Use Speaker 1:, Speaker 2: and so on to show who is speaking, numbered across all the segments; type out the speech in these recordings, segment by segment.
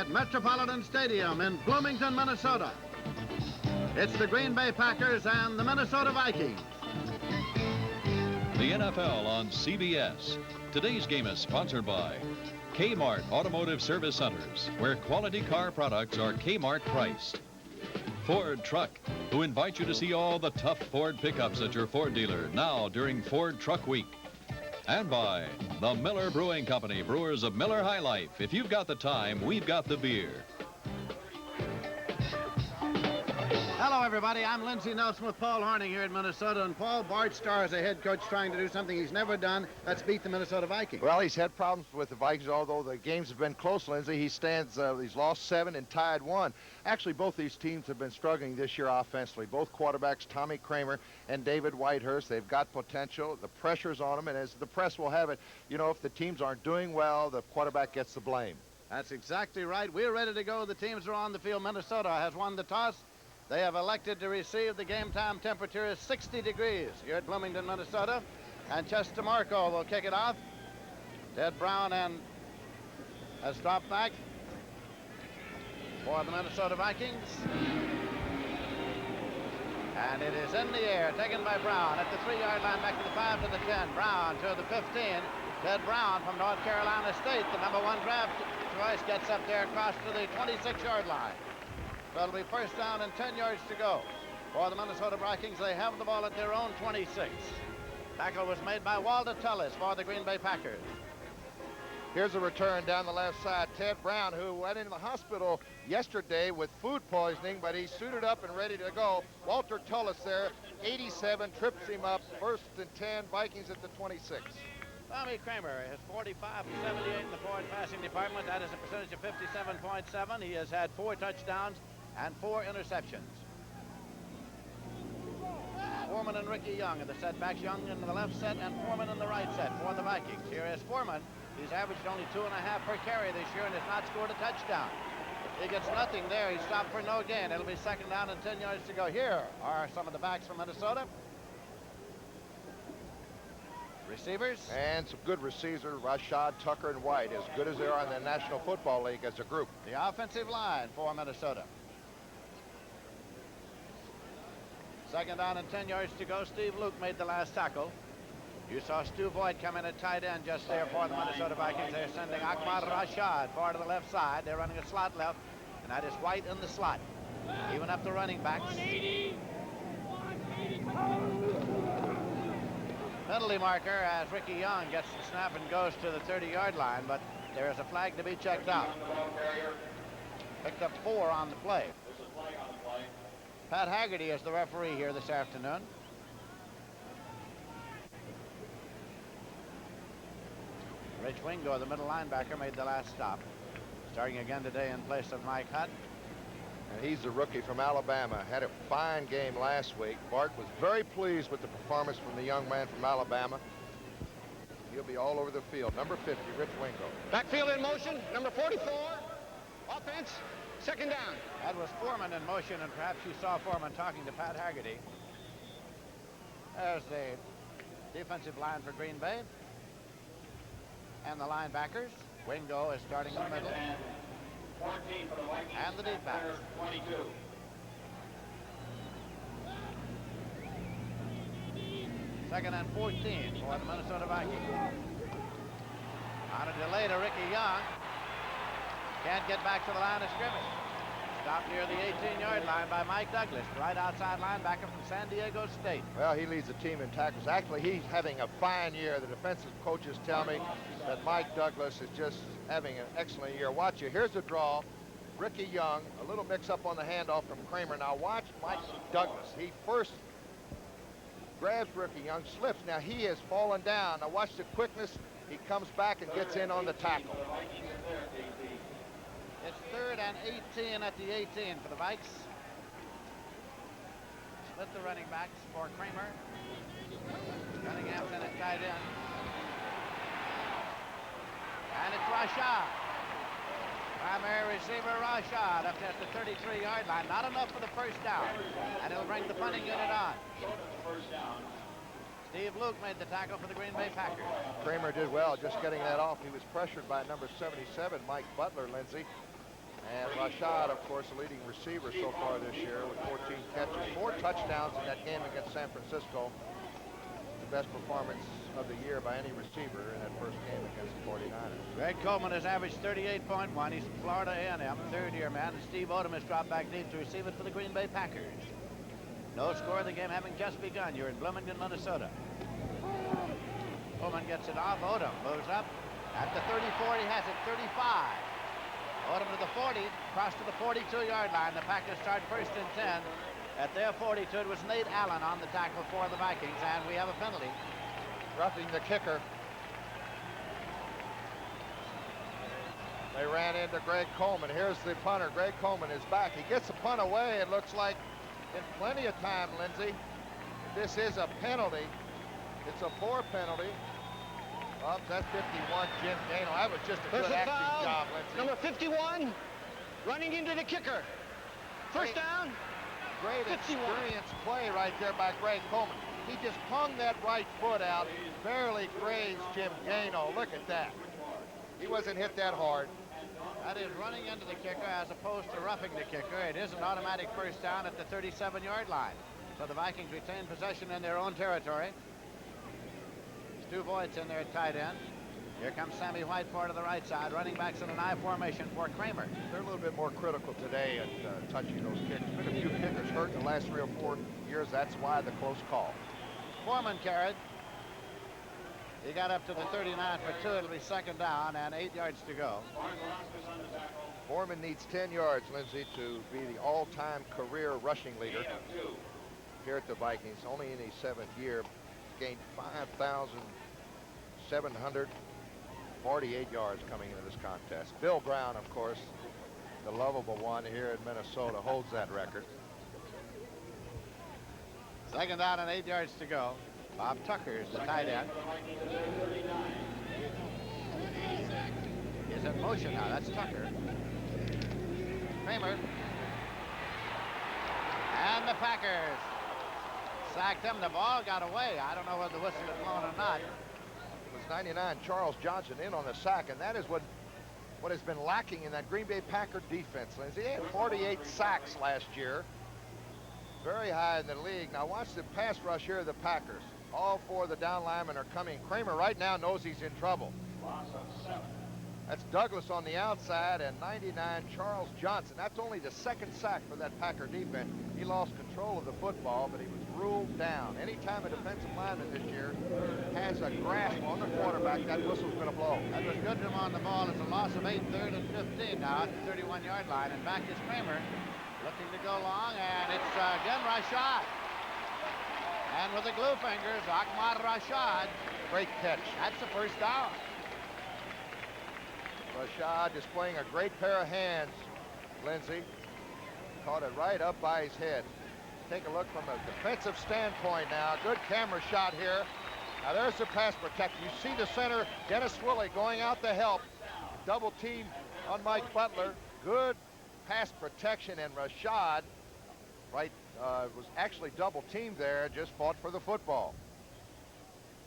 Speaker 1: at Metropolitan Stadium in Bloomington, Minnesota. It's the Green Bay Packers and the Minnesota Vikings.
Speaker 2: The NFL on CBS. Today's game is sponsored by Kmart Automotive Service Centers, where quality car products are Kmart priced. Ford Truck, who invite you to see all the tough Ford pickups at your Ford dealer now during Ford Truck Week. And by the Miller Brewing Company, brewers of Miller High Life. If you've got the time, we've got the beer.
Speaker 1: Hello, everybody. I'm Lindsey Nelson with Paul Hornung here in Minnesota. And Paul, Bart Starr is a head coach trying to do something he's never done. That's beat the Minnesota Vikings.
Speaker 3: Well, he's had problems with the Vikings, although the games have been close, Lindsey. He's lost 7 and tied 1. Actually, both these teams have been struggling this year offensively. Both quarterbacks, Tommy Kramer and David Whitehurst, they've got potential. The pressure's on them, and as the press will have it, you know, if the teams aren't doing well, the quarterback gets the blame.
Speaker 1: That's exactly right. We're ready to go. The teams are on the field. Minnesota has won the toss. They have elected to receive. The game time temperature is 60 degrees here at Bloomington, Minnesota. And Chester Marco will kick it off. Ted Brown has dropped back for the Minnesota Vikings. And it is in the air, taken by Brown at the 3-yard line, back to the 5 to the 10. Brown to the 15. Ted Brown from North Carolina State, the #1 draft choice, gets up there across to the 26-yard line. So it'll be first down and 10 yards to go for the Minnesota Vikings. They have the ball at their own 26. Tackle was made by Walter Tullis for the Green Bay Packers.
Speaker 3: Here's a return down the left side. Ted Brown, who went into the hospital yesterday with food poisoning, but he's suited up and ready to go. Walter Tullis there, 87, trips him up. First and 10, Vikings at the 26.
Speaker 1: Tommy Kramer has 45 from 78 in the forward passing department. That is a percentage of 57.7. He has had 4 touchdowns and 4 interceptions. Foreman and Rickey Young in the setbacks. Young in the left set and Foreman in the right set for the Vikings. Here is Foreman. He's averaged only 2.5 per carry this year and has not scored a touchdown. He gets nothing there. He stopped for no gain. It'll be second down and 10 yards to go. Here are some of the backs from Minnesota. Receivers.
Speaker 3: And some good receivers, Rashad, Tucker, and White, as good as they are in the National Football League as a group.
Speaker 1: The offensive line for Minnesota. Second down and 10 yards to go. Steve Luke made the last tackle. You saw Stu Voigt come in at tight end just there for the Minnesota Vikings. They're sending Ahmad Rashad far to the left side. They're running a slot left, and that is White in the slot. Even up the running backs. 180. Penalty marker as Rickey Young gets the snap and goes to the 30-yard line, but there is a flag to be checked out. Picked up 4 on the play. Pat Haggerty is the referee here this afternoon. Rich Wingo, the middle linebacker, made the last stop. Starting again today in place of Mike Hutt.
Speaker 3: And he's a rookie from Alabama. Had a fine game last week. Bart was very pleased with the performance from the young man from Alabama. He'll be all over the field. Number 50, Rich Wingo.
Speaker 4: Backfield in motion, number 44. Offense, second down.
Speaker 1: That was Foreman in motion, and perhaps you saw Foreman talking to Pat Haggerty. There's the defensive line for Green Bay. And the linebackers. Wingo is starting in the middle.
Speaker 5: 14 for the Vikings.
Speaker 1: And the deep backs.
Speaker 5: 22.
Speaker 1: Second and 14 for the Minnesota Vikings. On a delay to Rickey Young. Can't get back to the line of scrimmage. Stopped near the 18-yard line by Mike Douglas, right outside linebacker from San Diego State.
Speaker 3: Well, he leads the team in tackles. Actually, he's having a fine year. The defensive coaches tell me that Mike Douglas is just having an excellent year. Watch it. Here's the draw. Rickey Young, a little mix-up on the handoff from Kramer. Now watch Mike Douglas. He first grabs Rickey Young, slips. Now he has fallen down. Now watch the quickness. He comes back and gets in on the tackle.
Speaker 1: It's third and 18 at the 18 for the Vikes. Split the running backs for Kramer. Cunningham's in at tight end. And it's Rashad. Primary receiver Rashad up at the 33-yard line. Not enough for the first down. And it'll bring the punting unit on. Steve Luke made the tackle for the Green Bay Packers.
Speaker 3: Kramer did well just getting that off. He was pressured by number 77, Mike Butler, Lindsey. And Rashad, of course, the leading receiver so far this year with 14 catches, 4 touchdowns in that game against San Francisco. The best performance of the year by any receiver in that first game against the 49ers.
Speaker 1: Greg Coleman has averaged 38.1. He's from Florida A&M, third-year man. And Steve Odom has dropped back deep to receive it for the Green Bay Packers. No score, the game having just begun. You're in Bloomington, Minnesota. Foreman gets it off. Odom moves up. At the 34, he has it 35. Odom to the 40, across to the 42-yard line. The Packers start first and 10. At their 42, it was Nate Allen on the tackle for the Vikings, and we have a penalty.
Speaker 3: Roughing the kicker. They ran into Greg Coleman. Here's the punter. Greg Coleman is back. He gets the punt away. It looks like in plenty of time, Lindsey. This is a penalty. It's a 4 penalty. Oh, that's 51, Jim Gano. That was just a good acting job, Lindsey.
Speaker 4: Number 51, running into the kicker. First down.
Speaker 3: Great
Speaker 4: 51.
Speaker 3: experienced play right there by Greg Coleman. He just hung that right foot out, barely grazed Jim Gano. Look at that. He wasn't hit that hard.
Speaker 1: That is running into the kicker as opposed to roughing the kicker. It is an automatic first down at the 37-yard line. So the Vikings retain possession in their own territory. Stu Voigt's in there at tight end. Here comes Sammy White part to the right side. Running backs in an I formation for Kramer.
Speaker 3: They're a little bit more critical today at touching those kicks. Been a few kickers hurt in the last 3 or 4 years. That's why the close call.
Speaker 1: Foreman carried. He got up to the 39 for 2. It'll be second down and 8 yards to go.
Speaker 3: Foreman needs 10 yards, Lindsey, to be the all-time career rushing leader here at the Vikings. Only in his 7th year, gained 5,748 yards coming into this contest. Bill Brown, of course, the lovable one here in Minnesota, holds that record.
Speaker 1: Second down and 8 yards to go. Bob Tucker is the tight end. He's in motion now. That's Tucker. Kramer. And the Packers sacked him. The ball got away. I don't know whether the whistle had blown or not.
Speaker 3: It was 99 Charles Johnson in on the sack, and that is what has been lacking in that Green Bay Packer defense, Lindsey. They had 48 sacks last year. Very high in the league. Now watch the pass rush here of the Packers. All 4 of the down linemen are coming. Kramer right now knows he's in trouble. That's Douglas on the outside and 99 Charles Johnson. That's only the 2nd sack for that Packer defense. He lost control of the football, but he was ruled down. Anytime a defensive lineman this year has a grasp on the quarterback, that whistle's going to blow.
Speaker 1: That was Goodrum on the ball. It's a loss of 8, 3rd and 15 now at the 31-yard line. And back is Kramer looking to go long, and it's again Rashad. And with the glue fingers, Ahmad Rashad.
Speaker 3: Great catch.
Speaker 1: That's the first down.
Speaker 3: Rashad displaying a great pair of hands, Lindsey. Caught it right up by his head. Take a look from a defensive standpoint now. Good camera shot here. Now there's the pass protection. You see the center, Dennis Swilley, going out to help. Double team on Mike Butler. Good pass protection, and Rashad was actually double teamed there, just fought for the football.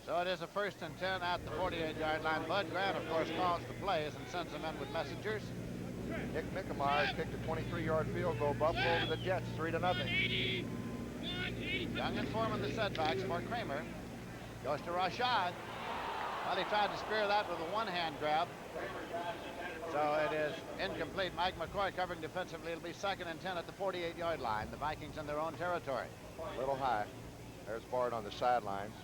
Speaker 1: So it is a 1st and 10 at the 48-yard line. Bud Grant, of course, calls the plays and sends them in with messengers.
Speaker 3: Nick Mickemeyer kicked a 23-yard field goal. Buffalo over the Jets, 3-0.
Speaker 1: Young and Foreman the setbacks for Kramer. Goes to Rashad. Well, he tried to spear that with a one-hand grab. So it is incomplete. Mike McCoy covering defensively. It'll be 2nd and 10 at the 48-yard line. The Vikings in their own territory.
Speaker 3: A little high. There's Bart on the sidelines.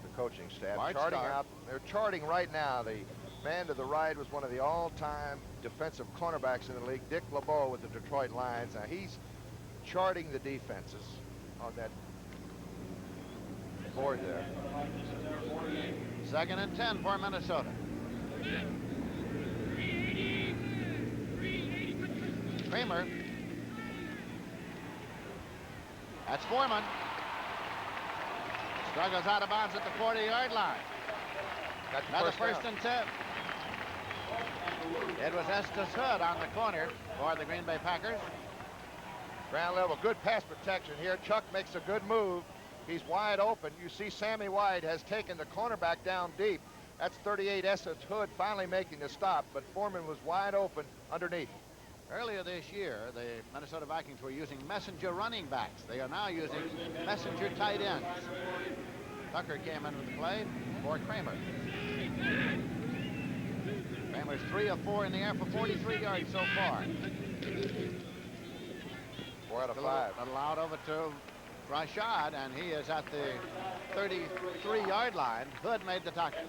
Speaker 3: The coaching staff charting out. They're charting right now. The man to the right was one of the all-time defensive cornerbacks in the league, Dick LeBeau with the Detroit Lions. Now he's charting the defenses on that board there.
Speaker 1: 2nd and 10 for Minnesota. Kramer. That's Foreman. Struggles out of bounds at the 40-yard line. Another 1st and 10. It was Estes Hood on the corner for the Green Bay Packers.
Speaker 3: Ground level, good pass protection here. Chuck makes a good move. He's wide open. You see Sammy White has taken the cornerback down deep. That's 38 Estes Hood finally making the stop, but Foreman was wide open underneath.
Speaker 1: Earlier this year, the Minnesota Vikings were using messenger running backs. They are now using messenger tight ends. Tucker came into the play for Kramer. Kramer's 3 of 4 in the air for 43 yards so far.
Speaker 3: 4 out of 5.
Speaker 1: Allowed over to Rashad, and he is at the 33-yard line. Hood made the tackle.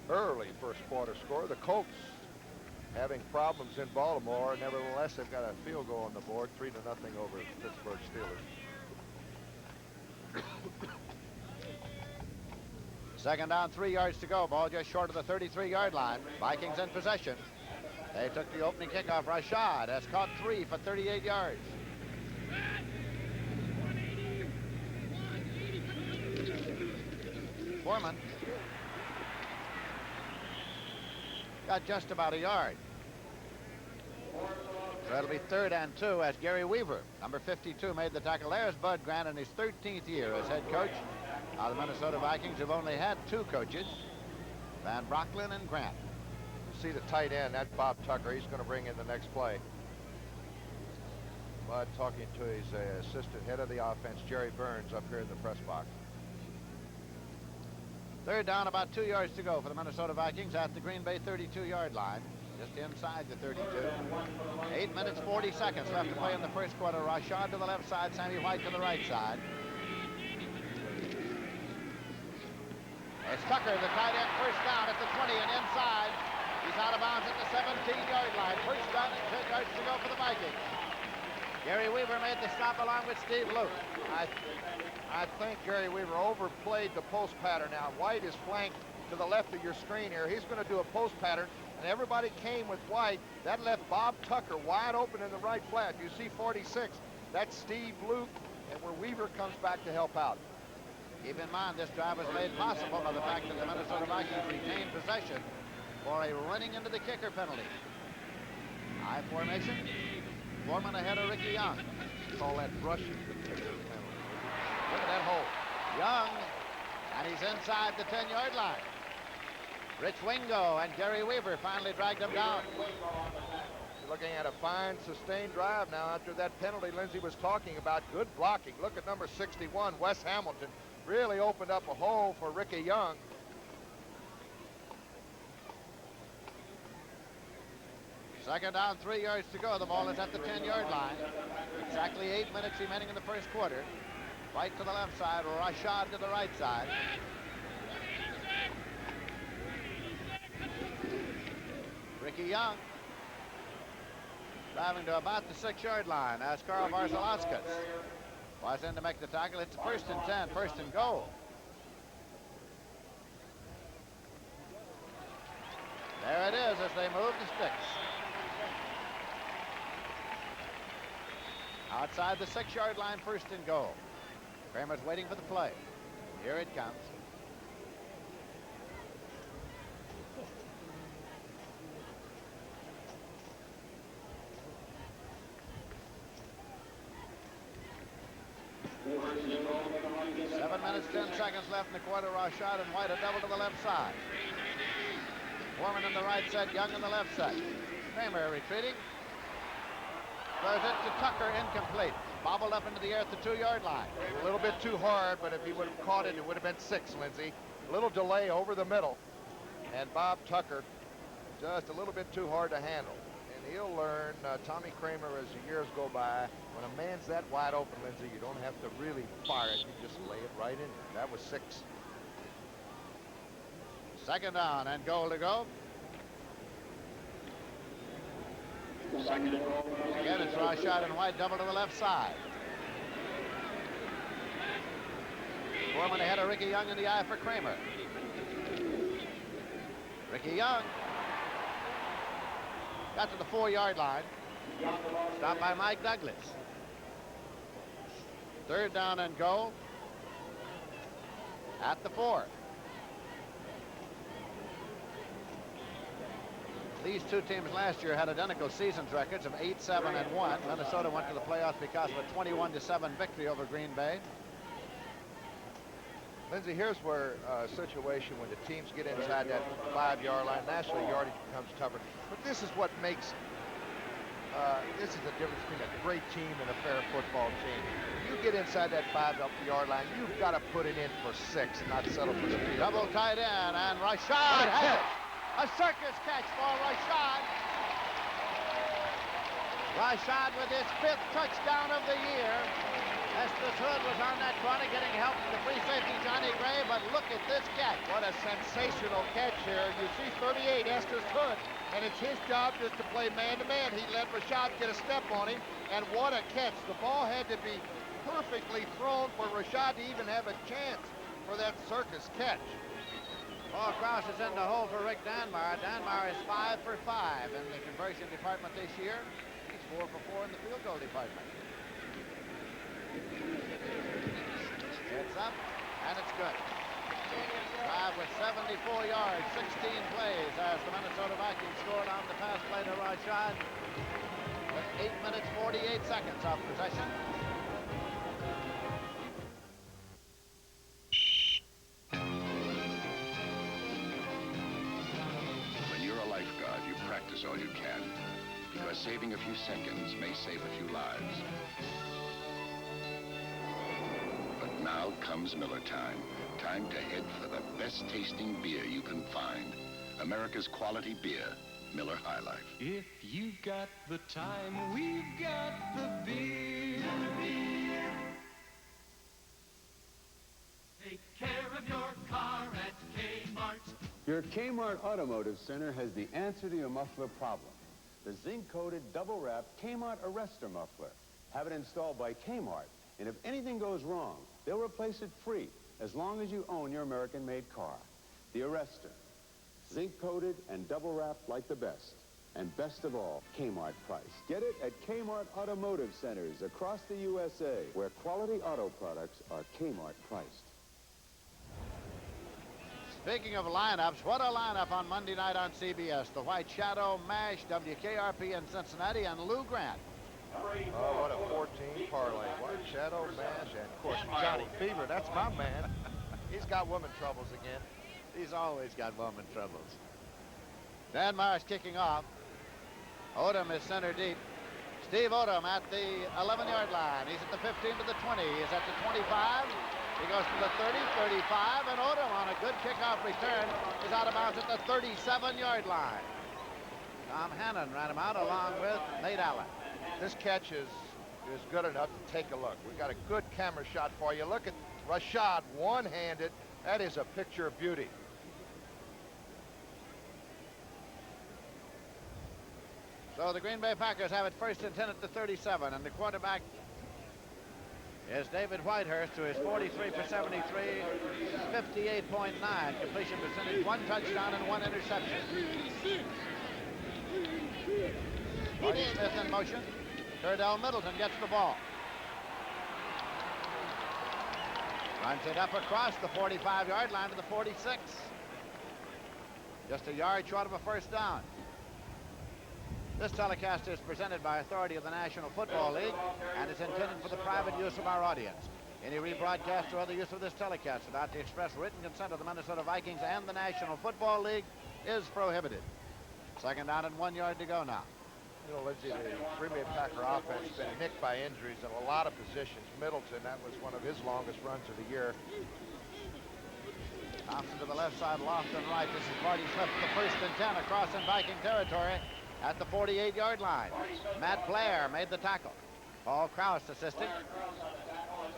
Speaker 3: Early first quarter score. The Colts having problems in Baltimore. Nevertheless, they've got a field goal on the board, 3-0 over the Pittsburgh Steelers.
Speaker 1: Second down, 3 yards to go. Ball just short of the 33-yard line. Vikings in possession. They took the opening kickoff. Rashad has caught 3 for 38 yards. Foreman got just about a yard. So it'll be 3rd and 2 as Gary Weaver, number 52, made the tackle. There's Bud Grant in his 13th year as head coach. Now the Minnesota Vikings have only had 2 coaches, Van Brocklin and Grant.
Speaker 3: See the tight end, that's Bob Tucker. He's going to bring in the next play. Bud talking to his assistant head of the offense, Jerry Burns, up here in the press box.
Speaker 1: 3rd down, about 2 yards to go for the Minnesota Vikings at the Green Bay 32-yard line, just inside the 32. 8 minutes, 40 seconds left to play in the first quarter. Rashad to the left side, Sammy White to the right side. It's Tucker, the tight end, first down at the 20 and inside. He's out of bounds at the 17-yard line. First down and 10 yards to go for the Vikings. Gary Weaver made the stop along with Steve Luke.
Speaker 3: I think Gary Weaver overplayed the post pattern now. White is flanked to the left of your screen here. He's going to do a post pattern, and everybody came with White. That left Bob Tucker wide open in the right flat. You see 46. That's Steve Luke, and where Weaver comes back to help out.
Speaker 1: Keep in mind, this drive was made possible by the fact that the Minnesota Vikings retained possession for a running into the kicker penalty. High formation. Foreman ahead of Rickey Young.
Speaker 3: Call that rushing the kicker penalty.
Speaker 1: Look at that hole. Young, and he's inside the 10-yard line. Rich Wingo and Gary Weaver finally dragged him down.
Speaker 3: You're looking at a fine, sustained drive now after that penalty Lindsey was talking about. Good blocking. Look at number 61, Wes Hamilton. Really opened up a hole for Rickey Young.
Speaker 1: Second down, 3 yards to go. The ball is at the 10-yard line. Exactly 8 minutes remaining in the first quarter. White to the left side, Rashad to the right side. Rickey Young driving to about the 6-yard line as Carl Varzalauskas was in to make the tackle. It's 1st and 10, 1st and goal. There it is as they move the sticks. Outside the 6-yard line, 1st and goal. Kramer's waiting for the play. Here it comes. Seven minutes, 10 seconds left in the quarter. Rashad and White a double to the left side. Foreman on the right side, Young on the left side. Kramer retreating. Throws it to Tucker, incomplete. Bobbled up into the air at the 2-yard line.
Speaker 3: A little bit too hard, but if he would have caught it, it would have been 6, Lindsey. A little delay over the middle. And Bob Tucker just a little bit too hard to handle. And he'll learn, Tommy Kramer, as the years go by, when a man's that wide open, Lindsey, you don't have to really fire it. You just lay it right in there. That was 6.
Speaker 1: Second down and goal to go. Again, it's Rashad and White double to the left side. Foreman ahead of Rickey Young in the eye for Kramer. Rickey Young got to the 4-yard line. Stopped by Mike Douglas. 3rd down and goal at the 4. These two teams last year had identical seasons records of 8-7 and 1. Minnesota went to the playoffs because of a 21-7 victory over Green Bay.
Speaker 3: Lindsey, here's where a situation when the teams get inside that 5-yard line, national yardage becomes tougher. But this is what makes, this is the difference between a great team and a fair football team. You get inside that 5-yard line, you've got to put it in for 6, not settle for the field.
Speaker 1: Double tight end, and Rashad has it. A circus catch for Rashad. Rashad with his 5th touchdown of the year. Estes Hood was on that corner getting help from the free safety Johnny Gray, but look at this catch.
Speaker 3: What a sensational catch here. You see 38, Estes Hood, and it's his job just to play man-to-man. He let Rashad get a step on him, and what a catch. The ball had to be perfectly thrown for Rashad to even have a chance for that circus catch.
Speaker 1: Paul Krause is in the hole for Rick Danmar. Danmar is 5 for 5 in the conversion department this year. He's 4 for 4 in the field goal department. It's up, and it's good. Drive with 74 yards, 16 plays as the Minnesota Vikings scored on the pass play to Rashad with 8 minutes, 48 seconds of possession.
Speaker 6: When you're a lifeguard, you practice all you can, because saving a few seconds may save a few lives. Now comes Miller time. Time to head for the best tasting beer you can find. America's quality beer, Miller High Life.
Speaker 7: If you've got the time, we've got the beer. Take care of your car at Kmart.
Speaker 8: Your Kmart Automotive Center has the answer to your muffler problem. The zinc-coated, double-wrapped Kmart Arrestor muffler. Have it installed by Kmart, and if anything goes wrong, they'll replace it free as long as you own your American-made car. The Arrestor. Zinc-coated and double-wrapped like the best. And best of all, Kmart price. Get it at Kmart Automotive Centers across the USA, where quality auto products are Kmart priced.
Speaker 1: Speaking of lineups, what a lineup on Monday night on CBS. The White Shadow, MASH, WKRP in Cincinnati, and Lou Grant.
Speaker 3: Oh, what a 14 parlay. White Shadow, MASH, and of course Johnny Fever. That's my man. He's got woman troubles again.
Speaker 1: He's always got woman troubles. Danmar's kicking off. Odom is center deep. Steve Odom at the 11-yard line. He's at the 15 to the 20. He's at the 25. He goes to the 30, 35, and Odom on a good kickoff return is out of bounds at the 37-yard line. Tom Hannon ran him out along with Nate Allen.
Speaker 3: This catch is good enough to take a look. We've got a good camera shot for you. Look at Rashad one-handed. That is a picture of beauty.
Speaker 1: So the Green Bay Packers have it 1st and 10 at the 37, and the quarterback is David Whitehurst, who is 43 for 73, 58.9 completion percentage, 1 touchdown and 1 interception. Barty Smith in motion. Terdell Middleton gets the ball. Runs it up across the 45-yard line to the 46. Just a yard short of a first down. This telecast is presented by authority of the National Football League and is intended for the private use of our audience. Any rebroadcast or other use of this telecast without the express written consent of the Minnesota Vikings and the National Football League is prohibited. 2nd down and 1 yard to go now.
Speaker 3: You know, Lindsey, the Green Bay Packer offense has been nicked by injuries in a lot of positions. Middleton, that was one of his longest runs of the year.
Speaker 1: Thompson to the left side, Lofton right. This is Barty Smith, the 1st and 10 across in Viking territory at the 48-yard line. Matt Blair made the tackle. Paul Krause assisting.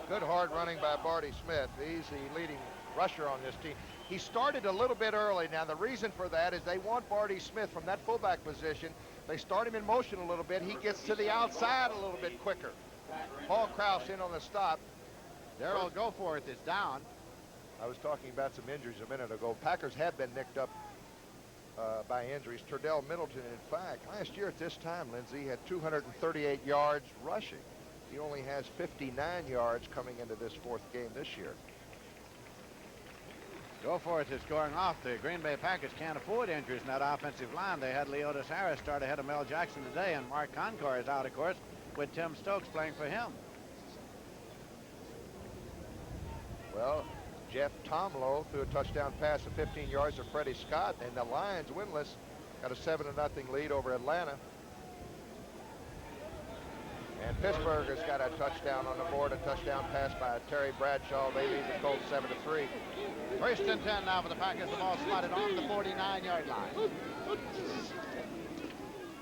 Speaker 3: Good hard running by Barty Smith. He's the leading rusher on this team. He started a little bit early. Now, the reason for that is they want Barty Smith from that fullback position. They start him in motion a little bit. He gets to the outside a little bit quicker. Paul Krause in on the stop.
Speaker 1: Darrell Goforth is down.
Speaker 3: I was talking about some injuries a minute ago. Packers have been nicked up by injuries. Terdell Middleton, in fact, last year at this time, Lindsey, had 238 yards rushing. He only has 59 yards coming into this 4th game this year.
Speaker 1: Goforth is going off. The Green Bay Packers can't afford injuries in that offensive line. They had Leotis Harris start ahead of Mel Jackson today, and Mark Concord is out, of course, with Tim Stokes playing for him.
Speaker 3: Well, Jeff Tomlow threw a touchdown pass of 15 yards to Freddie Scott, and the Lions winless got a 7-0 lead over Atlanta. And Pittsburgh has got a touchdown on the board, a touchdown pass by Terry Bradshaw. They lead the Colts 7-3.
Speaker 1: First and 10 now for the Packers. The ball spotted on the 49-yard line.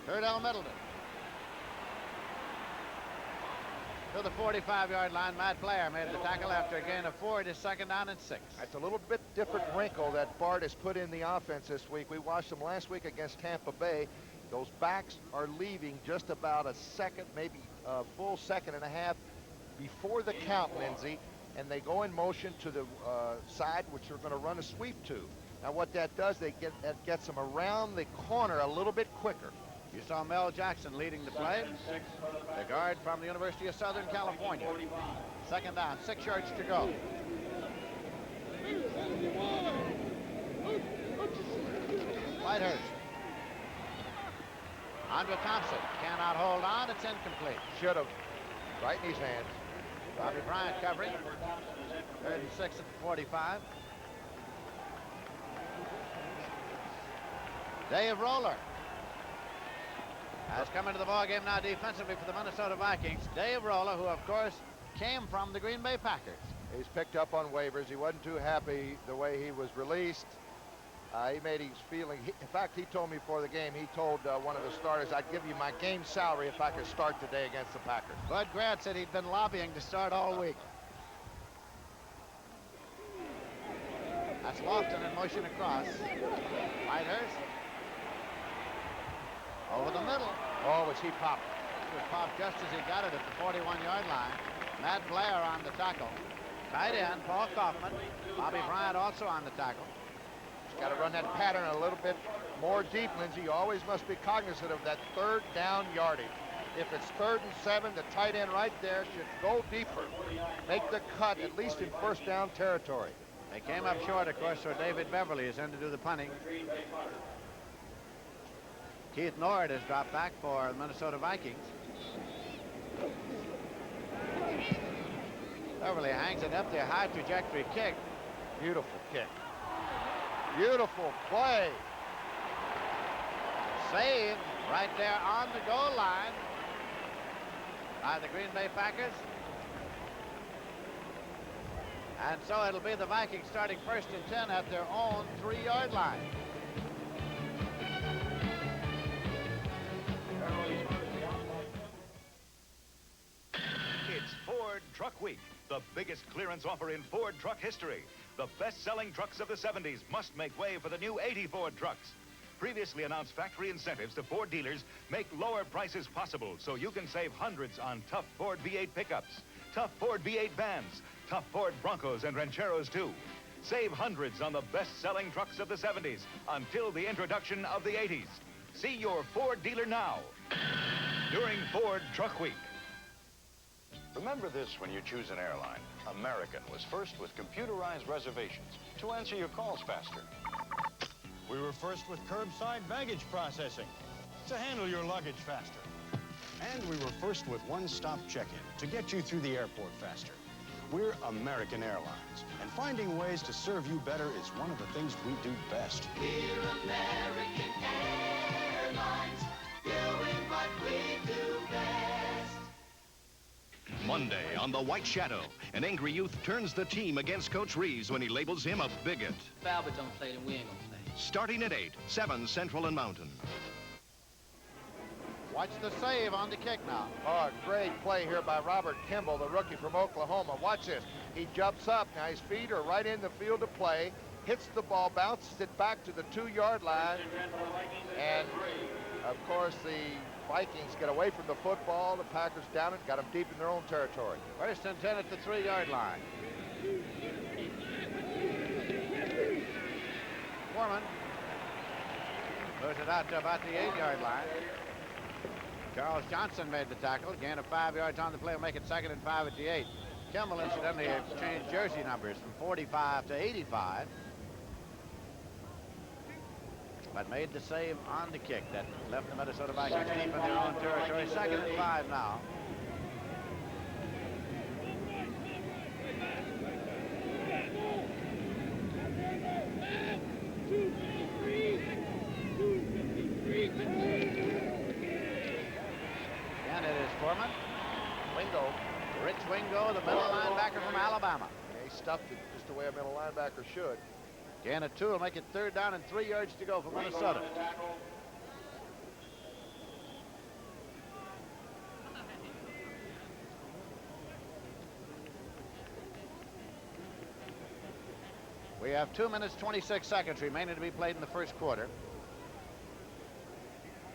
Speaker 1: Terdell Middleton to the 45-yard line. Matt Blair made the tackle after a gain of 4. It is 2nd down and 6.
Speaker 3: That's a little bit different wrinkle that Bart has put in the offense this week. We watched them last week against Tampa Bay. Those backs are leaving just about a second, maybe a full 2.5 seconds before the count, Lindsey, and they go in motion to the side, which they're going to run a sweep to. Now what that does, that gets them around the corner a little bit quicker.
Speaker 1: You saw Mel Jackson leading the play, the guard from the University of Southern California. 2nd down, 6 yards to go. Whitehurst. Andre Thompson cannot hold on. It's incomplete.
Speaker 3: Should have. Right in his hands.
Speaker 1: Bobby Bryant covering. 3rd and 6 at the 45. Dave Roller has come into the ball game now defensively for the Minnesota Vikings. Dave Roller, who of course came from the Green Bay Packers.
Speaker 3: He's picked up on waivers. He wasn't too happy the way he was released. He made his feeling. In fact, he told me before the game, he told one of the starters, I'd give you my game salary if I could start today against the Packers.
Speaker 1: Bud Grant said he'd been lobbying to start all week. That's Lofton in motion across. Whitehurst. Over the middle.
Speaker 3: Oh, was he popped?
Speaker 1: He was popped just as he got it at the 41-yard line. Matt Blair on the tackle. Tight end, Paul Kaufman. Bobby Bryant also on the tackle.
Speaker 3: Got to run that pattern a little bit more deep, Lindsey. You always must be cognizant of that 3rd down yardage. If it's 3rd and 7, the tight end right there should go deeper. Make the cut, at least in 1st down territory.
Speaker 1: They came up short, of course, so David Beverly is in to do the punting. Keith Nord has dropped back for the Minnesota Vikings. Beverly hangs it up there, high trajectory kick.
Speaker 3: Beautiful kick. Beautiful play.
Speaker 1: Save right there on the goal line by the Green Bay Packers. And so it'll be the Vikings starting 1st and 10 at their own 3-yard line.
Speaker 9: It's Ford Truck Week, the biggest clearance offer in Ford truck history. The best-selling trucks of the 70s must make way for the new 80 Ford trucks. Previously announced factory incentives to Ford dealers make lower prices possible so you can save hundreds on tough Ford V8 pickups, tough Ford V8 vans, tough Ford Broncos and Rancheros too. Save hundreds on the best-selling trucks of the 70s until the introduction of the 80s. See your Ford dealer now during Ford Truck Week.
Speaker 10: Remember this when you choose an airline. American was first with computerized reservations to answer your calls faster.
Speaker 11: We were first with curbside baggage processing to handle your luggage faster. And we were first with one-stop check-in to get you through the airport faster. We're American Airlines, and finding ways to serve you better is one of the things we do best.
Speaker 7: We're American Airlines, doing what we do best.
Speaker 12: Monday on The White Shadow, an angry youth turns the team against Coach Reeves when he labels him a bigot.
Speaker 13: If Albert don't play, then we ain't gonna play.
Speaker 12: Starting at 8, 7 Central and Mountain.
Speaker 1: Watch the save on the kick now.
Speaker 3: Oh, great play here by Robert Kimball, the rookie from Oklahoma. Watch this. He jumps up. Now his feet are right in the field of play. Hits the ball, bounces it back to the 2-yard line. And, of course, the Vikings get away from the football. The Packers down it, got them deep in their own territory.
Speaker 1: 1st and 10 at the 3-yard line. Foreman moves it out to about the 8-yard line. Charles Johnson made the tackle. Gain of 5 yards on the play will make it 2nd and 5 at the 8. Kimball, incidentally, has changed jersey numbers from 45 to 85. But made the save on the kick that left the Minnesota Vikings deep in their own territory. 2nd and 5 now.
Speaker 3: stuffed it just the way a middle linebacker should.
Speaker 1: Gain of 2 will make it 3rd down and 3 yards to go for Minnesota. We have 2 minutes 26 seconds remaining to be played in the first quarter.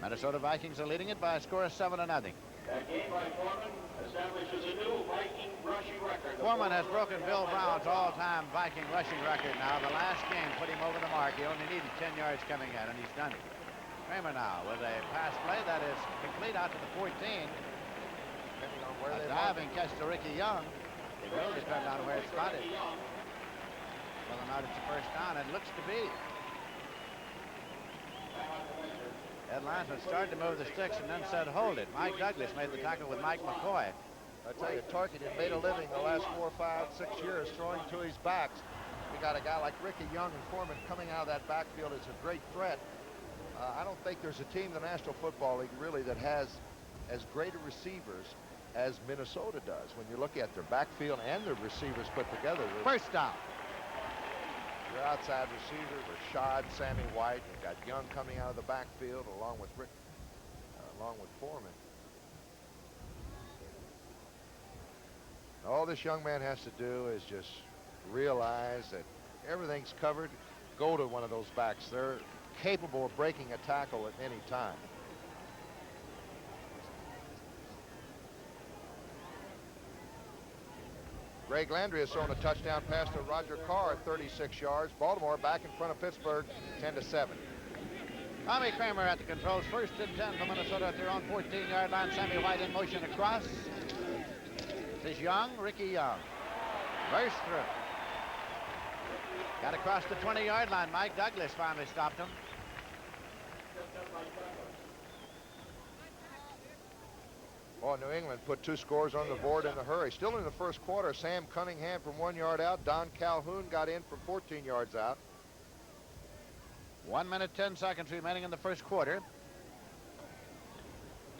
Speaker 1: Minnesota Vikings are leading it by a score of 7-0.
Speaker 5: That game by Foreman establishes a new Viking rushing record.
Speaker 1: Foreman has broken Bill Brown's all-time Viking rushing record now. The last game put him over the mark. He only needed 10 yards coming in, and he's done it. Kramer now with a pass play that is complete out to the 14.
Speaker 3: Depending on where
Speaker 1: A diving catch to Rickey Young. It will depend on where it's spotted. Whether or not it's a first down, it looks to be. Ed Linesman started to move the sticks and then said, hold it. Mike Douglas made the tackle with Mike McCoy.
Speaker 3: I tell you, Tarkin had made a living the last 4, 5, 6 years throwing to his backs. We got a guy like Rickey Young and Foreman coming out of that backfield is a great threat. I don't think there's a team in the National Football League really that has as great a receivers as Minnesota does. When you look at their backfield and their receivers put together.
Speaker 1: First down.
Speaker 3: Your outside receivers are Shad, Sammy White. You've got Young coming out of the backfield along with Foreman. All this young man has to do is just realize that everything's covered. Go to one of those backs. They're capable of breaking a tackle at any time. Greg Landry has thrown a touchdown pass to Roger Carr at 36 yards. Baltimore back in front of Pittsburgh, 10-7.
Speaker 1: Tommy Kramer at the controls. 1st and 10 for Minnesota at their own 14-yard line. Sammy White in motion across. This is Young, Rickey Young. Burst through. Got across the 20-yard line. Mike Douglas finally stopped him.
Speaker 3: Oh, New England put 2 scores on the board in a hurry. Still in the first quarter, Sam Cunningham from 1 yard out. Don Calhoun got in from 14 yards out.
Speaker 1: 1 minute, 10 seconds remaining in the first quarter.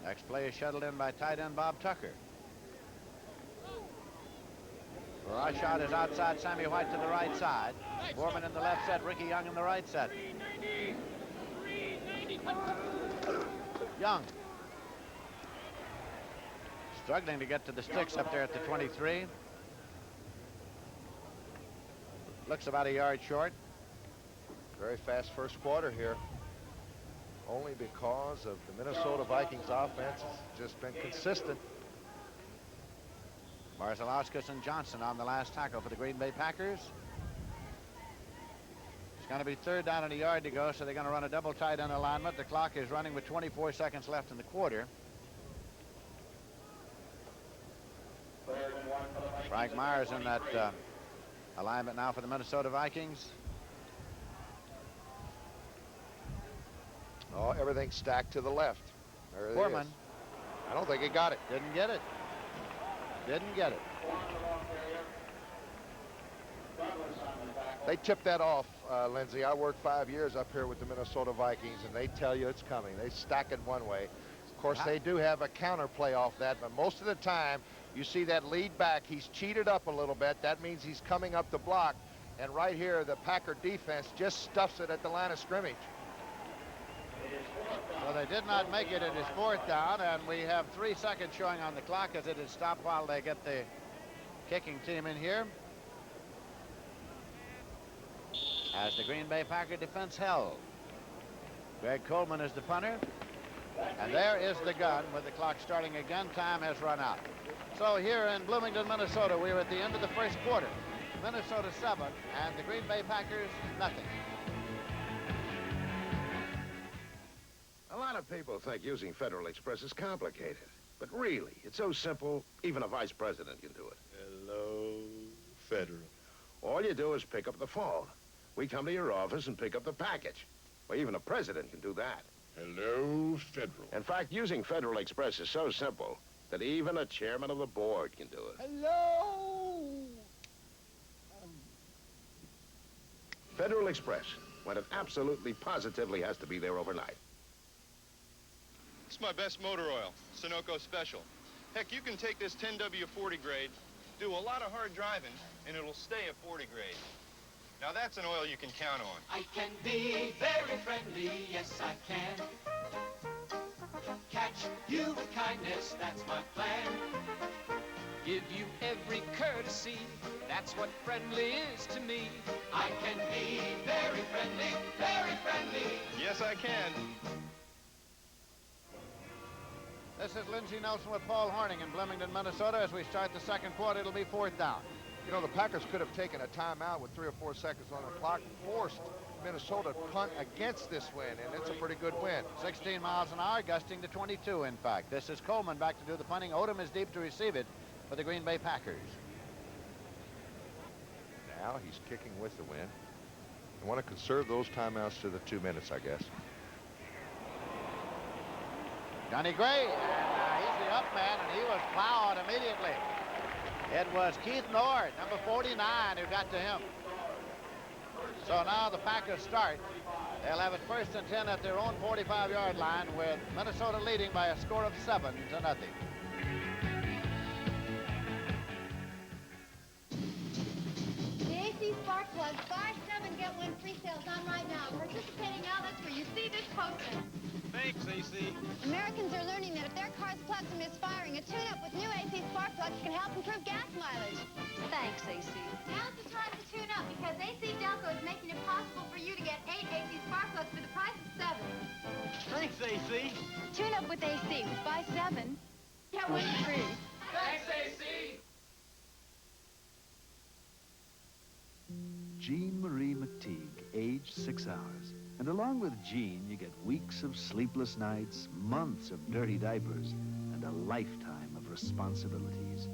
Speaker 1: Next play is shuttled in by tight end Bob Tucker. Rashad is outside, Sammy White to the right side. Foreman in the left set, Rickey Young in the right set. Young. Struggling to get to the sticks up there at the 23. Looks about a yard short.
Speaker 3: Very fast first quarter here. Only because of the Minnesota Vikings offense has just been consistent.
Speaker 1: Barzalauskas and Johnson on the last tackle for the Green Bay Packers. It's going to be 3rd down and a yard to go, so they're going to run a double tight end alignment. The clock is running with 24 seconds left in the quarter. Frank Myers in that alignment now for the Minnesota Vikings.
Speaker 3: Oh, everything's stacked to the left. There it
Speaker 1: Foreman.
Speaker 3: is. I don't think he got it.
Speaker 1: Didn't get it. Didn't get it.
Speaker 3: They tipped that off, Lindsey. I worked 5 years up here with the Minnesota Vikings, and they tell you it's coming. They stack it one way. Of course, they do have a counter play off that, but most of the time, you see that lead back. He's cheated up a little bit. That means he's coming up the block. And right here, the Packer defense just stuffs it at the line of scrimmage.
Speaker 1: Well, they did not make it. It is 4th down, and we have 3 seconds showing on the clock as it is stopped while they get the kicking team in here. As the Green Bay Packer defense held. Greg Coleman is the punter. And there is the gun with the clock starting again. Time has run out. So here in Bloomington, Minnesota, we're at the end of the first quarter. Minnesota 7 and the Green Bay Packers nothing.
Speaker 14: A lot of people think using Federal Express is complicated. But really, it's so simple, even a vice president can do it.
Speaker 15: Hello, Federal.
Speaker 14: All you do is pick up the phone. We come to your office and pick up the package. Well, even a president can do that.
Speaker 15: Hello, Federal.
Speaker 14: In fact, using Federal Express is so simple that even a chairman of the board can do it.
Speaker 15: Hello!
Speaker 14: Federal Express, when it absolutely positively has to be there overnight.
Speaker 16: It's my best motor oil, Sunoco Special. Heck, you can take this 10W40 grade, do a lot of hard driving, and it'll stay at 40 grade. Now that's an oil you can count on.
Speaker 7: I can be very friendly, yes I can. Catch you with kindness, that's my plan. Give you every courtesy, that's what friendly is to me. I can be very friendly, very friendly.
Speaker 16: Yes, I can.
Speaker 1: This is Lindsey Nelson with Paul Hornung in Bloomington, Minnesota. As we start the second quarter, it'll be 4th down.
Speaker 3: You know, the Packers could have taken a timeout with 3 or 4 seconds on the clock, forced Minnesota to punt against this win, and it's a pretty good win.
Speaker 1: 16 miles an hour, gusting to 22, in fact. This is Coleman back to do the punting. Odom is deep to receive it for the Green Bay Packers.
Speaker 3: Now he's kicking with the wind. You want to conserve those timeouts to the 2 minutes, I guess.
Speaker 1: Johnny Gray, and he's the up man, and he was plowed immediately. It was Keith Nord, number 49, who got to him. So now the Packers start. They'll have it 1st and 10 at their own 45-yard line, with Minnesota leading by a score of 7-0.
Speaker 17: The AC Spark Plugs, buy 7, get 1 free sales on right now. Participating outlets where you see this poster.
Speaker 16: Thanks, AC.
Speaker 17: Americans are learning that if their car's plugs are misfiring, a tune-up with new AC Spark Plugs can help improve gas mileage. Thanks, AC. Now's the time to tune up because AC Delco is making it possible for you to get 8 AC Spark Plugs for the price of 7.
Speaker 16: Thanks, AC.
Speaker 17: Tune up with AC. Buy 7, get 1 free.
Speaker 16: Thanks, AC.
Speaker 18: Jean Marie McTeague, age 6 hours. And along with Jean, you get weeks of sleepless nights, months of dirty diapers, and a lifetime of responsibilities.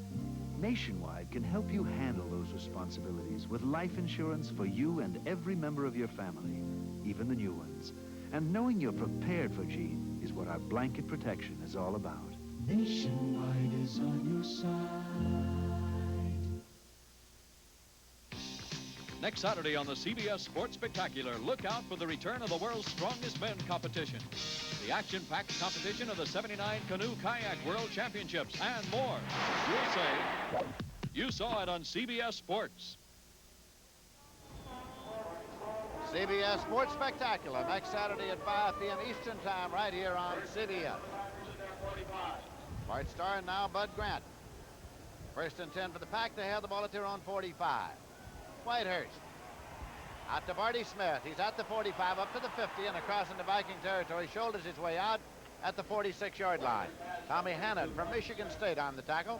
Speaker 18: Nationwide can help you handle those responsibilities with life insurance for you and every member of your family, even the new ones. And knowing you're prepared for Jean is what our blanket protection is all about.
Speaker 7: Nationwide is on your side.
Speaker 2: Next Saturday on the CBS Sports Spectacular, look out for the return of the world's strongest men competition. The action-packed competition of the 79 Canoe Kayak World Championships and more. You'll say, you saw it on CBS Sports.
Speaker 1: CBS Sports Spectacular next Saturday at 5 p.m. Eastern Time right here on CBS. Bart Starr and now Bud Grant. 1st and 10 for the Pack. They have the ball at their own 45. Whitehurst out to Barty Smith. He's at the 45, up to the 50, and across into Viking territory. Shoulders his way out at the 46-yard line. Tommy Hannon from Michigan State on the tackle.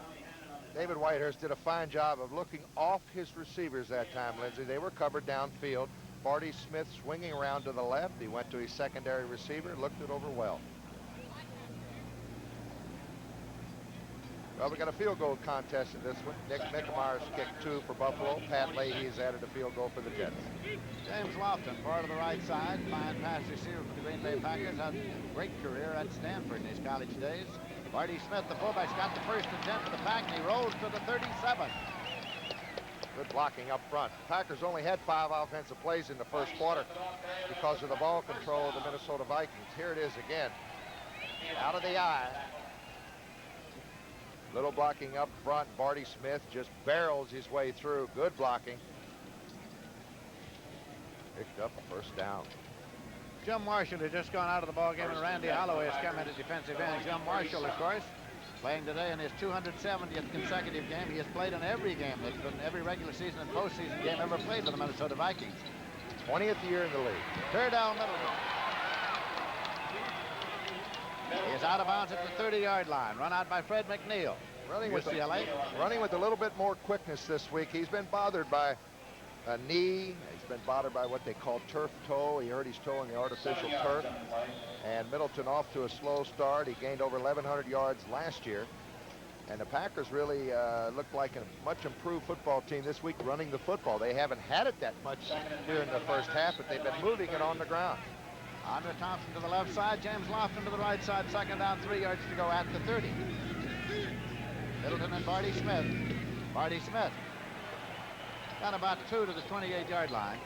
Speaker 3: David Whitehurst did a fine job of looking off his receivers that time, Lindsey. They were covered downfield. Barty Smith swinging around to the left. He went to his secondary receiver, looked it over well. Well, we got a field goal contest in this one. Nick Mickelmeyer's kicked 2 for Buffalo. Pat Leahy's added a field goal for the Jets.
Speaker 1: James Lofton, part of the right side, fine pass receiver for the Green Bay Packers. Had a great career at Stanford in his college days. Barty Smith, the fullback's got the 1st and 10 for the Pack, and he rolls to the 37.
Speaker 3: Good blocking up front. The Packers only had 5 offensive plays in the 1st quarter because of the ball control of the Minnesota Vikings. Here it is again. Out of the eye. Little blocking up front. Barty Smith just barrels his way through. Good blocking. Picked up a 1st down.
Speaker 1: Jim Marshall has just gone out of the ball game, and Randy Holloway has come in at defensive end. Jim Marshall, of course, playing today in his 270th consecutive game. He has played in every game that's been every regular season and postseason game ever played for the Minnesota Vikings.
Speaker 3: 20th year in the league.
Speaker 1: Terdell Middleton. He is out of bounds at the 30-yard line. Run out by Fred McNeil. Running
Speaker 3: with a little bit more quickness this week. He's been bothered by a knee. He's been bothered by what they call turf toe. He hurt his toe in the artificial turf. And Middleton off to a slow start. He gained over 1,100 yards last year. And the Packers really looked like a much improved football team this week running the football. They haven't had it that much here in the 1st half, but they've been moving it on the ground.
Speaker 1: Andre Thompson to the left side, James Lofton to the right side, 2nd down, 3 yards to go at the 30. Middleton and Barty Smith. Barty Smith got about 2 to the 28-yard line.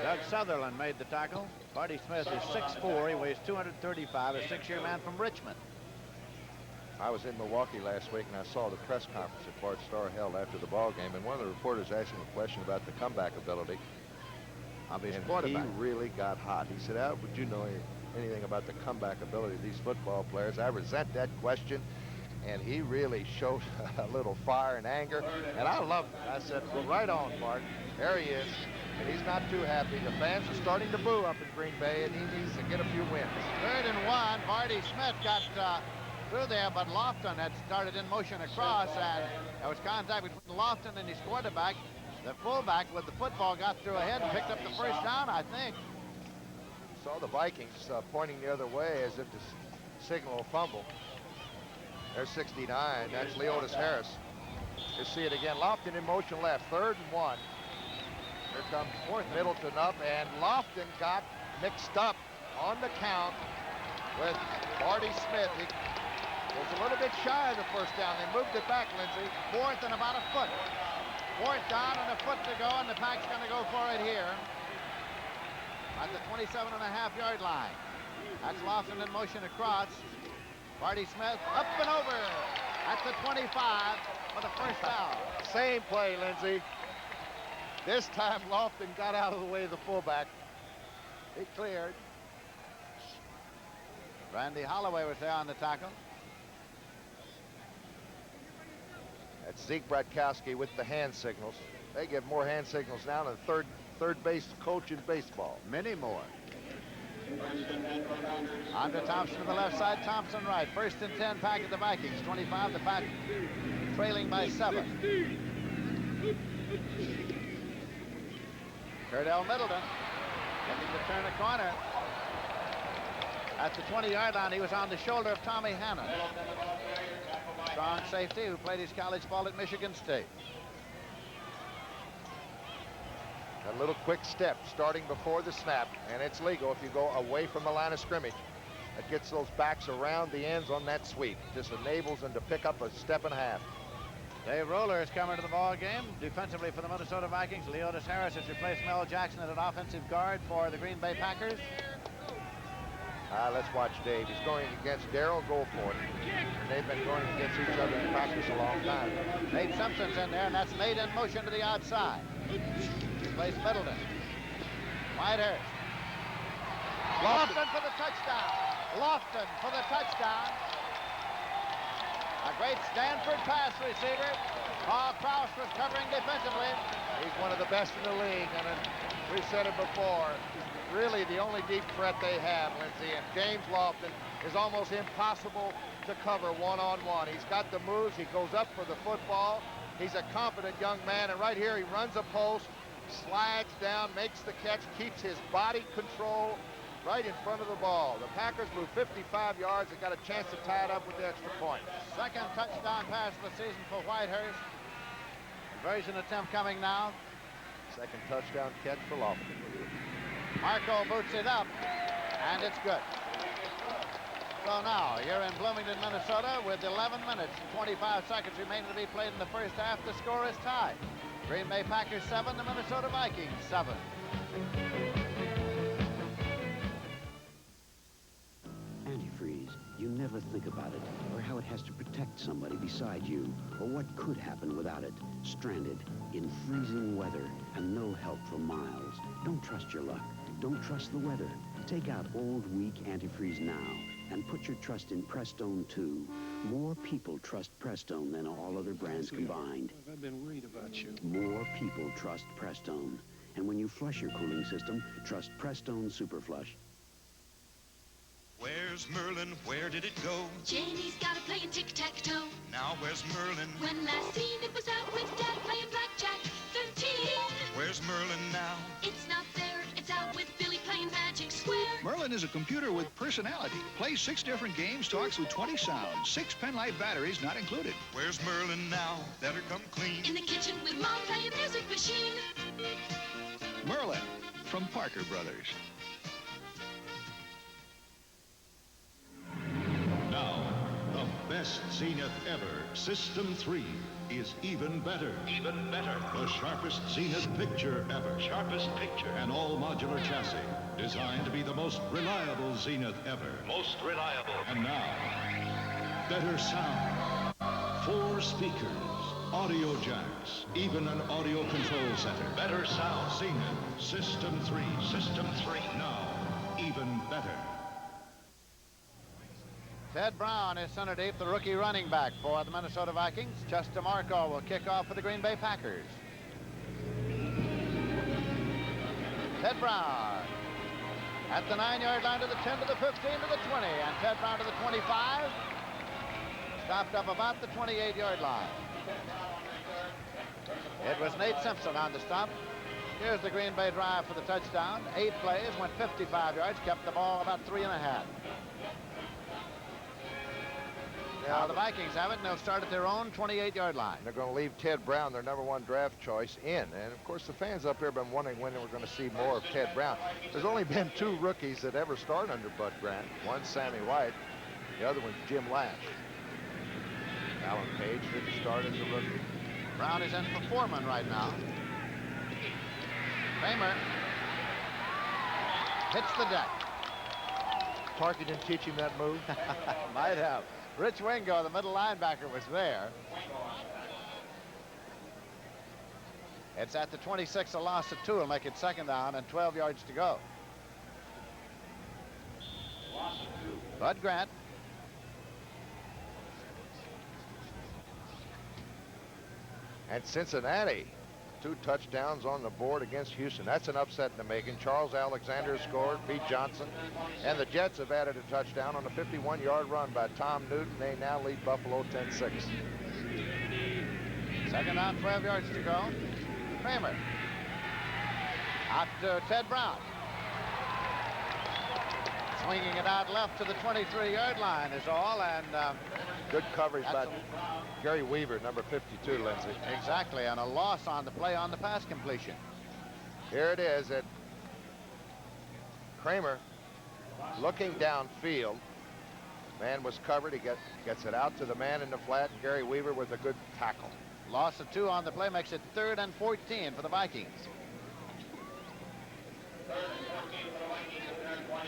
Speaker 1: Doug Sutherland made the tackle. Barty Smith is 6'4", he weighs 235, a 6-year man from Richmond.
Speaker 3: I was in Milwaukee last week, and I saw the press conference that Bart Starr held after the ball game, and one of the reporters asked him a question about the comeback ability. And he really got hot. He said, "Al, would you know anything about the comeback ability of these football players?" I resent that question, and he really showed a little fire and anger, and I loved it. I said, "Well, right on, Bart." There he is, and he's not too happy. The fans are starting to boo up in Green Bay, and he needs to get a few wins.
Speaker 1: 3rd and 1. Barty Smith got through there, but Lofton had started in motion across, and there was contact between Lofton and his quarterback. The fullback with the football got through ahead and picked up the first down, I think.
Speaker 3: Saw the Vikings pointing the other way as if to signal a fumble. There's 69. That's Leotis Harris. You see it again. Lofton in motion left. 3rd and 1. Here comes Middleton up, and Lofton got mixed up on the count with Barty Smith. He was a little bit shy of the first down. They moved it back, Lindsey. 4th and about a foot. 4th down and a foot to go, and the Pack's going to go for it here at the 27.5-yard line. That's Lofton in motion across. Barty Smith up and over at the 25 for the first down. Same play, Lindsey. This time Lofton got out of the way of the fullback. He cleared.
Speaker 1: Randy Holloway was there on the tackle.
Speaker 3: That's Zeke Bratkowski with the hand signals. They give more hand signals now than the third base coach in baseball. Many more.
Speaker 1: On to Thompson to the left side, Thompson right. 1st and 10, Pack at the Vikings. 25, the Pack trailing by 7. Terdell Middleton looking to turn a corner. At the 20-yard line, he was on the shoulder of Tommy Hanna. Strong safety who played his college ball at Michigan State.
Speaker 3: A little quick step starting before the snap, and it's legal if you go away from the line of scrimmage. That gets those backs around the ends on that sweep. Just enables them to pick up a step and a half.
Speaker 1: Dave Roller is coming to the ball game defensively for the Minnesota Vikings. Leotis Harris has replaced Mel Jackson at an offensive guard for the Green Bay Packers.
Speaker 3: Let's watch Dave. He's going against Darryl Goldford. And they've been going against each other in practice a long time.
Speaker 1: Nate Simpson's in there, and that's Nate in motion to the outside. Replace Middleton. Whitehurst. Lofton for the touchdown. Lofton for the touchdown. A great Stanford pass receiver. Paul Krause was covering defensively.
Speaker 3: He's one of the best in the league, and we've said it before. Really the only deep threat they have, Lindsey, and James Lofton is almost impossible to cover one-on-one. He's got the moves. He goes up for the football. He's a confident young man, and right here he runs a post, slides down, makes the catch, keeps his body control right in front of the ball. The Packers move 55 yards and got a chance to tie it up with the extra point.
Speaker 1: 2nd touchdown pass of the season for Whitehurst. Conversion attempt coming now.
Speaker 3: 2nd touchdown catch for Lofton.
Speaker 1: Marco boots it up, and it's good. So now, you're in Bloomington, Minnesota, with 11 minutes and 25 seconds remaining to be played in the first half. The score is tied. Green Bay Packers 7, the Minnesota Vikings 7.
Speaker 19: Antifreeze. You never think about it, or how it has to protect somebody beside you, or what could happen without it. Stranded in freezing weather and no help for miles. Don't trust your luck. Don't trust the weather. Take out old, weak antifreeze now and put your trust in Prestone too. More people trust Prestone than all other brands combined.
Speaker 15: I've been worried about you.
Speaker 19: More people trust Prestone. And when you flush your cooling system, trust Prestone Super Flush.
Speaker 20: Where's Merlin? Where did it go?
Speaker 21: Janie's got it playing tic-tac-toe.
Speaker 20: Now where's Merlin?
Speaker 21: When last seen it was out with Dad playing blackjack 13.
Speaker 20: Where's Merlin now?
Speaker 21: It's not there. It's out with Billy playing Magic Square.
Speaker 22: Merlin is a computer with personality. Plays 6 different games, talks with 20 sounds. 6 pen-light batteries not included.
Speaker 20: Where's Merlin now? Better come clean.
Speaker 21: In the kitchen with Mom playing music machine.
Speaker 22: Merlin from Parker Brothers.
Speaker 23: Now, the best Zenith ever, System 3, is even better.
Speaker 5: Even better.
Speaker 23: The sharpest Zenith picture ever.
Speaker 5: Sharpest picture.
Speaker 23: An all-modular chassis, designed to be the most reliable Zenith ever.
Speaker 5: Most reliable.
Speaker 23: And now, better sound. 4 speakers, audio jacks, even an audio control center.
Speaker 10: Better sound.
Speaker 23: Zenith System 3.
Speaker 10: System 3.
Speaker 23: Now, even better.
Speaker 1: Ted Brown is center deep, the rookie running back for the Minnesota Vikings. Chester Marco will kick off for the Green Bay Packers. Ted Brown at the 9-yard line to the 10 to the 15 to the 20, and Ted Brown to the 25. Stopped up about the 28-yard line. It was Nate Simpson on the stop. Here's the Green Bay drive for the touchdown. 8 plays, went 55 yards, kept the ball about 3.5. Now the Vikings have it, and they'll start at their own 28-yard line.
Speaker 3: They're going to leave Ted Brown, their #1 draft choice, in. And, of course, the fans up here have been wondering when we're going to see more of Ted Brown. There's only been 2 rookies that ever started under Bud Grant. One, Sammy White. The other one's Jim Lash. Alan Page didn't start as a rookie.
Speaker 1: Brown is in for Foreman right now. Kramer hits the deck.
Speaker 3: Parkey didn't teach him that move?
Speaker 1: Might have. Rich Wingo, the middle linebacker, was there. It's at the 26, a loss of 2 will make it 2nd down and 12 yards to go. Bud Grant.
Speaker 3: And Cincinnati, 2 touchdowns on the board against Houston. That's an upset in the making. Charles Alexander scored, beat Johnson. And the Jets have added a touchdown on a 51-yard run by Tom Newton. They now lead Buffalo 10-6.
Speaker 1: 2nd down, 12 yards to go. Kramer. Out to Ted Brown. Swinging it out left to the 23-yard line is all, and
Speaker 3: good coverage by Gary Weaver, number 52, Lindsey.
Speaker 1: Exactly, and a loss on the play on the pass completion.
Speaker 3: Here it is at Kramer looking downfield. Man was covered. He gets it out to the man in the flat. Gary Weaver with a good tackle.
Speaker 1: Loss of 2 on the play makes it 3rd and 14 for the Vikings.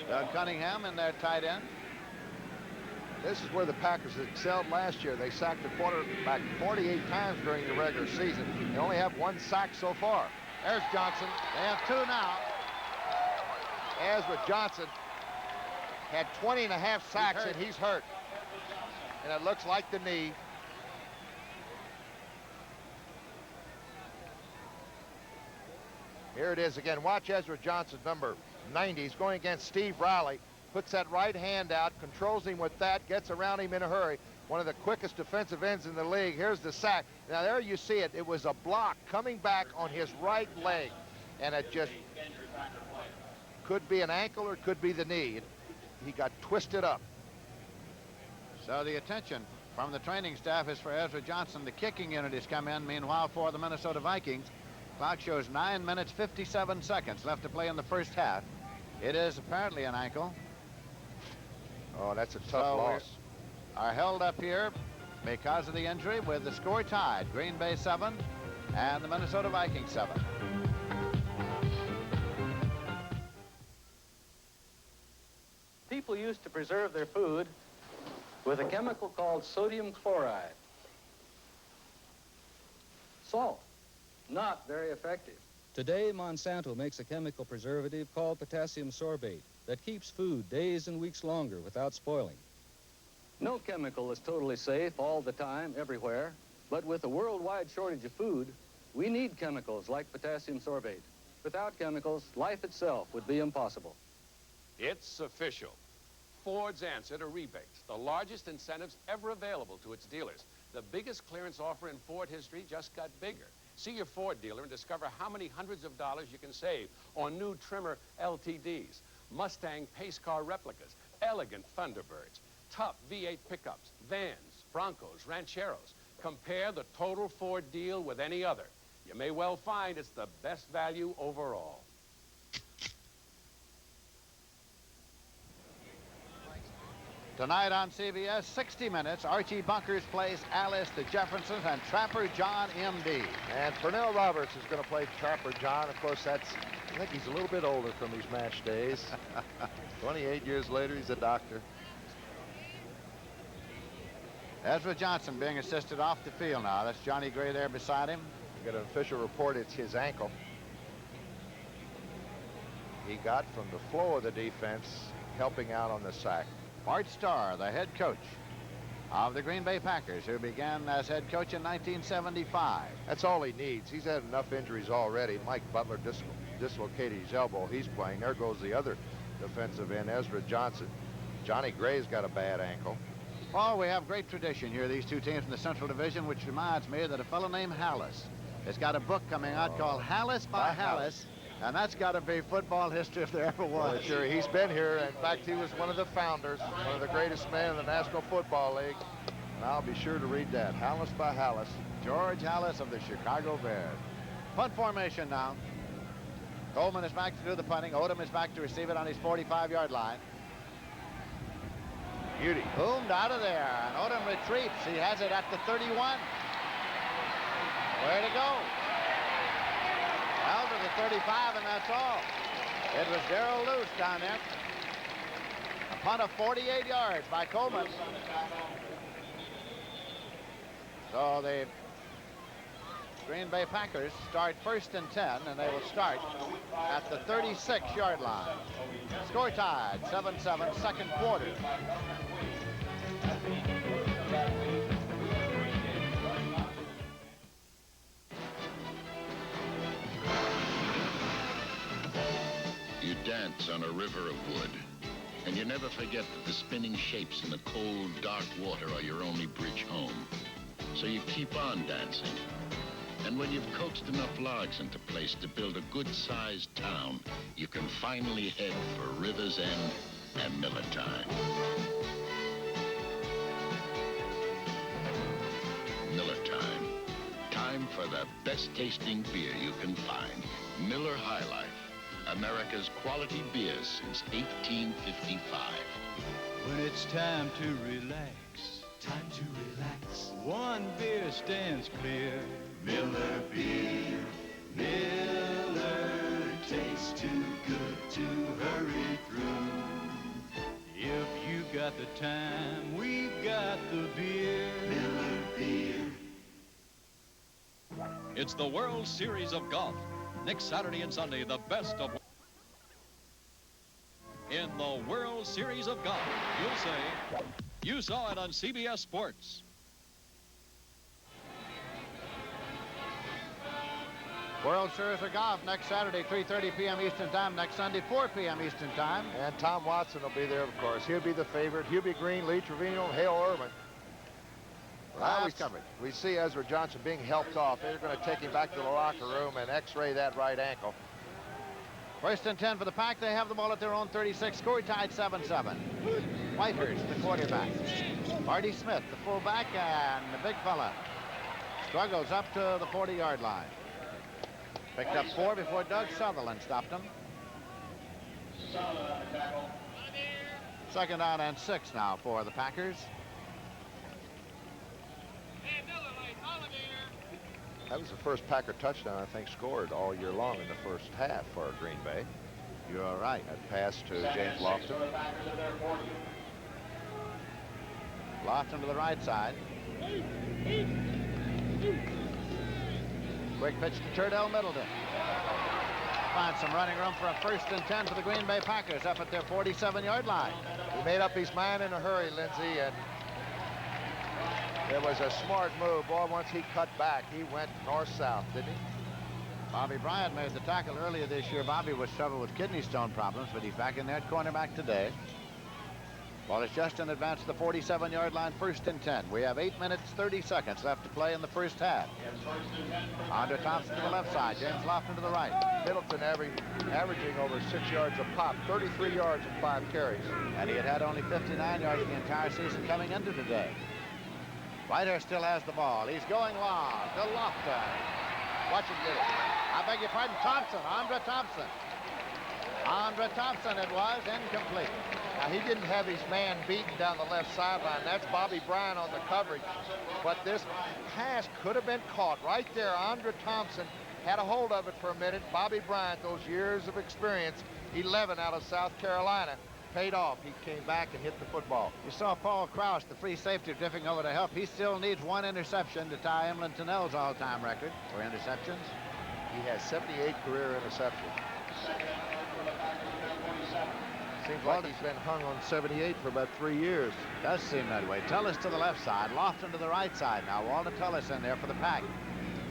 Speaker 1: Doug Cunningham in their tight end.
Speaker 3: This is where the Packers excelled last year. They sacked the quarterback 48 times during the regular season. They only have 1 sack so far. There's Johnson.
Speaker 1: They have 2 now.
Speaker 3: Ezra Johnson had 20.5 sacks, and he's hurt. And it looks like the knee. Here it is again. Watch Ezra Johnson, number 90. He's going against Steve Riley. Puts that right hand out, controls him with that, gets around him in a hurry. One of the quickest defensive ends in the league. Here's the sack. Now there you see it. It was a block coming back on his right leg. And it just could be an ankle or it could be the knee. He got twisted up.
Speaker 1: So the attention from the training staff is for Ezra Johnson. The kicking unit has come in, meanwhile, for the Minnesota Vikings. Clock shows 9 minutes, 57 seconds left to play in the first half. It is apparently an ankle.
Speaker 3: Oh, that's a tough loss.
Speaker 1: Are held up here because of the injury with the score tied. Green Bay 7 and the Minnesota Vikings 7.
Speaker 4: People used to preserve their food with a chemical called sodium chloride. Salt, not very effective.
Speaker 6: Today, Monsanto makes a chemical preservative called potassium sorbate that keeps food days and weeks longer without spoiling.
Speaker 4: No chemical is totally safe all the time, everywhere. But with a worldwide shortage of food, we need chemicals like potassium sorbate. Without chemicals, life itself would be impossible.
Speaker 8: It's official. Ford's answer to rebates, the largest incentives ever available to its dealers. The biggest clearance offer in Ford history just got bigger. See your Ford dealer and discover how many hundreds of dollars you can save on new trimmer LTDs, Mustang pace car replicas, elegant Thunderbirds, tough V8 pickups, vans, Broncos, Rancheros. Compare the total Ford deal with any other. You may well find it's the best value overall.
Speaker 1: Tonight on CBS, 60 Minutes, Archie Bunkers plays Alice, the Jeffersons, and Trapper John M.D.
Speaker 3: And Pernell Roberts is going to play Trapper John. Of course, I think he's a little bit older from his match days. 28 years later, he's a doctor.
Speaker 1: Ezra Johnson being assisted off the field now. That's Johnny Gray there beside him.
Speaker 3: We got an official report it's his ankle. He got from the flow of the defense, helping out on the sack.
Speaker 1: Bart Starr, the head coach of the Green Bay Packers, who began as head coach in 1975.
Speaker 3: That's all he needs. He's had enough injuries already. Mike Butler dislocated his elbow. He's playing. There goes the other defensive end, Ezra Johnson. Johnny Gray's got a bad ankle.
Speaker 1: Well, we have great tradition here, these two teams in the Central Division, which reminds me that a fellow named Hallis has got a book coming out called Hallis by Hallis, and that's got to be football history if there ever was.
Speaker 3: Well, sure, he's been here. In fact, he was one of the founders, one of the greatest men in the National Football League. And I'll be sure to read that. Hallis by Hallis.
Speaker 1: George Hallis of the Chicago Bears. Punt formation now. Coleman is back to do the punting. Odom is back to receive it on his 45-yard line.
Speaker 3: Beauty.
Speaker 1: Boomed out of there, and Odom retreats. He has it at the 31. Where to go? Out to the 35, and that's all. It was Darrell Luce down there. A punt of 48 yards by Coleman. So the Green Bay Packers start 1st and 10, and they will start at the 36-yard line. Score tied, 7-7, second quarter.
Speaker 9: You dance on a river of wood, and you never forget that the spinning shapes in the cold, dark water are your only bridge home. So you keep on dancing. And when you've coaxed enough logs into place to build a good-sized town, you can finally head for River's End and Miller Time. Miller Time. Time for the best-tasting beer you can find. Miller High Life. America's quality beer since 1855.
Speaker 11: When it's time to relax, one beer stands clear. Miller beer. Miller tastes too good to hurry through. If you got the time, we've got the beer. Miller beer.
Speaker 2: It's the World Series of Golf. Next Saturday and Sunday, the best of... In the World Series of Golf, you'll say, you saw it on CBS Sports.
Speaker 1: World Series of Golf next Saturday, 3:30 p.m. Eastern Time. Next Sunday, 4 p.m. Eastern Time.
Speaker 3: And Tom Watson will be there, of course. He'll be the favorite. Hubie Green, Lee Trevino, Hale Irvin. Well, we see Ezra Johnson being helped off. They're going to take him back to the locker room and x-ray that right ankle.
Speaker 1: 1st and 10 for the Pack. They have the ball at their own 36. Score tied 7-7. Whitehurst, the quarterback. Barty Smith, the fullback, and the big fella struggles up to the 40-yard line. Picked up 4 before Doug Sutherland stopped him. 2nd down and 6 now for the Packers.
Speaker 3: That was the first Packer touchdown, I think, scored all year long in the first half for Green Bay.
Speaker 1: You're right.
Speaker 3: That pass to James Lofton.
Speaker 1: Lofton to the right side. Quick pitch to Terdell Middleton. Find some running room for a 1st and 10 for the Green Bay Packers up at their 47-yard line.
Speaker 3: He made up his mind in a hurry, Lindsey, and it was a smart move. Boy, once he cut back, he went north-south, didn't he?
Speaker 1: Bobby Bryant made the tackle earlier this year. Bobby was troubled with kidney stone problems, but he's back in there at cornerback today. Ball is just in advance of the 47-yard line, 1st and 10. We have 8 minutes, 30 seconds left to play in the first half. Andre Thompson to the left side, James Lofton to the right.
Speaker 3: Middleton averaging over 6 yards a pop, 33 yards and 5 carries.
Speaker 1: And he had only 59 yards the entire season coming into today. Whitehurst still has the ball. He's going long to Lofton. Watch him get it. I beg your pardon, Thompson, Andre Thompson. Andre Thompson it was, incomplete.
Speaker 3: Now, he didn't have his man beaten down the left sideline. That's Bobby Bryant on the coverage. But this pass could have been caught right there. Andre Thompson had a hold of it for a minute. Bobby Bryant, those years of experience, 11 out of South Carolina, paid off. He came back and hit the football.
Speaker 1: You saw Paul Krause, the free safety, drifting over to help. He still needs one interception to tie Emlyn Tunnell's all-time record for interceptions.
Speaker 3: He has 78 career interceptions. Seems like he's been hung on 78 for about 3 years.
Speaker 1: Does seem that way. Tullis to the left side, Lofton to the right side. Now Walter Tullis in there for the pack.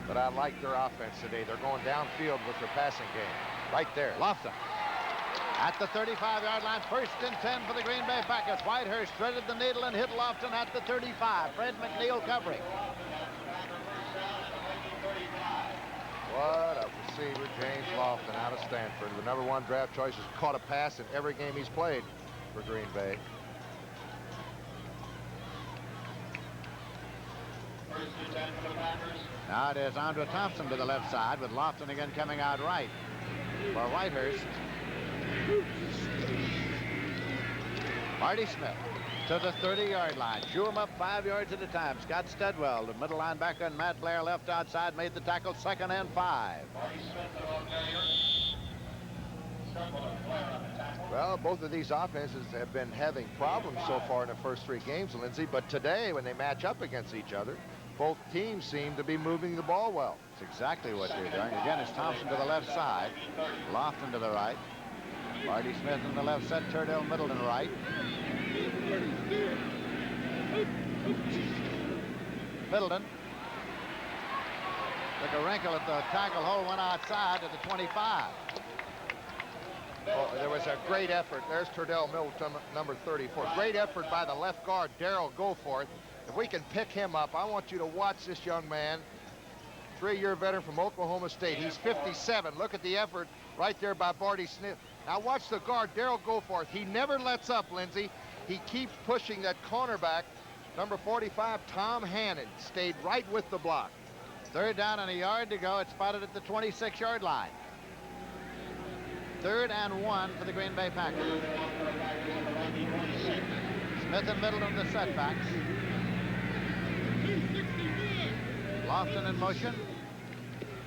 Speaker 3: But I like their offense today. They're going downfield with their passing game. Right there.
Speaker 1: Lofton at the 35-yard line. 1st and 10 for the Green Bay Packers. Whitehurst threaded the needle and hit Lofton at the 35. Fred McNeil covering.
Speaker 3: What a receiver, James Lofton out of Stanford. The #1 draft choice has caught a pass in every game he's played for Green Bay.
Speaker 1: Now it is Andra Thompson to the left side with Lofton again coming out right for Whitehurst. Barty Smith to the 30-yard line. Chew him up 5 yards at a time. Scott Studwell, the middle linebacker, and Matt Blair left outside, made the tackle. 2nd and 5.
Speaker 3: Well, both of these offenses have been having problems so far in the first 3 games, Lindsey. But today, when they match up against each other, both teams seem to be moving the ball well.
Speaker 1: That's exactly what they're doing. Again, it's Thompson to the left side, Lofton to the right, Barty Smith in the left set, Terdell Middleton right. Middleton took a wrinkle at the tackle hole, went outside to the 25.
Speaker 3: Oh, there was a great effort. There's Terdell Middleton, number 34. Great effort by the left guard, Darrell Goforth. If we can pick him up, I want you to watch this young man. 3-year veteran from Oklahoma State. He's 57. Look at the effort right there by Barty Smith. Now watch the guard, Darrell Goforth. He never lets up, Lindsey. He keeps pushing that cornerback. Number 45, Tom Hannon, stayed right with the block.
Speaker 1: 3rd down and a yard to go. It's spotted at the 26-yard line. 3rd and 1 for the Green Bay Packers. Smith and Middleton the setbacks. Lofton in motion.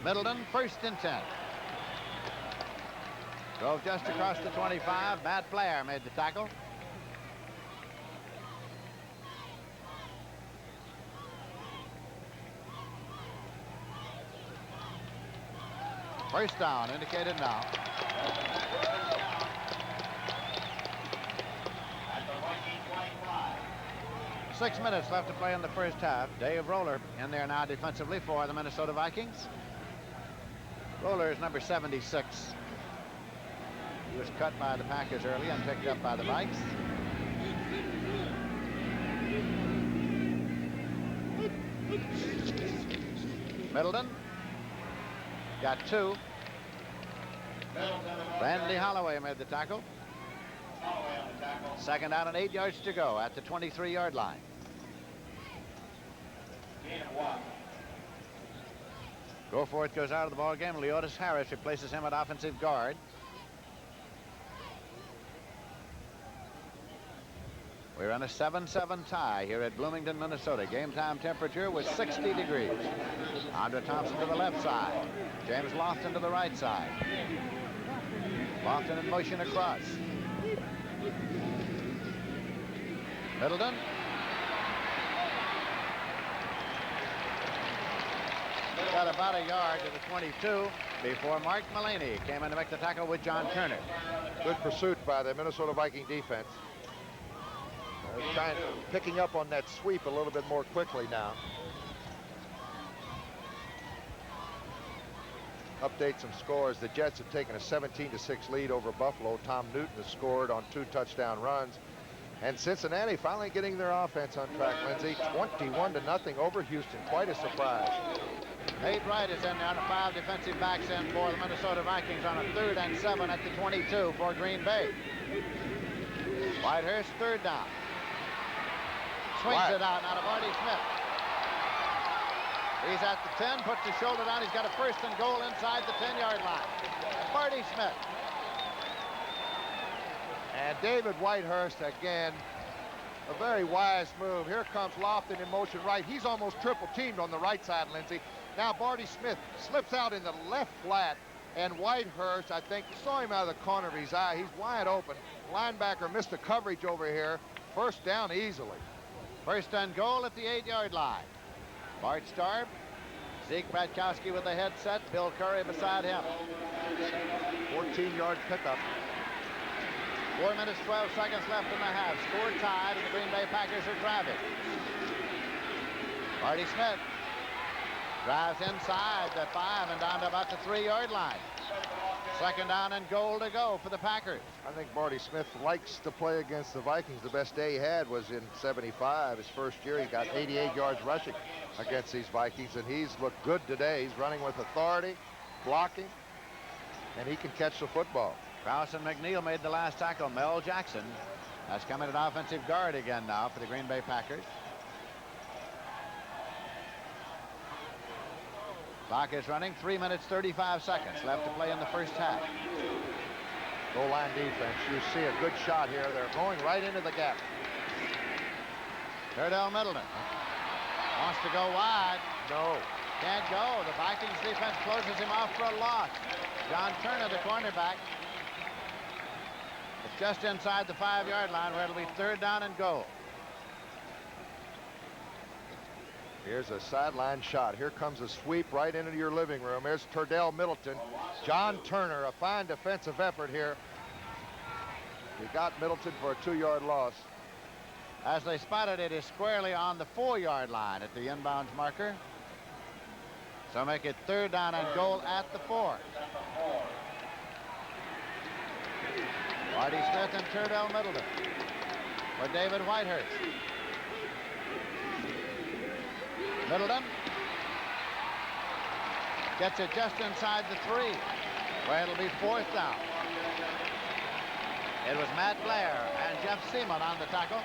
Speaker 1: Middleton 1st and 10. Drove just across the 25. Matt Blair made the tackle. First down indicated now. Six minutes left to play in the first half. Dave Roller in there now defensively for the Minnesota Vikings. Roller is number 76. He was cut by the Packers early and picked up by the Vikes. Middleton got 2. Randy Holloway made the tackle. 2nd down and 8 yards to go at the 23-yard line. Goforth goes out of the ball game. Leotis Harris replaces him at offensive guard. We're in a 7-7 tie here at Bloomington, Minnesota. Game time temperature was 60 degrees. Andra Thompson to the left side. James Lofton to the right side. Lofton in motion across. Middleton. Got about a yard to the 22 before Mark Mullaney came in to make the tackle with John Turner.
Speaker 3: Good pursuit by the Minnesota Viking defense. Picking up on that sweep a little bit more quickly now. Update some scores. The Jets have taken a 17-6 lead over Buffalo. Tom Newton has scored on 2 touchdown runs. And Cincinnati finally getting their offense on track, Lindsey. 21-0 over Houston. Quite a surprise.
Speaker 1: Nate Wright is in there on 5 defensive backs in for the Minnesota Vikings on a 3rd and 7 at the 22 for Green Bay. Whitehurst 3rd down. Swings it out now to Barty Smith. He's at the 10, puts his shoulder down. He's got a 1st and goal inside the 10-yard line. Barty Smith.
Speaker 3: And David Whitehurst again, a very wise move. Here comes Lofton in motion right. He's almost triple teamed on the right side, Lindsey. Now Barty Smith slips out in the left flat And Whitehurst, I think, saw him out of the corner of his eye. He's wide open. Linebacker missed the coverage over here. First down easily.
Speaker 1: First and goal at the 8-yard line. Bart Starb, Zeke Bratkowski with the headset, Bill Curry beside him.
Speaker 3: 14-yard pickup.
Speaker 1: 4 minutes, 12 seconds left in the half. Score tied, and the Green Bay Packers are driving. Barty Smith drives inside the 5 and down to about the 3-yard line. Second down and goal to go for the Packers.
Speaker 3: I think Barty Smith likes to play against the Vikings. The best day he had was in '75. His first year, he got 88 yards rushing against these Vikings, and he's looked good today. He's running with authority, blocking, and he can catch the football.
Speaker 1: Krause and McNeil made the last tackle. Mel Jackson has come in at offensive guard again now for the Green Bay Packers. Clock is running. 3 minutes, 35 seconds left to play in the first half.
Speaker 3: Goal line defense. You see a good shot here. They're going right into the gap.
Speaker 1: Terdell Middleton wants to go wide.
Speaker 3: No.
Speaker 1: Can't go. The Vikings defense closes him off for a loss. John Turner, the cornerback. It's just inside the 5-yard line where it'll be third down and goal.
Speaker 3: Here's a sideline shot. Here comes a sweep right into your living room. Here's Terdell Middleton. John Turner, a fine defensive effort here. He got Middleton for a 2-yard loss.
Speaker 1: As they spotted, it is squarely on the 4-yard line at the inbounds marker. So make it third down and goal at the 4. Barty Smith and Terdell Middleton for David Whitehurst. Middleton gets it just inside the 3, where it'll be fourth down. It was Matt Blair and Jeff Seaman on the tackle.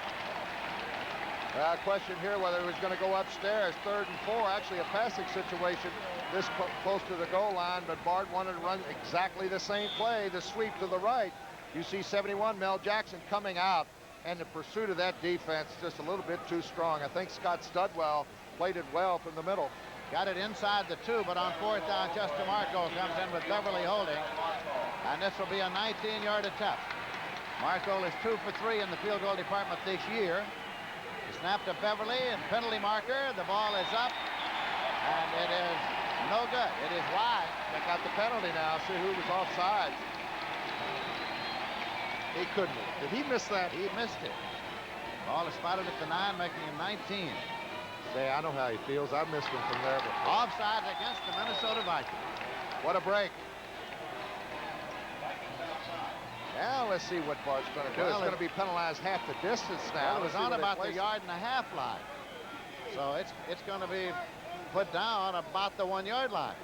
Speaker 3: Question here whether he was going to go upstairs. 3rd and 4, actually a passing situation this close to the goal line, but Bart wanted to run exactly the same play, the sweep to the right. You see 71, Mel Jackson coming out, and the pursuit of that defense just a little bit too strong. I think Scott Studwell played it well from the middle.
Speaker 1: Got it inside the 2, but on fourth down, just DeMarco comes in with Beverly holding, and this will be a 19-yard attempt. Marco is 2 for 3 in the field goal department this year. He snapped to Beverly and penalty marker. The ball is up, and it is no good. It is wide.
Speaker 3: They got the penalty now. See who was offside. He couldn't. Did he miss that?
Speaker 1: He missed it. Ball is spotted at the 9, making it 19.
Speaker 3: Say, I know how he feels. I've missed him from there before.
Speaker 1: Offside against the Minnesota Vikings.
Speaker 3: What a break. Now let's see what Bart's going to do. It's going to be penalized half the distance now.
Speaker 1: Well, it was on about the 1.5-yard line. So it's going to be put down about the 1-yard line.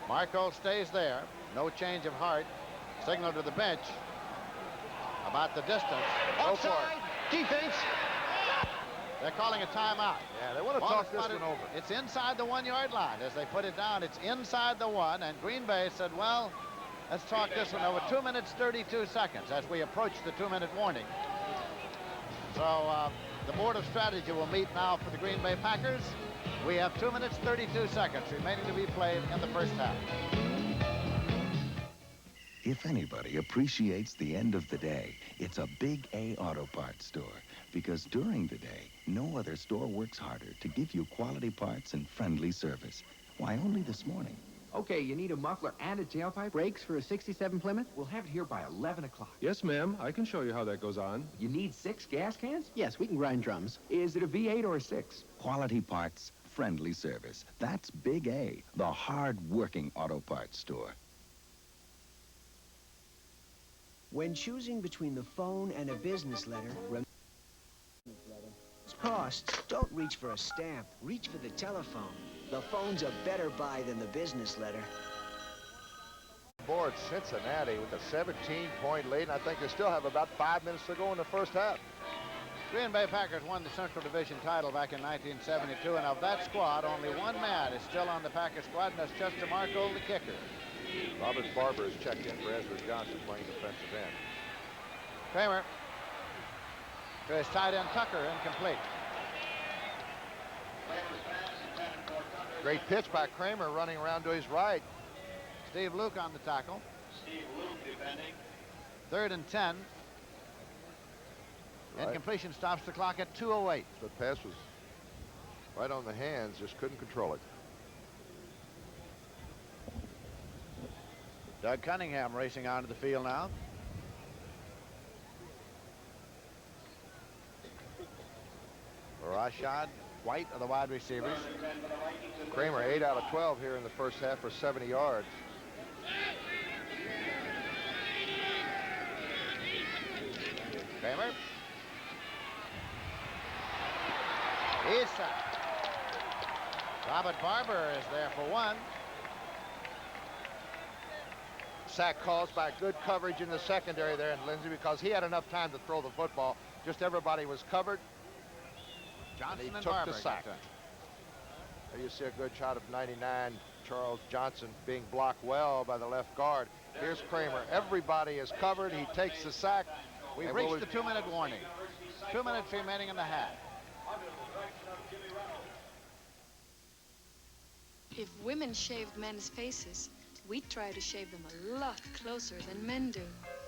Speaker 1: Marco stays there. No change of heart. Signal to the bench about the distance.
Speaker 3: Offside.
Speaker 1: Defense. They're calling a timeout.
Speaker 3: Yeah, they want to talk this one over.
Speaker 1: It's inside the 1-yard line. As they put it down, it's inside the 1, and Green Bay said, well, let's talk this one over. 2 minutes, 32 seconds as we approach the 2-minute warning. So the Board of Strategy will meet now for the Green Bay Packers. We have 2 minutes, 32 seconds remaining to be played in the first half.
Speaker 12: If anybody appreciates the end of the day, it's a Big A Auto Parts store. Because during the day, no other store works harder to give you quality parts and friendly service. Why, only this morning.
Speaker 13: Okay, you need a muffler and a tailpipe? Brakes for a 67 Plymouth? We'll have it here by 11 o'clock.
Speaker 14: Yes, ma'am. I can show you how that goes on.
Speaker 13: You need 6 gas cans?
Speaker 24: Yes, we can grind drums.
Speaker 13: Is it a V8 or a 6?
Speaker 12: Quality parts, friendly service. That's Big A, the hard-working auto parts store.
Speaker 25: When choosing between the phone and a business letter, costs, don't reach for a stamp. Reach for the telephone. The phone's a better buy than the business letter.
Speaker 3: Board Cincinnati with a 17-point lead, and I think they still have about 5 minutes to go in the first half.
Speaker 1: Green Bay Packers won the Central Division title back in 1972, and of that squad, only one man is still on the Packers squad, and that's just DeMarco, the kicker.
Speaker 3: Robert Barber has checked in for Ezra Johnson playing defensive end.
Speaker 1: Kramer to his tight end Tucker, incomplete.
Speaker 3: Great pitch by Kramer running around to his right.
Speaker 1: Steve Luke on the tackle.
Speaker 5: Steve Luke defending.
Speaker 1: 3rd and 10.
Speaker 3: Right.
Speaker 1: Incompletion stops the clock at 2:08.
Speaker 3: The pass was right on the hands, just couldn't control it.
Speaker 1: Doug Cunningham racing onto the field now. Rashad White are the wide receivers.
Speaker 3: Kramer 8 out of 12 here in the first half for 70 yards.
Speaker 1: Kramer. He's sacked. Robert Barber is there for 1.
Speaker 3: Sack caused by good coverage in the secondary there in Lindsey, because he had enough time to throw the football. Just everybody was covered.
Speaker 1: Johnson
Speaker 3: and
Speaker 1: and
Speaker 3: took
Speaker 1: Barber
Speaker 3: the sack. There you see a good shot of 99 Charles Johnson being blocked well by the left guard. Here's Kramer. Everybody is covered. He takes the sack.
Speaker 1: We've reached the 2-minute warning. 2 minutes remaining in the half.
Speaker 7: If women shaved men's faces, we'd try to shave them a lot closer than men do,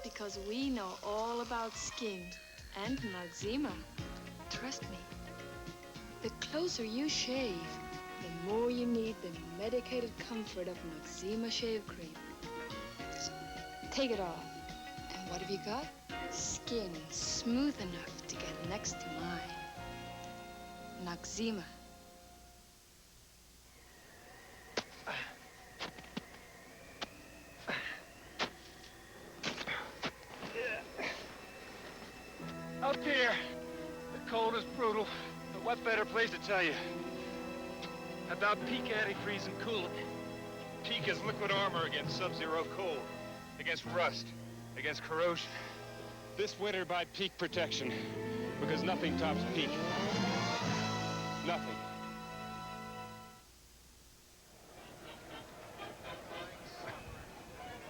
Speaker 7: because we know all about skin and eczema. Trust me. The closer you shave, the more you need the medicated comfort of Noxzema shave cream. Take it off, and what have you got? Skin smooth enough to get next to mine. Noxzema.
Speaker 16: Out here, the cold is brutal, but what better place to tell you about Peak antifreeze and coolant? Peak is liquid armor against sub-zero cold, against rust, against corrosion. This winter buy Peak protection, because nothing tops Peak. Nothing.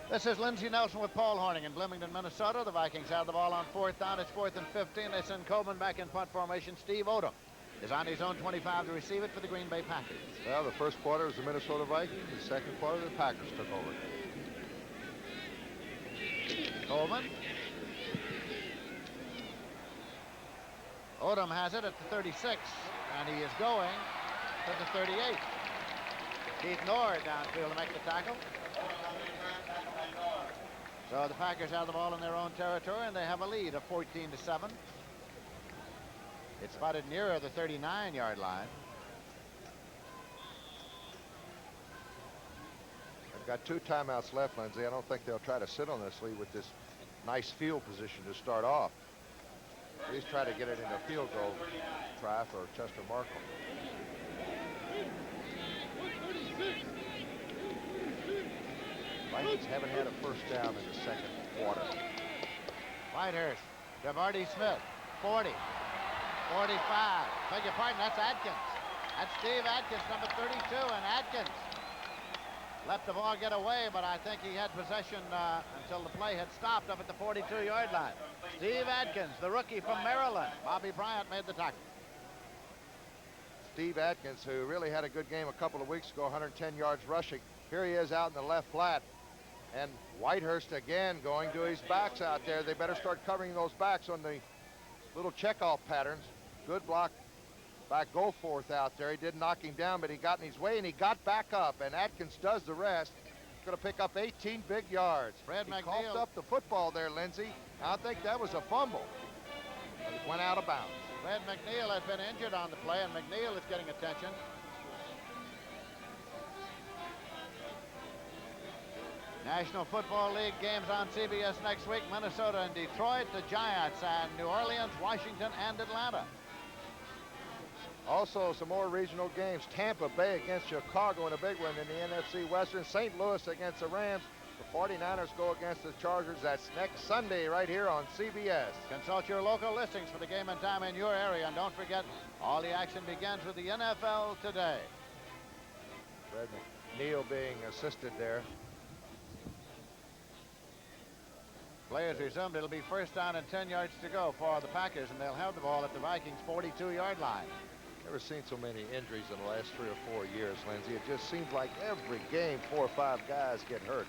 Speaker 1: This is Lindsey Nelson with Paul Hornung in Bloomington, Minnesota. The Vikings have the ball on 4th down. It's 4th and 15. They send Coleman back in punt formation. Steve Odom is on his own 25 to receive it for the Green Bay Packers.
Speaker 3: Well, the first quarter was the Minnesota Vikings. The second quarter, the Packers took over.
Speaker 1: Coleman. Odom has it at the 36, and he is going to the 38. Keith Knorr downfield to make the tackle. So the Packers have the ball in their own territory, and they have a lead of 14-7. It's spotted nearer the 39-yard line.
Speaker 3: They've got 2 timeouts left, Lindsey. I don't think they'll try to sit on this lead with this nice field position to start off. At least try to get it in a field goal try for Chester Markham. Vikings haven't had a first down in the second quarter.
Speaker 1: Whitehurst to Barty Smith. 40. 45. Beg your pardon, that's Atkins. That's Steve Atkins, number 32, and Atkins let the ball get away, but I think he had possession until the play had stopped up at the 42-yard line. Steve Atkins, the rookie from Maryland. Bobby Bryant made the tackle.
Speaker 3: Steve Atkins, who really had a good game a couple of weeks ago, 110 yards rushing. Here he is out in the left flat. And Whitehurst again going to his backs out there. They better start covering those backs on the little checkoff patterns. Good block by Goforth out there. He did knock him down, but he got in his way, and he got back up, and Atkins does the rest. Going to pick up 18 big yards. He coughed up the football there, Lindsey. I think that was a fumble. But it went out of bounds.
Speaker 1: Fred McNeil has been injured on the play, and McNeil is getting attention. National Football League games on CBS next week. Minnesota and Detroit, the Giants, and New Orleans, Washington, and Atlanta.
Speaker 3: Also, some more regional games. Tampa Bay against Chicago in a big one in the NFC Western. St. Louis against the Rams. The 49ers go against the Chargers. That's next Sunday right here on CBS.
Speaker 1: Consult your local listings for the game and time in your area. And don't forget, all the action begins with the NFL today.
Speaker 3: Fred McNeil being assisted there.
Speaker 1: Play is resumed. It'll be first down and 10 yards to go for the Packers, and they'll have the ball at the Vikings' 42-yard line.
Speaker 3: Never seen so many injuries in the last 3 or 4 years, Lindsey. It just seems like every game 4 or 5 guys get hurt.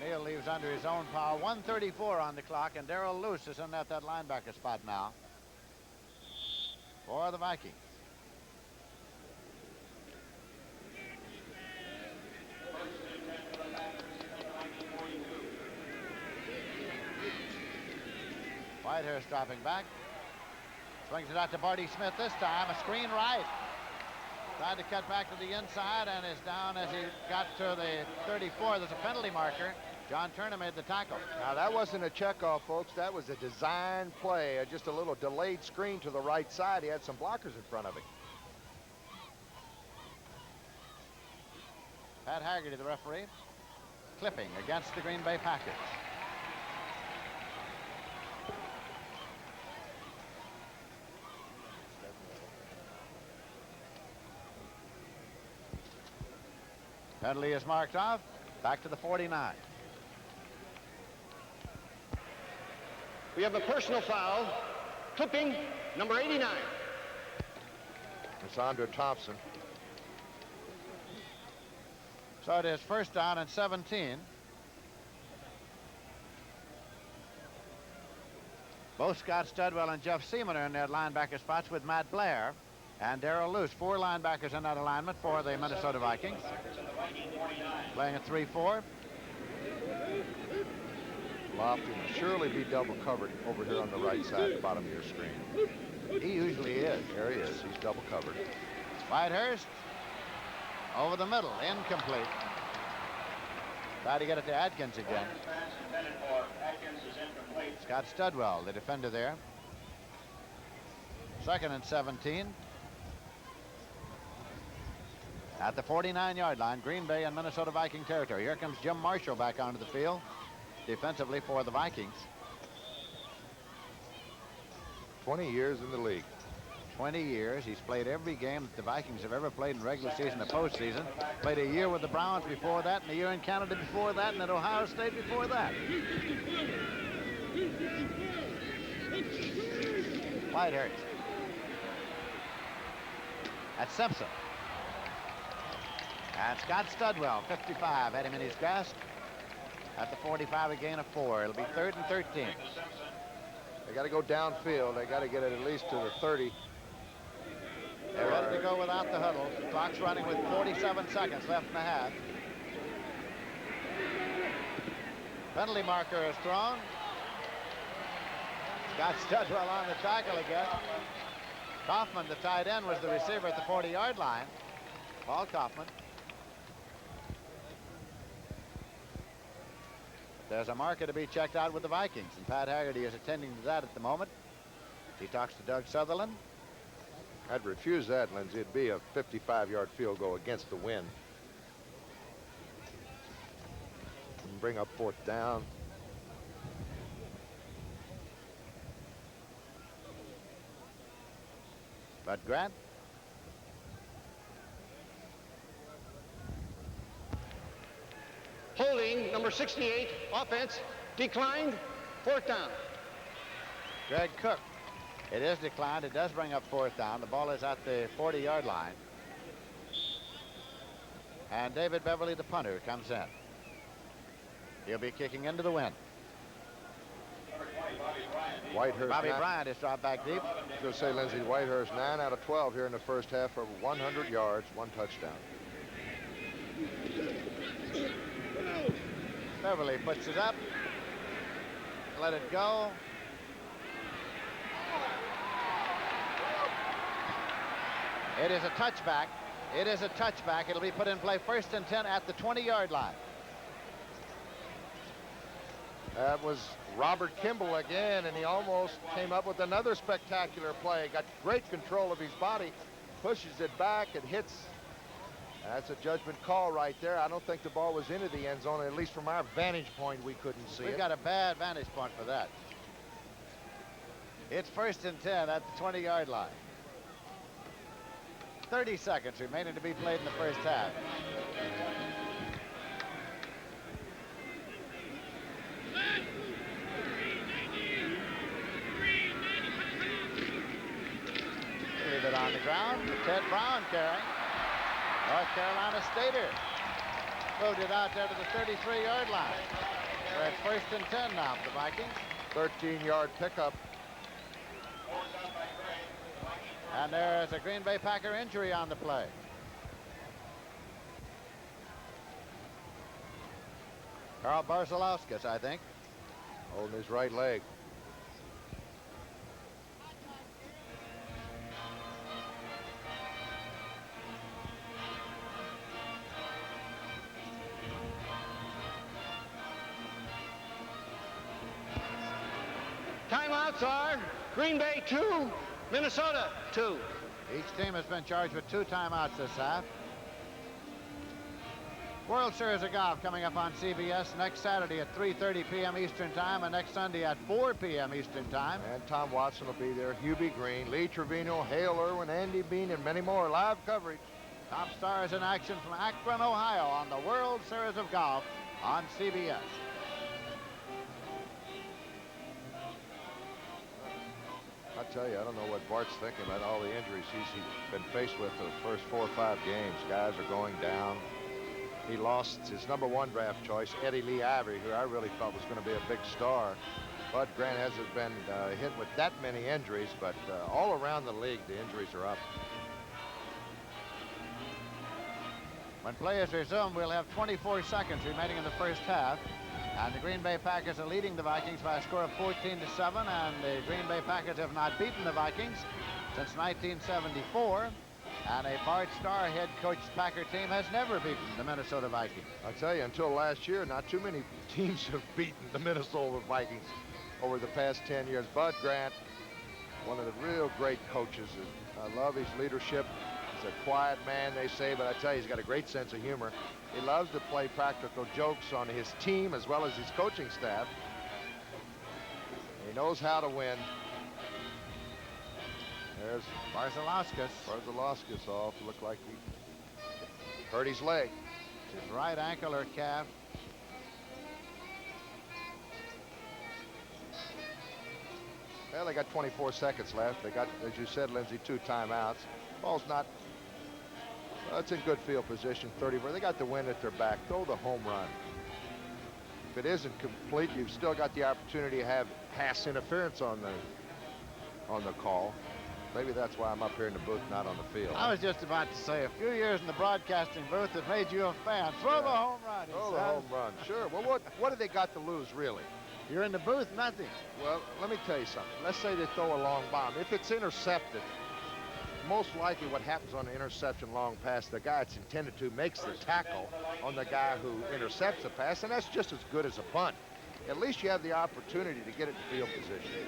Speaker 1: McNeil leaves under his own power. 1:34 on the clock, and Darrell Luce is in at that linebacker spot now for the Vikings. Whitehurst dropping back. Swings it out to Barty Smith this time. A screen right. Tried to cut back to the inside and is down as he got to the 34. There's a penalty marker. John Turner made the tackle.
Speaker 3: Now, that wasn't a checkoff, folks. That was a design play. Just a little delayed screen to the right side. He had some blockers in front of him.
Speaker 1: Pat Haggerty, the referee, clipping against the Green Bay Packers. Penalty is marked off. Back to the 49.
Speaker 15: We have a personal foul. Clipping, number 89.
Speaker 3: It's Andre Thompson.
Speaker 1: So it is first down and 17. Both Scott Studwell and Jeff Seaman are in their linebacker spots with Matt Blair and Darrell Luce. 4 linebackers in that alignment for the Minnesota Vikings. Playing at 3-4.
Speaker 3: Lofton will surely be double covered over here on the right side, the bottom of your screen. He usually is. There he is. He's double covered.
Speaker 1: Whitehurst over the middle, incomplete. Try to get it to Atkins again. Scott Studwell, the defender there. Second and 17. At the 49-yard line, Green Bay and Minnesota Viking territory. Here comes Jim Marshall back onto the field defensively for the Vikings.
Speaker 3: 20 years in the league.
Speaker 1: 20 years. He's played every game that the Vikings have ever played in regular season and postseason. Played a year with the Browns before that, and a year in Canada before that, and at Ohio State before that. Whitehurst. That's Simpson. And Scott Studwell, 55, had him in his grasp. At the 45, a gain of 4. It'll be 3rd and 13.
Speaker 3: They got to go downfield. They got to get it at least to the 30.
Speaker 1: They're ready to go without the huddle. The clock's running with 47 seconds left in the half. Penalty marker is thrown. Scott Studwell on the tackle again. Kaufman, the tight end, was the receiver at the 40-yard line. Paul Kaufman. There's a marker to be checked out with the Vikings, and Pat Haggerty is attending to that at the moment. He talks to Doug Sutherland.
Speaker 3: I'd refuse that, Lindsey. It'd be a 55-yard field goal against the wind. And bring up 4th down.
Speaker 1: Bud Grant.
Speaker 15: Holding, number 68, offense, declined, 4th down.
Speaker 1: Greg Cook. It is declined. It does bring up 4th down. The ball is at the 40-yard line. And David Beverly, the punter, comes in. He'll be kicking into the wind.
Speaker 3: Whitehurst.
Speaker 1: Bobby Bryant is dropped back deep.
Speaker 3: I was going to say, Lindsey, Whitehurst 9 out of 12 here in the first half for 100 yards, 1 touchdown.
Speaker 1: Beverly puts it up. Let it go. It is a touchback. It is a touchback. It'll be put in play 1st and 10 at the 20-yard line.
Speaker 3: That was Robert Kimball again, and he almost came up with another spectacular play. Got great control of his body, pushes it back, it hits. That's a judgment call right there. I don't think the ball was into the end zone, at least from our vantage point, we couldn't see it.
Speaker 1: We've got a bad vantage point for that. It's 1st and 10 at the 20-yard line. 30 seconds remaining to be played in the first half. Ted Brown carrying. North Carolina Stater moved it out there to the 33-yard line. Where it's 1st and 10 now for the Vikings.
Speaker 3: 13-yard pickup.
Speaker 1: And there's a Green Bay Packer injury on the play. Carl Barzalauskas, I think.
Speaker 3: Holding his right leg.
Speaker 15: Timeouts are Green Bay 2, Minnesota 2.
Speaker 1: Each team has been charged with 2 timeouts this half. World Series of Golf coming up on CBS next Saturday at 3:30 p.m. Eastern Time and next Sunday at 4 p.m. Eastern Time.
Speaker 3: And Tom Watson will be there, Hubie Green, Lee Trevino, Hale Irwin, Andy Bean, and many more. Live coverage.
Speaker 1: Top stars in action from Akron, Ohio on the World Series of Golf on CBS.
Speaker 3: I tell you, I don't know what Bart's thinking about all the injuries he's been faced with for the first 4 or 5 games. Guys are going down. He lost his #1 draft choice, Eddie Lee Ivory, who I really thought was going to be a big star. Bud Grant hasn't been hit with that many injuries, but all around the league, the injuries are up.
Speaker 1: When play is resumed, we'll have 24 seconds remaining in the first half. And the Green Bay Packers are leading the Vikings by a score of 14-7. And the Green Bay Packers have not beaten the Vikings since 1974. And a Bart Starr head coached Packer team has never beaten the Minnesota Vikings.
Speaker 3: I tell you, until last year, not too many teams have beaten the Minnesota Vikings over the past 10 years. Bud Grant, one of the real great coaches. I love his leadership. He's a quiet man, they say, but I tell you, he's got a great sense of humor. He loves to play practical jokes on his team as well as his coaching staff. He knows how to win. There's Barzalauskas off. Looked like he hurt his leg.
Speaker 1: His right ankle or calf.
Speaker 3: Well, they got 24 seconds left. They got, as you said, Lindsey, 2 timeouts. Ball's not, well, it's in good field position, 30. They got the wind at their back. Throw the home run. If it isn't complete, you've still got the opportunity to have pass interference on the call. Maybe that's why I'm up here in the booth, not on the field.
Speaker 1: I was just about to say, a few years in the broadcasting booth has made you a fan. Throw the home run.
Speaker 3: Throw the home run. Sure. Well, what do they got to lose, really?
Speaker 1: You're in the booth, nothing.
Speaker 3: Well, let me tell you something. Let's say they throw a long bomb. If it's intercepted, most likely what happens on the interception long pass, the guy it's intended to makes the tackle on the guy who intercepts the pass, and that's just as good as a punt. At least you have the opportunity to get it in field position.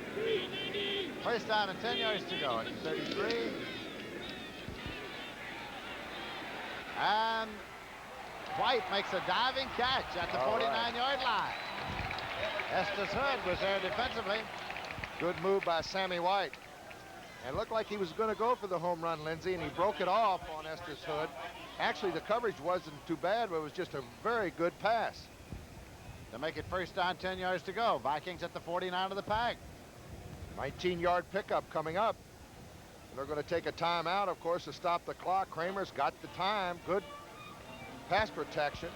Speaker 1: First down and 10 yards to go at the 33. And White makes a diving catch at the 49-yard line. Estes Hood was there defensively.
Speaker 3: Good move by Sammy White. And it looked like he was going to go for the home run, Lindsey, and he broke it off on Estes Hood. Actually, the coverage wasn't too bad, but it was just a very good pass.
Speaker 1: To make it first down, 10 yards to go. Vikings at the 49 of the pack.
Speaker 3: 19-yard pickup coming up. And they're going to take a timeout, of course, to stop the clock. Kramer's got the time. Good pass protection.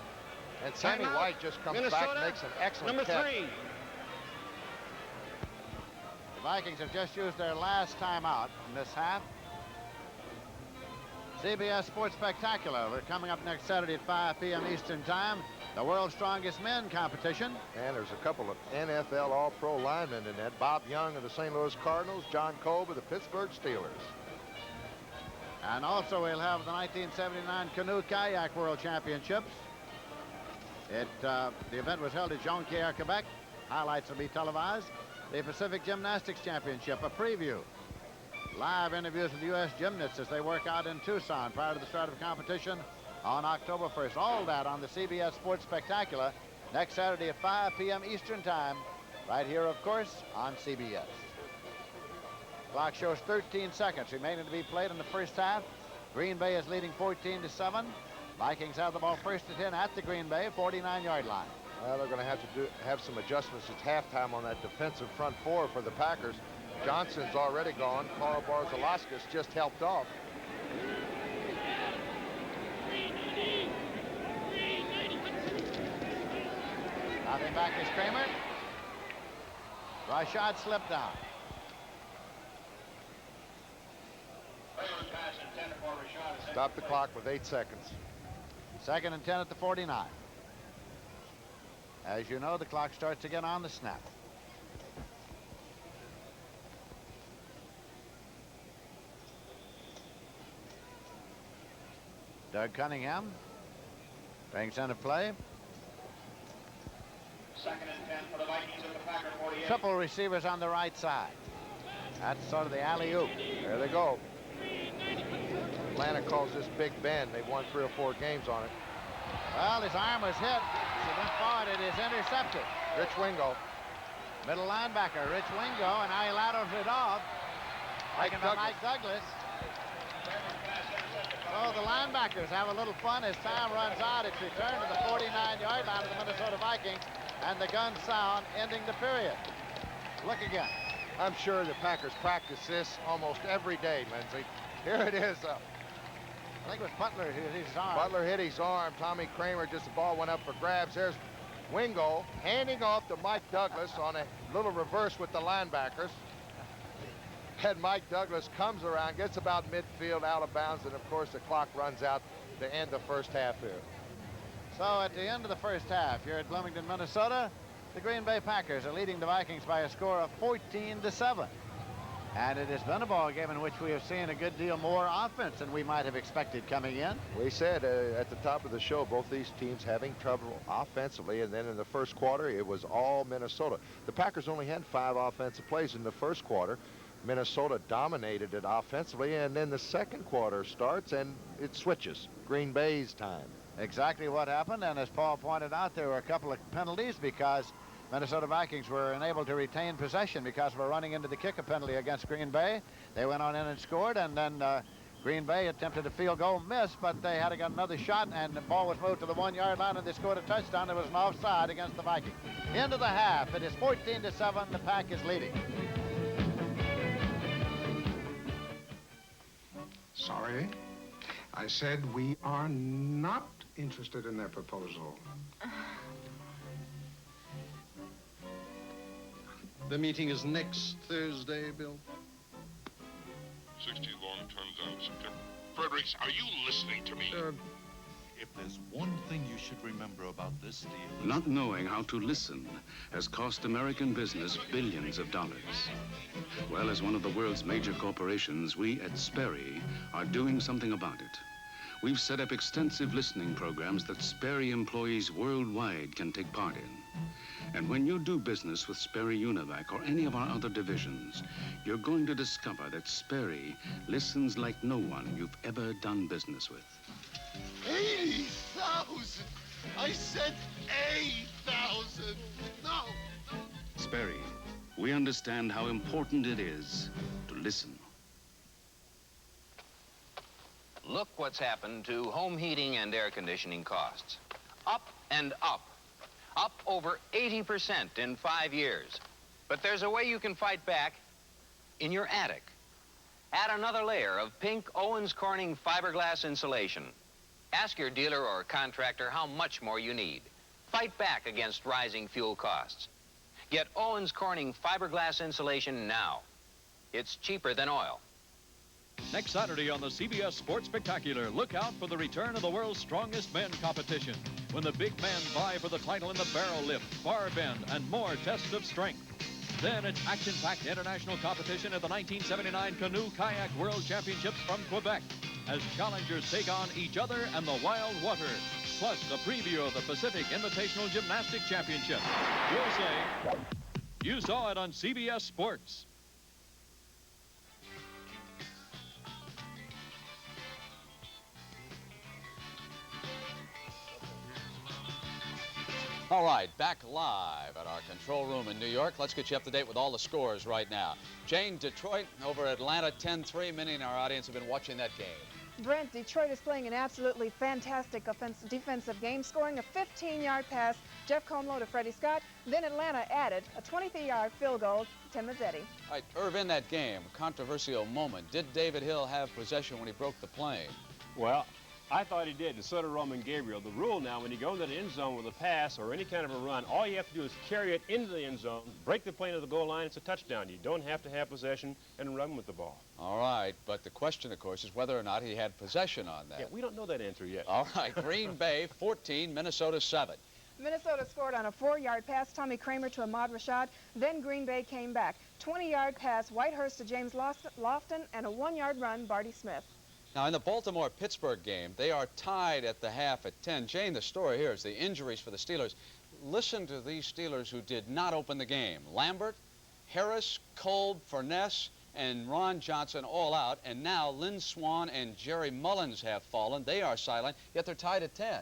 Speaker 3: And Sammy White just comes back and makes an excellent catch.
Speaker 15: #3.
Speaker 1: The Vikings have just used their last timeout in this half. CBS Sports Spectacular. We're coming up next Saturday at 5 p.m. Eastern Time. The World's Strongest Men competition.
Speaker 3: And there's a couple of NFL All-Pro linemen in that. Bob Young of the St. Louis Cardinals, John Kolb of the Pittsburgh Steelers.
Speaker 1: And also we'll have the 1979 Canoe Kayak World Championships. The event was held at Jonquière, Quebec. Highlights will be televised. The Pacific Gymnastics Championship, a preview. Live interviews with U.S. gymnasts as they work out in Tucson prior to the start of the competition on October 1st. All that on the CBS Sports Spectacular next Saturday at 5 p.m. Eastern Time, right here, of course, on CBS. Clock shows 13 seconds remaining to be played in the first half. Green Bay is leading 14-7. Vikings have the ball first and 10 at the Green Bay 49-yard line.
Speaker 3: Well, they're going to have some adjustments at halftime on that defensive front four for the Packers. Johnson's already gone. Carl Barzalauskas just helped off.
Speaker 1: Nothing back is Kramer. Rashad slipped down.
Speaker 3: Stop the clock with 8 seconds.
Speaker 1: 2nd and 10 at the 49. As you know, the clock starts again on the snap. Doug Cunningham brings into play.
Speaker 5: 2nd and 10 for the Vikings at the Packer 48.
Speaker 1: Triple receivers on the right side. That's sort of the alley-oop.
Speaker 3: There they go. Atlanta calls this Big Ben. They've won 3 or 4 games on it.
Speaker 1: Well, his arm was hit. He went forward. It is intercepted.
Speaker 3: Rich Wingo.
Speaker 1: Middle linebacker, Rich Wingo, and now he laterals it off. Taken by Mike Douglas. Oh, the linebackers have a little fun as time runs out. It's returned to the 49-yard line of the Minnesota Vikings, and the guns sound, ending the period. Look again.
Speaker 3: I'm sure the Packers practice this almost every day, Lindsey. Here it is.
Speaker 1: I think it was Butler who hit his arm.
Speaker 3: Butler hit his arm. Tommy Kramer, just the ball went up for grabs. There's Wingo handing off to Mike Douglas on a little reverse with the linebackers. And Mike Douglas comes around, gets about midfield, out of bounds, and of course the clock runs out to end the first half here.
Speaker 1: So at the end of the first half here at Bloomington, Minnesota, the Green Bay Packers are leading the Vikings by a score of 14-7. And it has been a ball game in which we have seen a good deal more offense than we might have expected coming in.
Speaker 3: We said at the top of the show, both these teams having trouble offensively, and then in the first quarter, it was all Minnesota. The Packers only had 5 offensive plays in the first quarter. Minnesota dominated it offensively, and then the second quarter starts and it switches. Green Bay's time.
Speaker 1: Exactly what happened, and as Paul pointed out, there were a couple of penalties because Minnesota Vikings were unable to retain possession because we're running into the kicker penalty against Green Bay. They went on in and scored, and then Green Bay attempted a field goal miss, but they had to get another shot, and the ball was moved to the 1-yard line, and they scored a touchdown. There was an offside against the Vikings. Into the half, it is 14-7. The Pack is leading.
Speaker 17: Sorry. I said we are not interested in their proposal.
Speaker 18: The meeting is next Thursday, Bill.
Speaker 19: 60 long tons on September. Fredericks, are you listening to me?
Speaker 20: If there's one thing you should remember about this deal...
Speaker 24: Not knowing how to listen has cost American business billions of dollars. Well, as one of the world's major corporations, we at Sperry are doing something about it. We've set up extensive listening programs that Sperry employees worldwide can take part in. And when you do business with Sperry Univac or any of our other divisions, you're going to discover that Sperry listens like no one you've ever done business with.
Speaker 19: 80,000! I said 8,000! No!
Speaker 24: Sperry, we understand how important it is to listen.
Speaker 26: Look what's happened to home heating and air conditioning costs. Up and up. Up over 80% in 5 years. But there's a way you can fight back in your attic. Add another layer of pink Owens Corning fiberglass insulation. Ask your dealer or contractor how much more you need. Fight back against rising fuel costs. Get Owens Corning fiberglass insulation now. It's cheaper than oil.
Speaker 2: Next Saturday on the CBS Sports Spectacular, look out for the return of the world's strongest men competition, when the big men vie for the title in the barrel lift, bar bend, and more tests of strength. Then it's action-packed international competition at the 1979 Canoe Kayak World Championships from Quebec, as challengers take on each other and the wild water, plus a preview of the Pacific Invitational Gymnastic Championship. You'll say, you saw it on CBS Sports.
Speaker 27: All right, back live at our control room in New York. Let's get you up to date with all the scores right now. Jane, Detroit over Atlanta 10-3. Many in our audience have been watching that game.
Speaker 4: Brent, Detroit is playing an absolutely fantastic defensive game, scoring a 15-yard pass, Jeff Comlow to Freddie Scott. Then Atlanta added a 23-yard field goal to Tim Mazzetti.
Speaker 27: All right, Irv, in that game, controversial moment. Did David Hill have possession when he broke the plane?
Speaker 16: Well, I thought he did, and so did Roman Gabriel. The rule now, when you go into the end zone with a pass or any kind of a run, all you have to do is carry it into the end zone, break the plane to the goal line, it's a touchdown. You don't have to have possession and run with the ball.
Speaker 27: All right, but the question, of course, is whether or not he had possession on that.
Speaker 16: Yeah, we don't know that answer yet.
Speaker 27: All right, Green Bay 14, Minnesota 7.
Speaker 4: Minnesota scored on a 4-yard pass, Tommy Kramer to Ahmad Rashad. Then Green Bay came back. 20-yard pass, Whitehurst to James Lofton, and a 1-yard run, Barty Smith.
Speaker 27: Now, in the Baltimore-Pittsburgh game, they are tied at the half at 10. Jane, the story here is the injuries for the Steelers. Listen to these Steelers who did not open the game. Lambert, Harris, Kolb, Furness, and Ron Johnson all out. And now Lynn Swann and Jerry Mullins have fallen. They are silent, yet they're tied at 10.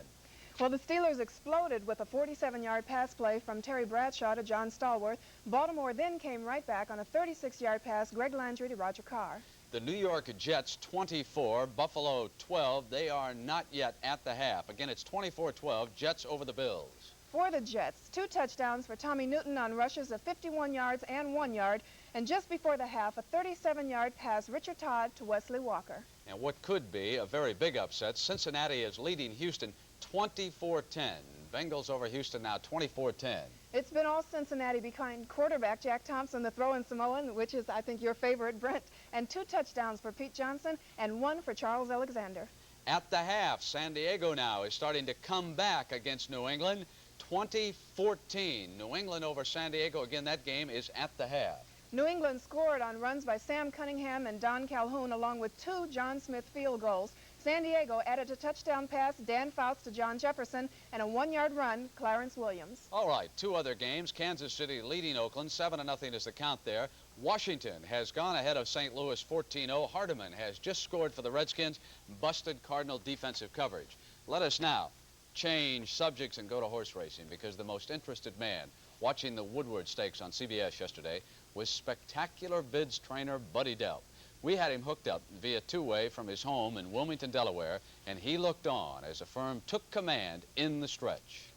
Speaker 4: Well, the Steelers exploded with a 47-yard pass play from Terry Bradshaw to John Stallworth. Baltimore then came right back on a 36-yard pass, Greg Landry to Roger Carr.
Speaker 27: The New York Jets 24, Buffalo 12. They are not yet at the half. Again, it's 24-12, Jets over the Bills.
Speaker 4: For the Jets, 2 touchdowns for Tommy Newton on rushes of 51 yards and 1 yard. And just before the half, a 37-yard pass, Richard Todd to Wesley Walker.
Speaker 27: And what could be a very big upset, Cincinnati is leading Houston 24-10. Bengals over Houston now 24-10.
Speaker 4: It's been all Cincinnati behind quarterback Jack Thompson, the throw-in Samoan, which is, I think, your favorite, Brent, and 2 touchdowns for Pete Johnson and 1 for Charles Alexander.
Speaker 27: At the half, San Diego now is starting to come back against New England, 2014. New England over San Diego. Again, that game is at the half.
Speaker 4: New England scored on runs by Sam Cunningham and Don Calhoun, along with 2 John Smith field goals. San Diego added a touchdown pass, Dan Fouts to John Jefferson, and a 1-yard run, Clarence Williams.
Speaker 27: All right, 2 other games. Kansas City leading Oakland, 7-0 is the count there. Washington has gone ahead of St. Louis 14-0. Hardiman has just scored for the Redskins, busted Cardinal defensive coverage. Let us now change subjects and go to horse racing, because the most interested man watching the Woodward Stakes on CBS yesterday was Spectacular Bids trainer Buddy Delp. We had him hooked up via 2-way from his home in Wilmington, Delaware, and he looked on as the firm took command in the stretch.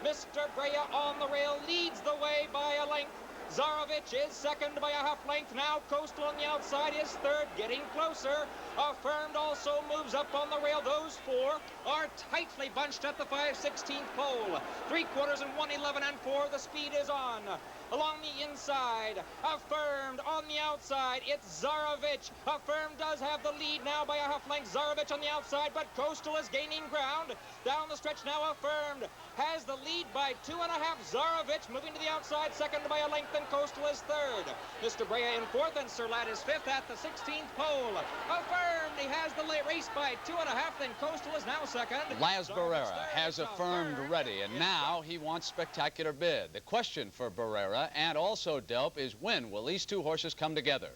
Speaker 6: Mr. Brea on the rail leads the way by a length. Zarovich is second by a half length. Now Coastal on the outside is third, getting closer. Affirmed also moves up on the rail. Those 4 are tightly bunched at the 5/16 pole. 3/4 and 1:11 and 4. The speed is on. Along the inside, Affirmed on the outside. It's Zarovich. Affirmed does have the lead now by a half length. Zarovich on the outside, but Coastal is gaining ground. Down the stretch now, Affirmed has the lead by 2.5. Zarovich moving to the outside, second by a length, and Coastal is third. Mr. Brea in 4th, and Sir Lad is 5th at the 16th pole. Affirmed, he has the race by 2.5, then Coastal is now second.
Speaker 27: Laz Barrera has Affirmed ready, and now he wants Spectacular Bid. The question for Barrera and also Delp is, when will these 2 horses come together?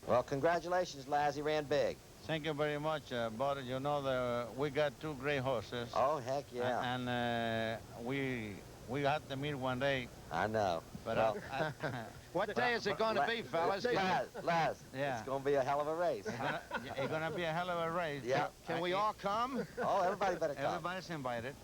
Speaker 8: Well, congratulations, Laz. He ran big.
Speaker 1: Thank you very much, Barty. You know, we got 2 great horses.
Speaker 8: Oh, heck yeah.
Speaker 1: And we got to meet one day.
Speaker 8: I know.
Speaker 1: But
Speaker 8: well,
Speaker 3: what day is it going to be, fellas?
Speaker 8: Laz,
Speaker 1: yeah.
Speaker 8: It's going to be a hell of a race.
Speaker 1: It's going to be a hell of a race.
Speaker 8: Yeah.
Speaker 3: Can we all come?
Speaker 8: Oh, everybody better come.
Speaker 1: Everybody's invited.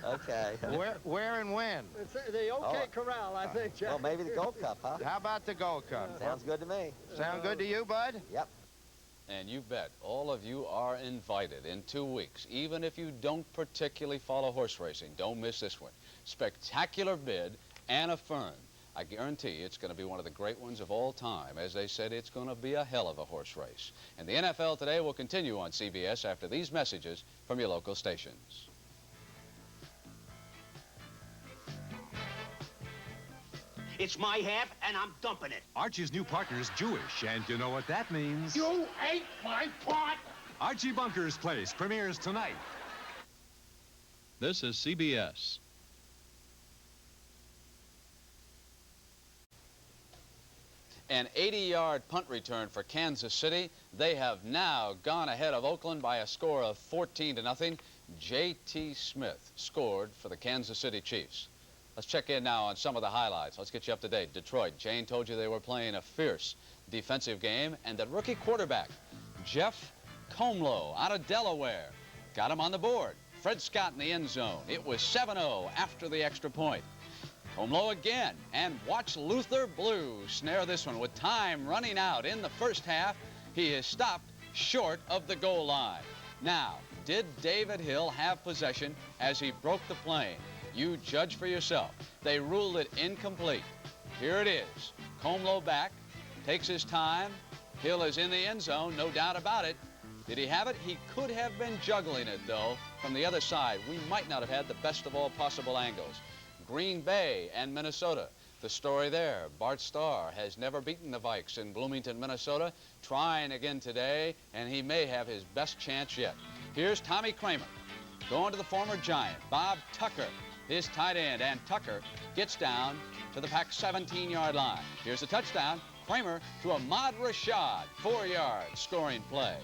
Speaker 8: Okay.
Speaker 3: Where and when?
Speaker 10: It's the OK Corral, I think, Jack.
Speaker 8: Well, maybe the Gold Cup, huh?
Speaker 3: How about the Gold Cup?
Speaker 8: Sounds good to me.
Speaker 3: Sound good to you, Bud?
Speaker 8: Yep.
Speaker 27: And you bet, all of you are invited in 2 weeks, even if you don't particularly follow horse racing. Don't miss this one. Spectacular Bid and Affirmed. I guarantee it's going to be one of the great ones of all time. As they said, it's going to be a hell of a horse race. And the NFL Today will continue on CBS after these messages from your local stations.
Speaker 21: It's my half, and I'm dumping it.
Speaker 22: Archie's new partner is Jewish, and you know what that means.
Speaker 21: You ate my pot!
Speaker 22: Archie Bunker's Place premieres tonight.
Speaker 2: This is CBS.
Speaker 27: An 80-yard punt return for Kansas City. They have now gone ahead of Oakland by a score of 14-0. J.T. Smith scored for the Kansas City Chiefs. Let's check in now on some of the highlights. Let's get you up to date. Detroit, Jane told you they were playing a fierce defensive game, and that rookie quarterback, Jeff Comlow out of Delaware. Got him on the board. Fred Scott in the end zone. It was 7-0 after the extra point. Comlow again, and watch Luther Blue snare this one with time running out in the first half. He is stopped short of the goal line. Now, did David Hill have possession as he broke the plane? You judge for yourself. They ruled it incomplete. Here it is. Comlow back, takes his time. Hill is in the end zone, no doubt about it. Did he have it? He could have been juggling it, though. From the other side, we might not have had the best of all possible angles. Green Bay and Minnesota. The story there, Bart Starr has never beaten the Vikes in Bloomington, Minnesota. Trying again today, and he may have his best chance yet. Here's Tommy Kramer going to the former Giant, Bob Tucker, his tight end, and Tucker gets down to the Pack 17-yard line. Here's a touchdown. Kramer to Ahmad Rashad, 4 yards, scoring play.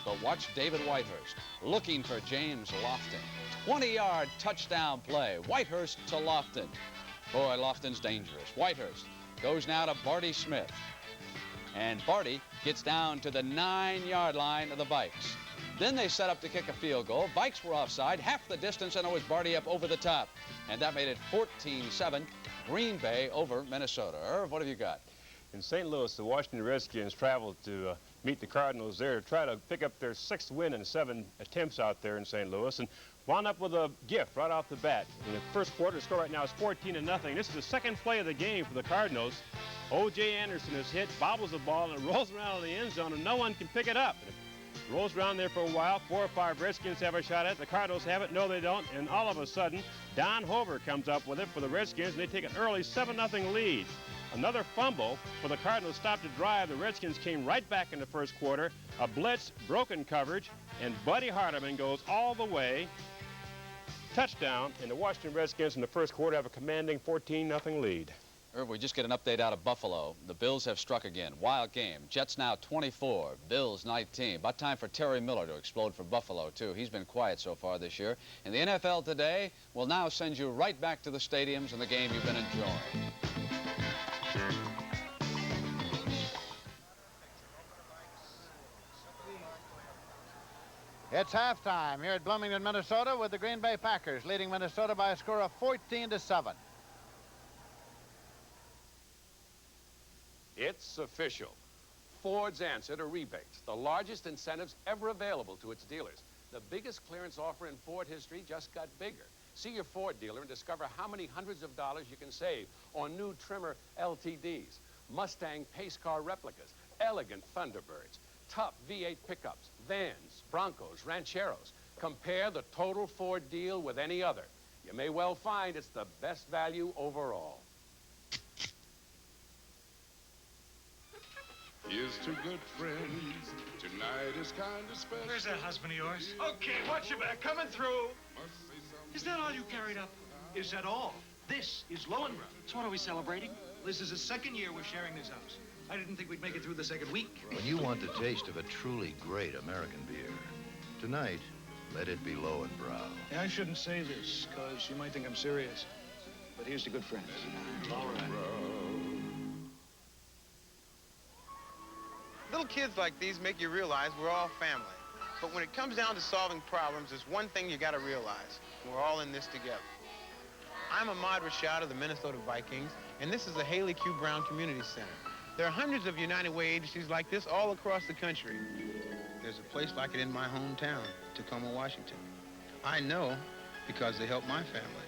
Speaker 27: But watch David Whitehurst looking for James Lofton. 20-yard touchdown play. Whitehurst to Lofton. Boy, Lofton's dangerous. Whitehurst goes now to Barty Smith. And Barty gets down to the 9-yard line of the Vikes. Then they set up to kick a field goal. Vikes were offside, half the distance, and it was Barty up over the top. And that made it 14-7, Green Bay over Minnesota. Irv, what have you got?
Speaker 9: In St. Louis, the Washington Redskins traveled to meet the Cardinals there to try to pick up their 6th win in 7 attempts out there in St. Louis, and wound up with a gift right off the bat. In the first quarter, the score right now is 14-0. This is the second play of the game for the Cardinals. O.J. Anderson is hit, bobbles the ball, and it rolls around in the end zone, and no one can pick it up. It rolls around there for a while. 4 or 5 Redskins have a shot at it. The Cardinals have it. No, they don't. And all of a sudden, Don Hover comes up with it for the Redskins, and they take an early 7-0 lead. Another fumble for the Cardinals stopped the drive. The Redskins came right back in the first quarter. A blitz, broken coverage, and Buddy Hardeman goes all the way. Touchdown, and the Washington Redskins in the first quarter have a commanding 14-0 lead.
Speaker 27: Irv, we just get an update out of Buffalo. The Bills have struck again. Wild game. Jets now 24, Bills 19. About time for Terry Miller to explode for Buffalo, too. He's been quiet so far this year. And the NFL today will now send you right back to the stadiums and the game you've been enjoying.
Speaker 1: It's halftime here at Bloomington, Minnesota, with the Green Bay Packers leading Minnesota by a score of 14-7.
Speaker 11: It's official. Ford's answer to rebates, the largest incentives ever available to its dealers. The biggest clearance offer in Ford history just got bigger. See your Ford dealer and discover how many hundreds of dollars you can save on new trimmer LTDs, Mustang pace car replicas, elegant Thunderbirds, tough V8 pickups, vans, Broncos, Rancheros. Compare the total Ford deal with any other. You may well find it's the best value overall.
Speaker 19: Here's to good friends. Tonight is kind of special.
Speaker 12: Where's that husband of yours?
Speaker 16: Okay, watch your back. Coming through.
Speaker 12: Is that all you carried up?
Speaker 16: Is that all? This is Lowengraf.
Speaker 12: So what are we celebrating?
Speaker 16: This is the second year we're sharing this house. I didn't think we'd make it through the second week.
Speaker 13: When you want the taste of a truly great American beer, tonight, let it be Lowenbrow.
Speaker 16: Yeah, I shouldn't say this, because you might think I'm serious. But here's to good friends. All right.
Speaker 14: Little kids like these make you realize we're all family. But when it comes down to solving problems, there's one thing you gotta realize. We're all in this together. I'm Ahmad Rashad of the Minnesota Vikings, and this is the Haley Q. Brown Community Center. There are hundreds of United Way agencies like this all across the country. There's a place like it in my hometown, Tacoma, Washington. I know because they help my family.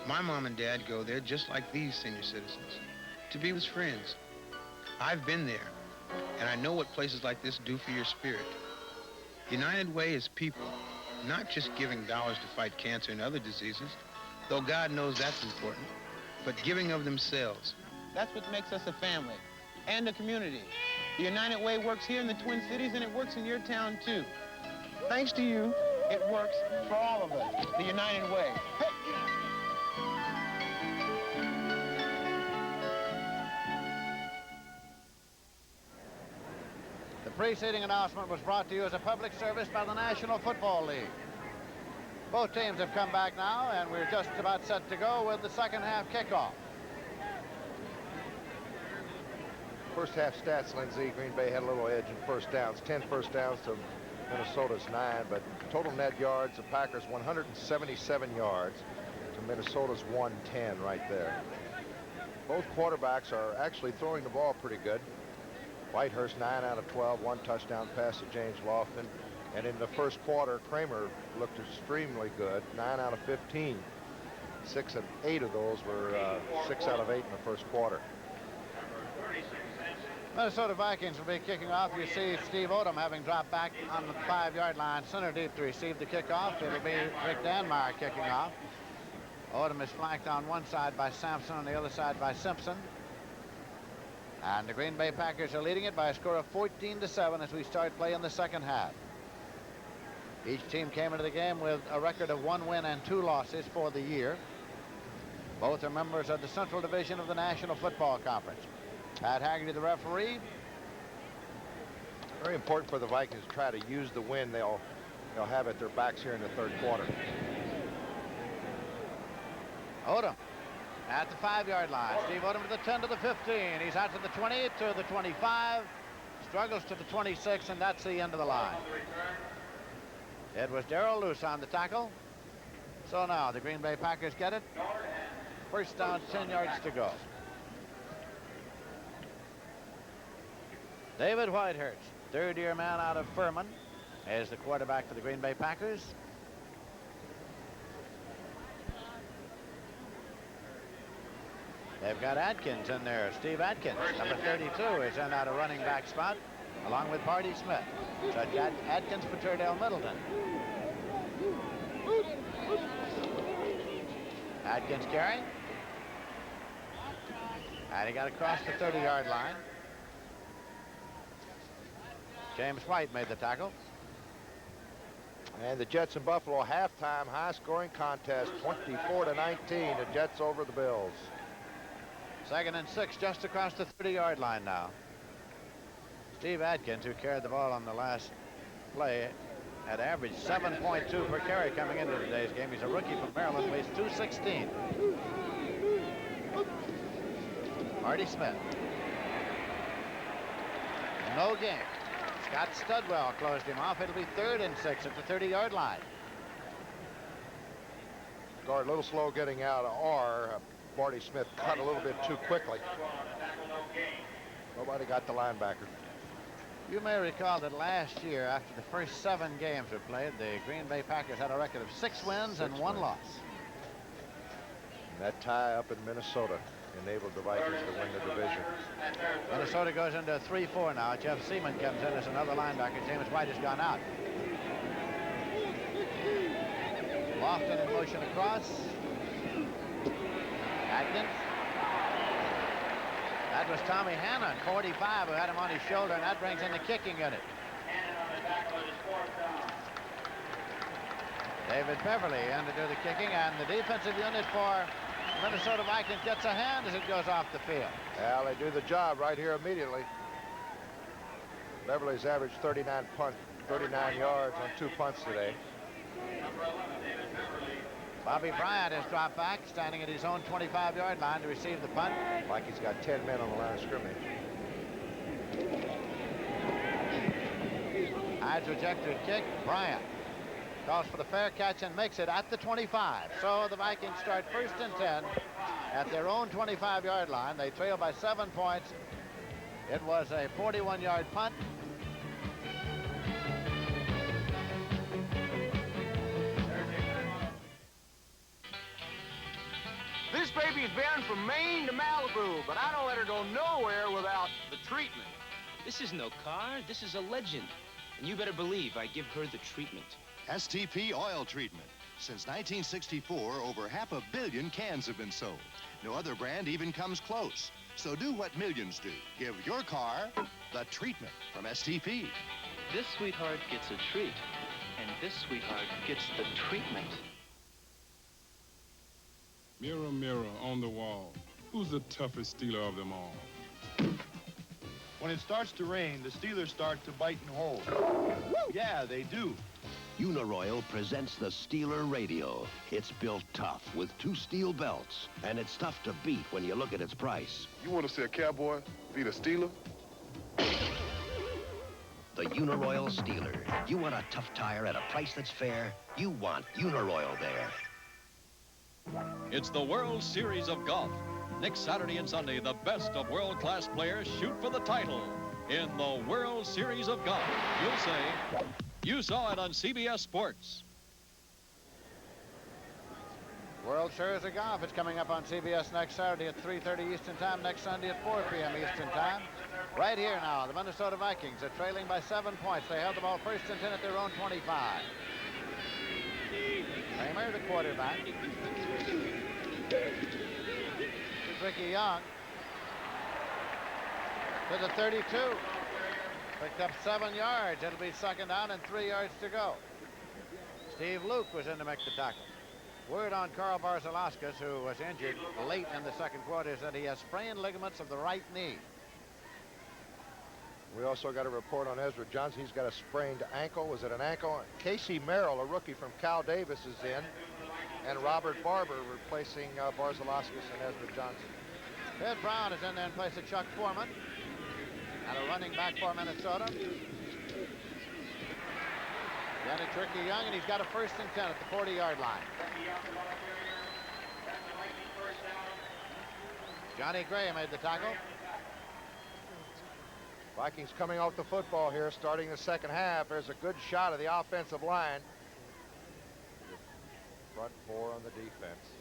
Speaker 14: My mom and dad go there just like these senior citizens, to be with friends. I've been there, and I know what places like this do for your spirit. United Way is people, not just giving dollars to fight cancer and other diseases, though God knows that's important, but giving of themselves. That's what makes us a family and a community. The United Way works here in the Twin Cities, and it works in your town, too. Thanks to you, it works for all of us, the United Way. Hey.
Speaker 1: The preceding announcement was brought to you as a public service by the National Football League. Both teams have come back now, and we're just about set to go with the second half kickoff.
Speaker 3: First half stats, Lindsey, Green Bay had a little edge in first downs. 10 first downs to Minnesota's 9, but total net yards, the Packers 177 yards to Minnesota's 110 right there. Both quarterbacks are actually throwing the ball pretty good. Whitehurst 9 out of 12, 1 touchdown pass to James Lofton. And in the first quarter, Kramer looked extremely good, 9 out of 15. 6 of 8 of those were 6 out of 8 in the first quarter.
Speaker 1: Minnesota Vikings will be kicking off. You see Steve Odom having dropped back on the 5-yard line, center deep to receive the kickoff. It'll be Rick Danmeyer kicking off. Odom is flanked on one side by Sampson, on the other side by Simpson. And the Green Bay Packers are leading it by a score of 14-7 as we start play in the second half. Each team came into the game with a record of 1 win and 2 losses for the year. Both are members of the Central Division of the National Football Conference. Pat Haggerty, the referee.
Speaker 3: Very important for the Vikings to try to use the win they'll have at their backs here in the third quarter.
Speaker 1: Odom at the 5-yard line. Steve Odom to the 10 to the 15. He's out to the 20 to the 25. Struggles to the 26, and that's the end of the line. It was Darrell Luce on the tackle. So now the Green Bay Packers get it. First down, 10 yards to go. David Whitehurst, third-year man out of Foreman, is the quarterback for the Green Bay Packers. They've got Adkins in there. Steve Adkins, number 32, is in at a running back spot, along with Barty Smith. So Adkins for Terdell Middleton. Adkins carrying. And he got across the 30-yard line. James White made the tackle.
Speaker 3: And the Jets and Buffalo halftime high-scoring contest, 24-19. The Jets over the Bills.
Speaker 1: 2nd and 6 just across the 30-yard line now. Steve Adkins, who carried the ball on the last play, had averaged 7.2 per carry coming into today's game. He's a rookie from Maryland, weighs 216. Barty Smith. No game. Scott Studwell closed him off. It'll be 3rd and 6 at the 30-yard line.
Speaker 3: Guard a little slow getting out of R. Barty Smith cut a little bit too quickly. Nobody got the linebacker.
Speaker 1: You may recall that last year, after the first 7 games were played, the Green Bay Packers had a record of 6 wins and 1 loss.
Speaker 3: And that tie up in Minnesota enabled the Vikings to win the division.
Speaker 1: Minnesota goes into 3-4 now. Jeff Seaman comes in as another linebacker. James White has gone out. Lofton in motion across. Adkins. That was Tommy Hannon, 45, who had him on his shoulder, and that brings in the kicking unit. David Beverly in to do the kicking, and the defensive unit for Minnesota Vikings gets a hand as it goes off the field.
Speaker 3: Well, they do the job right here immediately. Beverly's averaged 39 yards on 2 punts today.
Speaker 1: Bobby Bryant has dropped back, standing at his own 25-yard line to receive the punt.
Speaker 3: Like he's got 10 men on the line of scrimmage.
Speaker 1: High trajectory kick. Bryant calls for the fair catch and makes it at the 25. So the Vikings start 1st and 10 at their own 25-yard line. They trail by 7 points. It was a 41-yard punt.
Speaker 5: This baby's been from Maine to Malibu, but I don't let her go nowhere without the treatment.
Speaker 7: This is no car, this is a legend. And you better believe I give her the treatment.
Speaker 13: STP oil treatment. Since 1964, over 500 million cans have been sold. No other brand even comes close. So do what millions do. Give your car the treatment from STP.
Speaker 7: This sweetheart gets a treat, and this sweetheart gets the treatment.
Speaker 15: Mirror, mirror on the wall, who's the toughest stealer of them all?
Speaker 17: When it starts to rain, the Steelers start to bite and hold. Yeah, they do.
Speaker 18: Uniroyal presents the Steeler Radio. It's built tough with 2 steel belts, and it's tough to beat when you look at its price.
Speaker 15: You want to see a cowboy beat a Steeler?
Speaker 18: the Uniroyal Steeler. You want a tough tire at a price that's fair? You want Uniroyal there.
Speaker 2: It's the World Series of Golf. Next Saturday and Sunday, the best of world-class players shoot for the title in the World Series of Golf. You'll say, you saw it on CBS Sports.
Speaker 1: World Series of Golf. It's coming up on CBS next Saturday at 3:30 Eastern Time, next Sunday at 4 p.m. Eastern Time. Right here now, the Minnesota Vikings are trailing by 7 points. They held the ball first and 10 at their own 25. Kramer, the quarterback. Here's Rickey Young to the 32. Picked up 7 yards. It'll be second down and 3 yards to go. Steve Luke was in to make the tackle. Word on Carl Barzalauskas, who was injured late in the second quarter, is that he has sprained ligaments of the right knee.
Speaker 3: We also got a report on Ezra Johnson. He's got a sprained ankle. Was it an ankle? Casey Merrill, a rookie from Cal Davis, is in. And Robert Barber replacing Barzalauskas and Ezra Johnson.
Speaker 1: Ted Brown is in there in place of Chuck Foreman. And a running back for Minnesota. Then it's Rickey Young, and he's got a first and 10 at the 40-yard line. Johnny Gray made the tackle.
Speaker 3: Vikings coming off the football here, starting the second half. There's a good shot of the offensive line. Front four on the defense.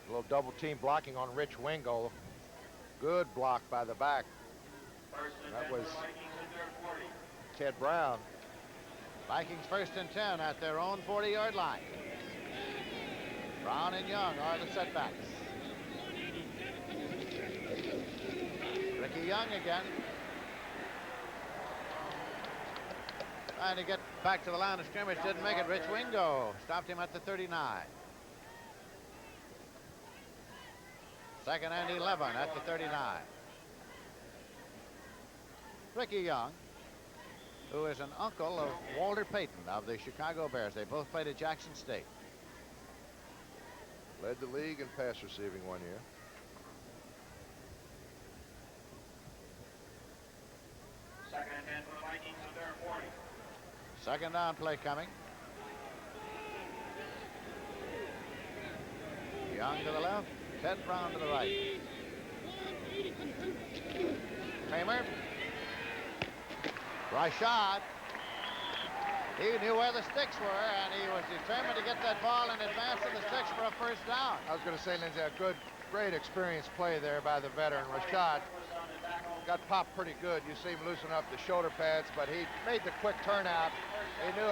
Speaker 3: A little double team blocking on Rich Wingo. Good block by the back. That was Ted Brown.
Speaker 1: Vikings first and 10 at their own 40-yard line. Brown and Young are the setbacks. Rickey Young again. Trying to get back to the line of scrimmage, didn't make it. Rich Wingo stopped him at the 39. Second and 11 at the 39. Rickey Young, who is an uncle of Walter Payton of the Chicago Bears. They both played at Jackson State.
Speaker 3: Led the league in pass receiving one year.
Speaker 4: Second and 10 for the Vikings at their 40.
Speaker 1: Second down play coming. Young to the left, Ted Brown to the right. Kramer. Rashad. He knew where the sticks were, and he was determined to get that ball in advance of the sticks for a first down.
Speaker 3: I was going to say, Lindsey, a great experienced play there by the veteran. Rashad got popped pretty good. You see him loosen up the shoulder pads, but he made the quick turnout. He knew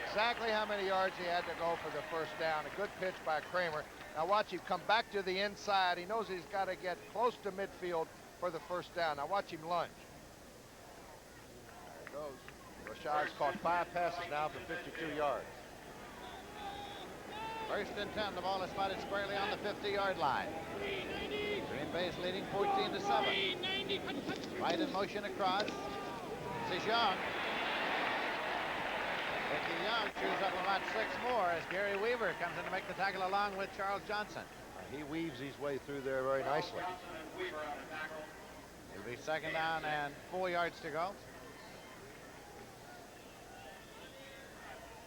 Speaker 3: exactly how many yards he had to go for the first down. A good pitch by Kramer. Now watch him come back to the inside. He knows he's got to get close to midfield for the first down. Now watch him lunge. There it goes. Rashad's caught 5 passes now for 52 yards.
Speaker 1: First and 10, the ball is spotted squarely on the 50-yard line. Green Bay's leading 14-7. Right in motion across. This is Young. Rickey Young chews up about 6 more as Gary Weaver comes in to make the tackle along with Charles Johnson.
Speaker 3: He weaves his way through there very nicely.
Speaker 1: It'll be second down and 4 yards to go.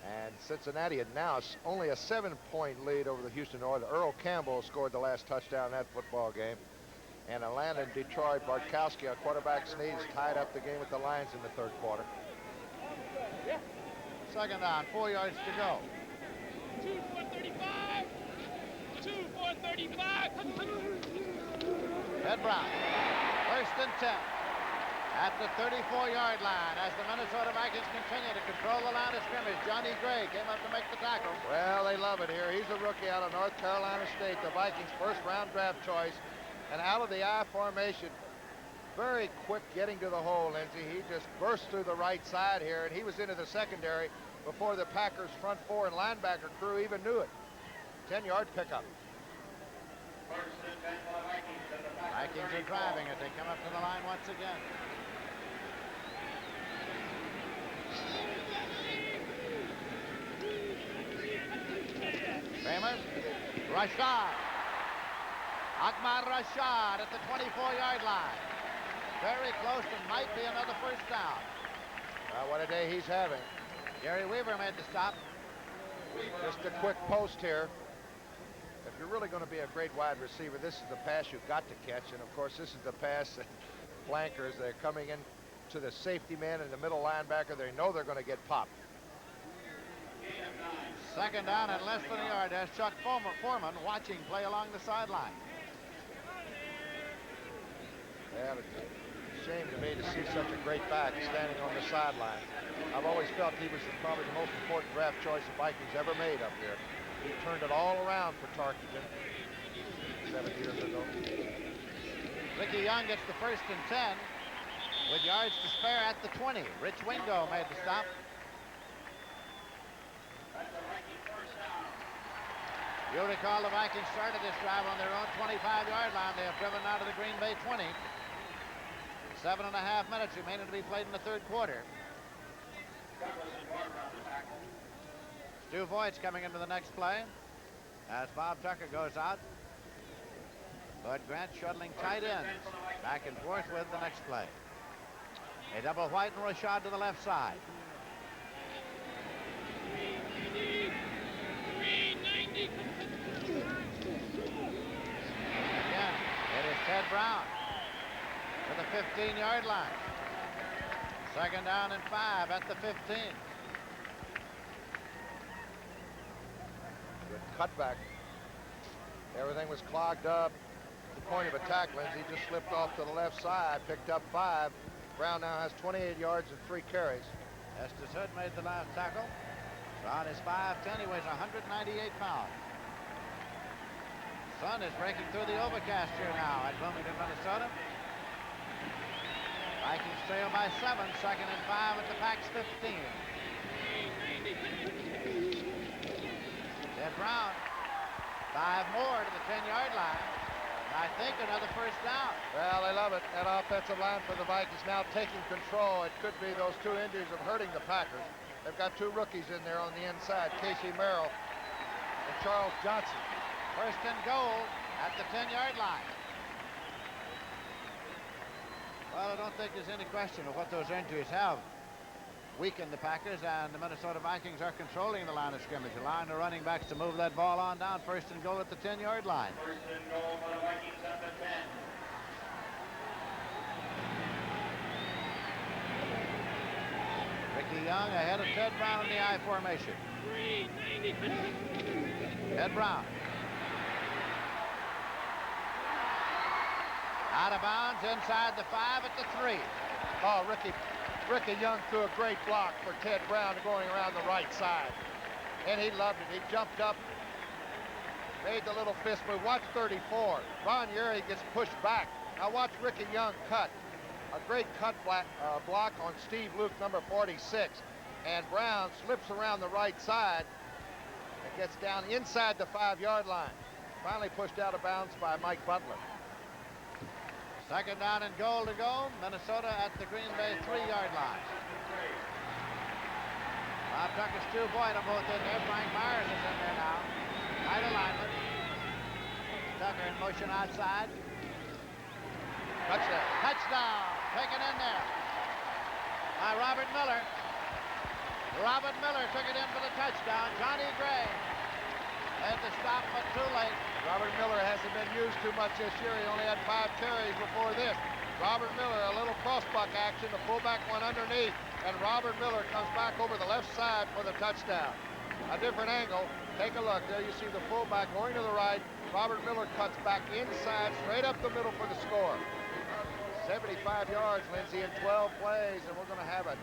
Speaker 3: And Cincinnati had now only a 7-point lead over the Houston Oilers. Earl Campbell scored the last touchdown in that football game. And Atlanta and Detroit, Bartkowski, a quarterback sneeze, tied up the game with the Lions in the third quarter.
Speaker 1: Second down, 4 yards to go.
Speaker 4: 2 for 35. 2 for 35.
Speaker 1: Ted Brown, first and 10 at the 34-yard line as the Minnesota Vikings continue to control the line of scrimmage. Johnny Gray came up to make the tackle.
Speaker 3: Well, they love it here. He's a rookie out of North Carolina State, the Vikings' first-round draft choice. And out of the I formation, very quick getting to the hole, Lindsey. He just burst through the right side here, and he was into the secondary before the Packers' front four and linebacker crew even knew it. 10-yard pickup.
Speaker 1: Vikings are driving it. They come up to the line once again. Kramer, Rashad. Ahmad Rashad at the 24-yard line. Very close and might be another first down.
Speaker 3: What a day he's having.
Speaker 1: Gary Weaver made the stop.
Speaker 3: Just a quick post here. If you're really going to be a great wide receiver, this is the pass you've got to catch. And, of course, this is the pass that flankers, they're coming in to the safety man and the middle linebacker. They know they're going to get popped.
Speaker 1: Second down and less than a yard. There's Chuck Foreman watching play along the sideline.
Speaker 3: Yeah, it's a shame to me to see such a great back standing on the sideline. I've always felt he was probably the most important draft choice the Vikings ever made up here. He turned it all around for Tarkington 7 years ago.
Speaker 1: Rickey Young gets the 1st and 10 with yards to spare at the 20. Rich Wingo made the stop. You'll recall the Vikings started this drive on their own 25-yard line. They have driven out of the Green Bay 20. 7.5 minutes remaining to be played in the third quarter. Stu Voigt's coming into the next play as Bob Tucker goes out. Bud Grant shuttling tight ends back and forth with the next play. A double White and Rashad to the left side. Again, it is Ted Brown to the 15-yard line. Second down and 5 at the 15.
Speaker 3: Good cutback. Everything was clogged up. The point of attack, Lindsey just slipped off to the left side, picked up 5. Brown now has 28 yards and 3 carries.
Speaker 1: Estes Hood made the last tackle. Brown is 5'10". He weighs 198 pounds. Sun is breaking through the overcast here now at Bloomington, Minnesota. Vikings trail by 7, second and 5 at the Pack's 15. Ted Brown, 5 more to the 10-yard line. And I think another first down.
Speaker 3: Well, they love it. That offensive line for the Vikings now taking control. It could be those 2 injuries of hurting the Packers. They've got 2 rookies in there on the inside, Casey Merrill and Charles Johnson.
Speaker 1: First and goal at the 10-yard line. Well, I don't think there's any question of what those injuries have weakened the Packers, and the Minnesota Vikings are controlling the line of scrimmage, allowing the running backs to move that ball on down. First and goal at the 10-yard line.
Speaker 4: First and goal for the Vikings at the 10.
Speaker 1: Rickey Young ahead of Ted Brown in the I formation. Ted Brown. Out of bounds inside the 5 at the 3.
Speaker 3: Oh, Rickey Young threw a great block for Ted Brown going around the right side. And he loved it. He jumped up, made the little fist move. Watch 34. Ron Yeri gets pushed back. Now watch Rickey Young cut. A great cut block on Steve Luke, number 46. And Brown slips around the right side and gets down inside the 5-yard line. Finally pushed out of bounds by Mike Butler.
Speaker 1: Second down and goal to go. Minnesota at the Green Bay 3-yard line. Bob Tucker, Stu Boyd are both in there. Frank Myers is in there now. Tight alignment. Tucker in motion outside.
Speaker 3: Touchdown.
Speaker 1: Touchdown. Taken in there by Robert Miller. Robert Miller took it in for the touchdown. Johnny Gray had to stop, but too late.
Speaker 3: Robert Miller hasn't been used too much this year. He only had 5 carries before this. Robert Miller, a little crossbuck action. The fullback went underneath, and Robert Miller comes back over the left side for the touchdown. A different angle. Take a look. There you see the fullback going to the right. Robert Miller cuts back inside, straight up the middle for the score. 75 yards, Lindsey, in 12 plays, and we're going to have a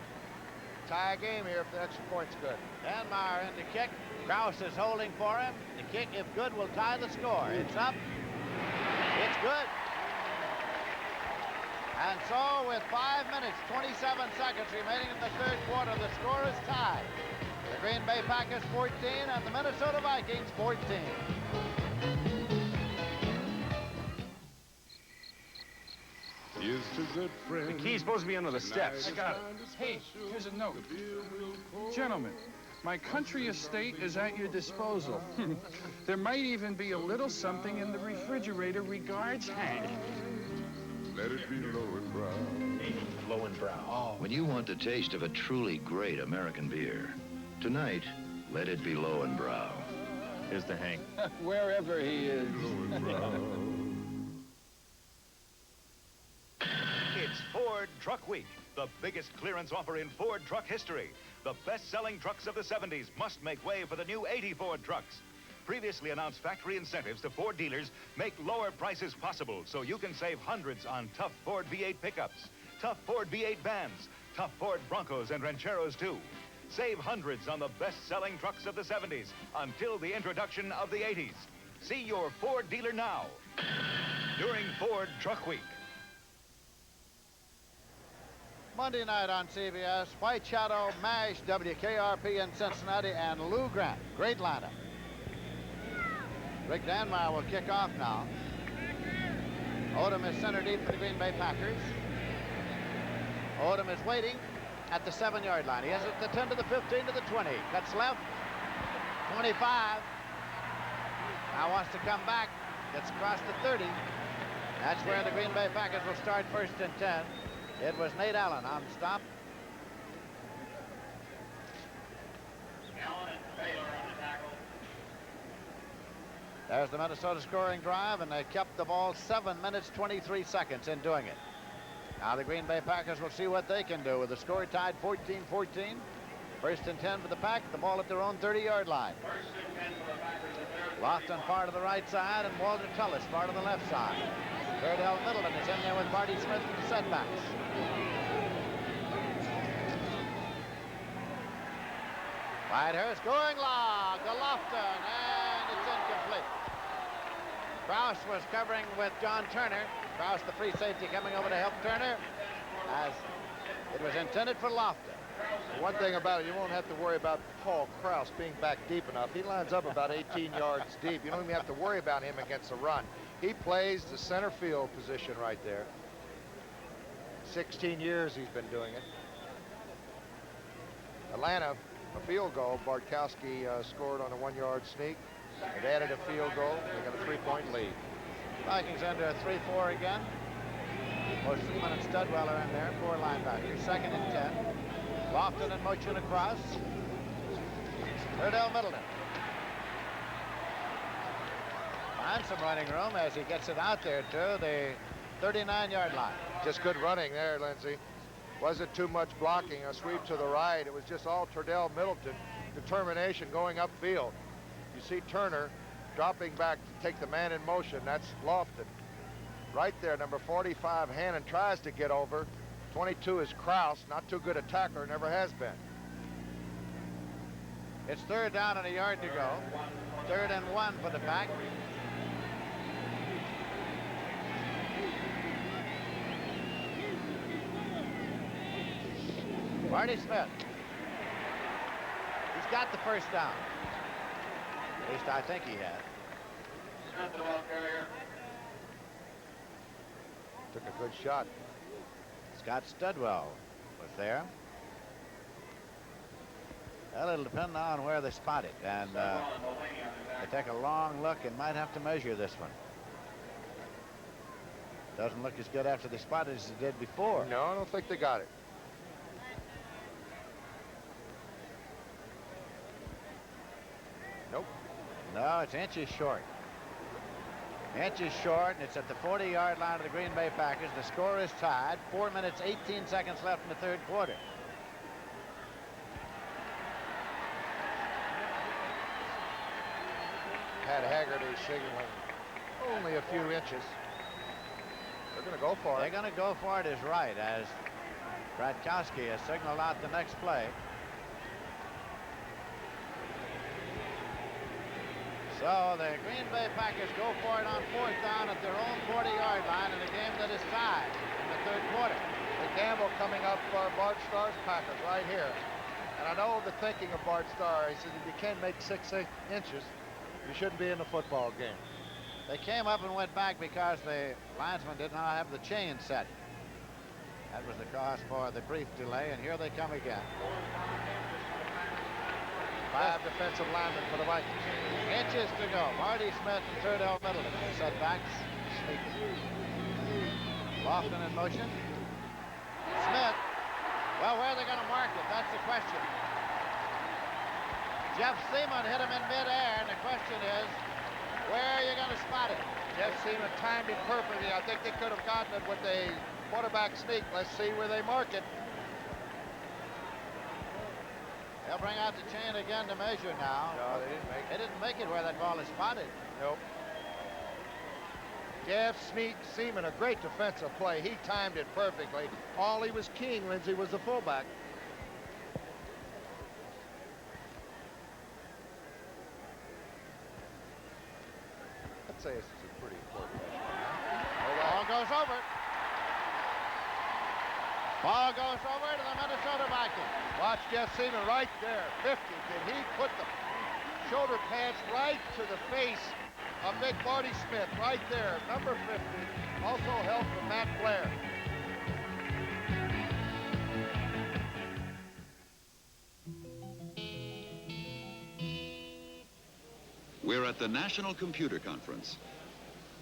Speaker 3: tie game here if the extra point's good.
Speaker 1: Dan Meyer in the kick. Krause is holding for him. The kick, if good, will tie the score. It's up. It's good. And so with 5 minutes, 27 seconds remaining in the third quarter, the score is tied. The Green Bay Packers 14 and the Minnesota Vikings 14.
Speaker 16: The key's supposed to be under the steps. I got it. Hey, here's a note. Gentlemen, my country estate is at your disposal. There might even be a little something in the refrigerator. Regards, Hank.
Speaker 19: Let it be low and brown.
Speaker 6: Low and brown.
Speaker 10: Oh. When you want the taste of a truly great American beer, tonight, let it be low and brown.
Speaker 6: Here's the Hank. Wherever he is.
Speaker 19: Low and brown.
Speaker 20: It's Ford Truck Week, the biggest clearance offer in Ford truck history. The best-selling trucks of the 70s must make way for the new 80 Ford trucks. Previously announced factory incentives to Ford dealers make lower prices possible so you can save hundreds on tough Ford V8 pickups, tough Ford V8 vans, tough Ford Broncos and Rancheros too. Save hundreds on the best-selling trucks of the 70s until the introduction of the 80s. See your Ford dealer now during Ford Truck Week.
Speaker 1: Monday night on CBS, White Shadow, MASH, WKRP in Cincinnati, and Lou Grant. Great lineup. Rick Danmeyer will kick off now. Odom is center deep for the Green Bay Packers. Odom is waiting at the 7-yard line. He has it the 10 to the 15 to the 20. Cuts left. 25. Now wants to come back. Gets across the 30. That's where the Green Bay Packers will start first and 10. It was Nate Allen on the stop. There's the Minnesota scoring drive, and they kept the ball 7 minutes, 23 seconds in doing it. Now the Green Bay Packers will see what they can do with the score tied 14-14. First and 10 for the Pack, the ball at their own 30-yard line. Lofton far to the right side, and Walter Tullis far to the left side. Terdell Middleton is in there with Barty Smith for the setbacks. Whitehurst going long to Lofton, and it's incomplete. Krause was covering with John Turner. Krause, the free safety, coming over to help Turner, as it was intended for Lofton.
Speaker 3: One thing about it, you won't have to worry about Paul Krause being back deep enough. He lines up about 18 yards deep. You don't even have to worry about him against the run. He plays the center field position right there. 16 years he's been doing it. Atlanta, a field goal. Bartkowski scored on a 1-yard sneak. They've added a field goal. They got a 3-point lead.
Speaker 1: Vikings under a 3-4 again. Both Freeman and Studwell are in there. 4 linebackers. Second and 10. Lofton in motion across. Terdell Middleton. Finds some running room as he gets it out there to the 39-yard line.
Speaker 3: Just good running there, Lindsey. Wasn't too much blocking. A sweep to the right. It was just all Terdell Middleton. Determination going upfield. You see Turner dropping back to take the man in motion. That's Lofton. Right there, number 45, Hannon tries to get over. 22 is Krause, not too good a tackler, never has been.
Speaker 1: It's third down and a yard to go. 3rd and 1 for the Pack. Barty Smith. He's got the first down. At least I think he has.
Speaker 3: Took a good shot.
Speaker 1: Scott Studwell was there. Well, it'll depend on where they spot it, and they take a long look and might have to measure this one. Doesn't look as good after they spot it as it did before.
Speaker 3: No, I don't think they got it. Nope.
Speaker 1: No, it's inches short. Inches short, and it's at the 40-yard line of the Green Bay Packers. The score is tied. 4 minutes, 18 seconds left in the 3rd quarter.
Speaker 3: Pat Haggerty signaling only a few inches. They're going to go for it.
Speaker 1: They're going to go for it is right, as Bratkowski has signaled out the next play. So the Green Bay Packers go for it on 4th down at their own 40-yard line in a game that is tied in the 3rd quarter.
Speaker 3: The Gamble coming up for Bart Starr's Packers right here. And I know the thinking of Bart Starr. He says if you can't make 6 inches, you shouldn't be in the football game.
Speaker 1: They came up and went back because the linesman did not have the chain set. That was the cause for the brief delay, and here they come again.
Speaker 3: 5 defensive linemen for the Vikings.
Speaker 1: Inches to go. Barty Smith and Terdell Middleton. Setbacks. Lofton in motion. Smith. Well, where are they going to mark it? That's the question. Jeff Seaman hit him in midair, and the question is, where are you going to spot it?
Speaker 3: Jeff Seaman timed it perfectly. I think they could have gotten it with a quarterback sneak. Let's see where they mark it.
Speaker 1: They'll bring out the chain again to measure now.
Speaker 3: No, they didn't make it.
Speaker 1: They didn't make it where that ball is spotted.
Speaker 3: Nope. Jeff Seaman, a great defensive play. He timed it perfectly. All he was keying, Lindsey, was the fullback. I'd say this is a pretty important one.
Speaker 1: Ball goes over. Ball goes over to the Minnesota Vikings.
Speaker 3: Watch Jeff Seaman right there. 50. Did he put the shoulder pads right to the face of big Barty Smith right there, number 50, also help from Matt Blair.
Speaker 8: We're at the National Computer Conference.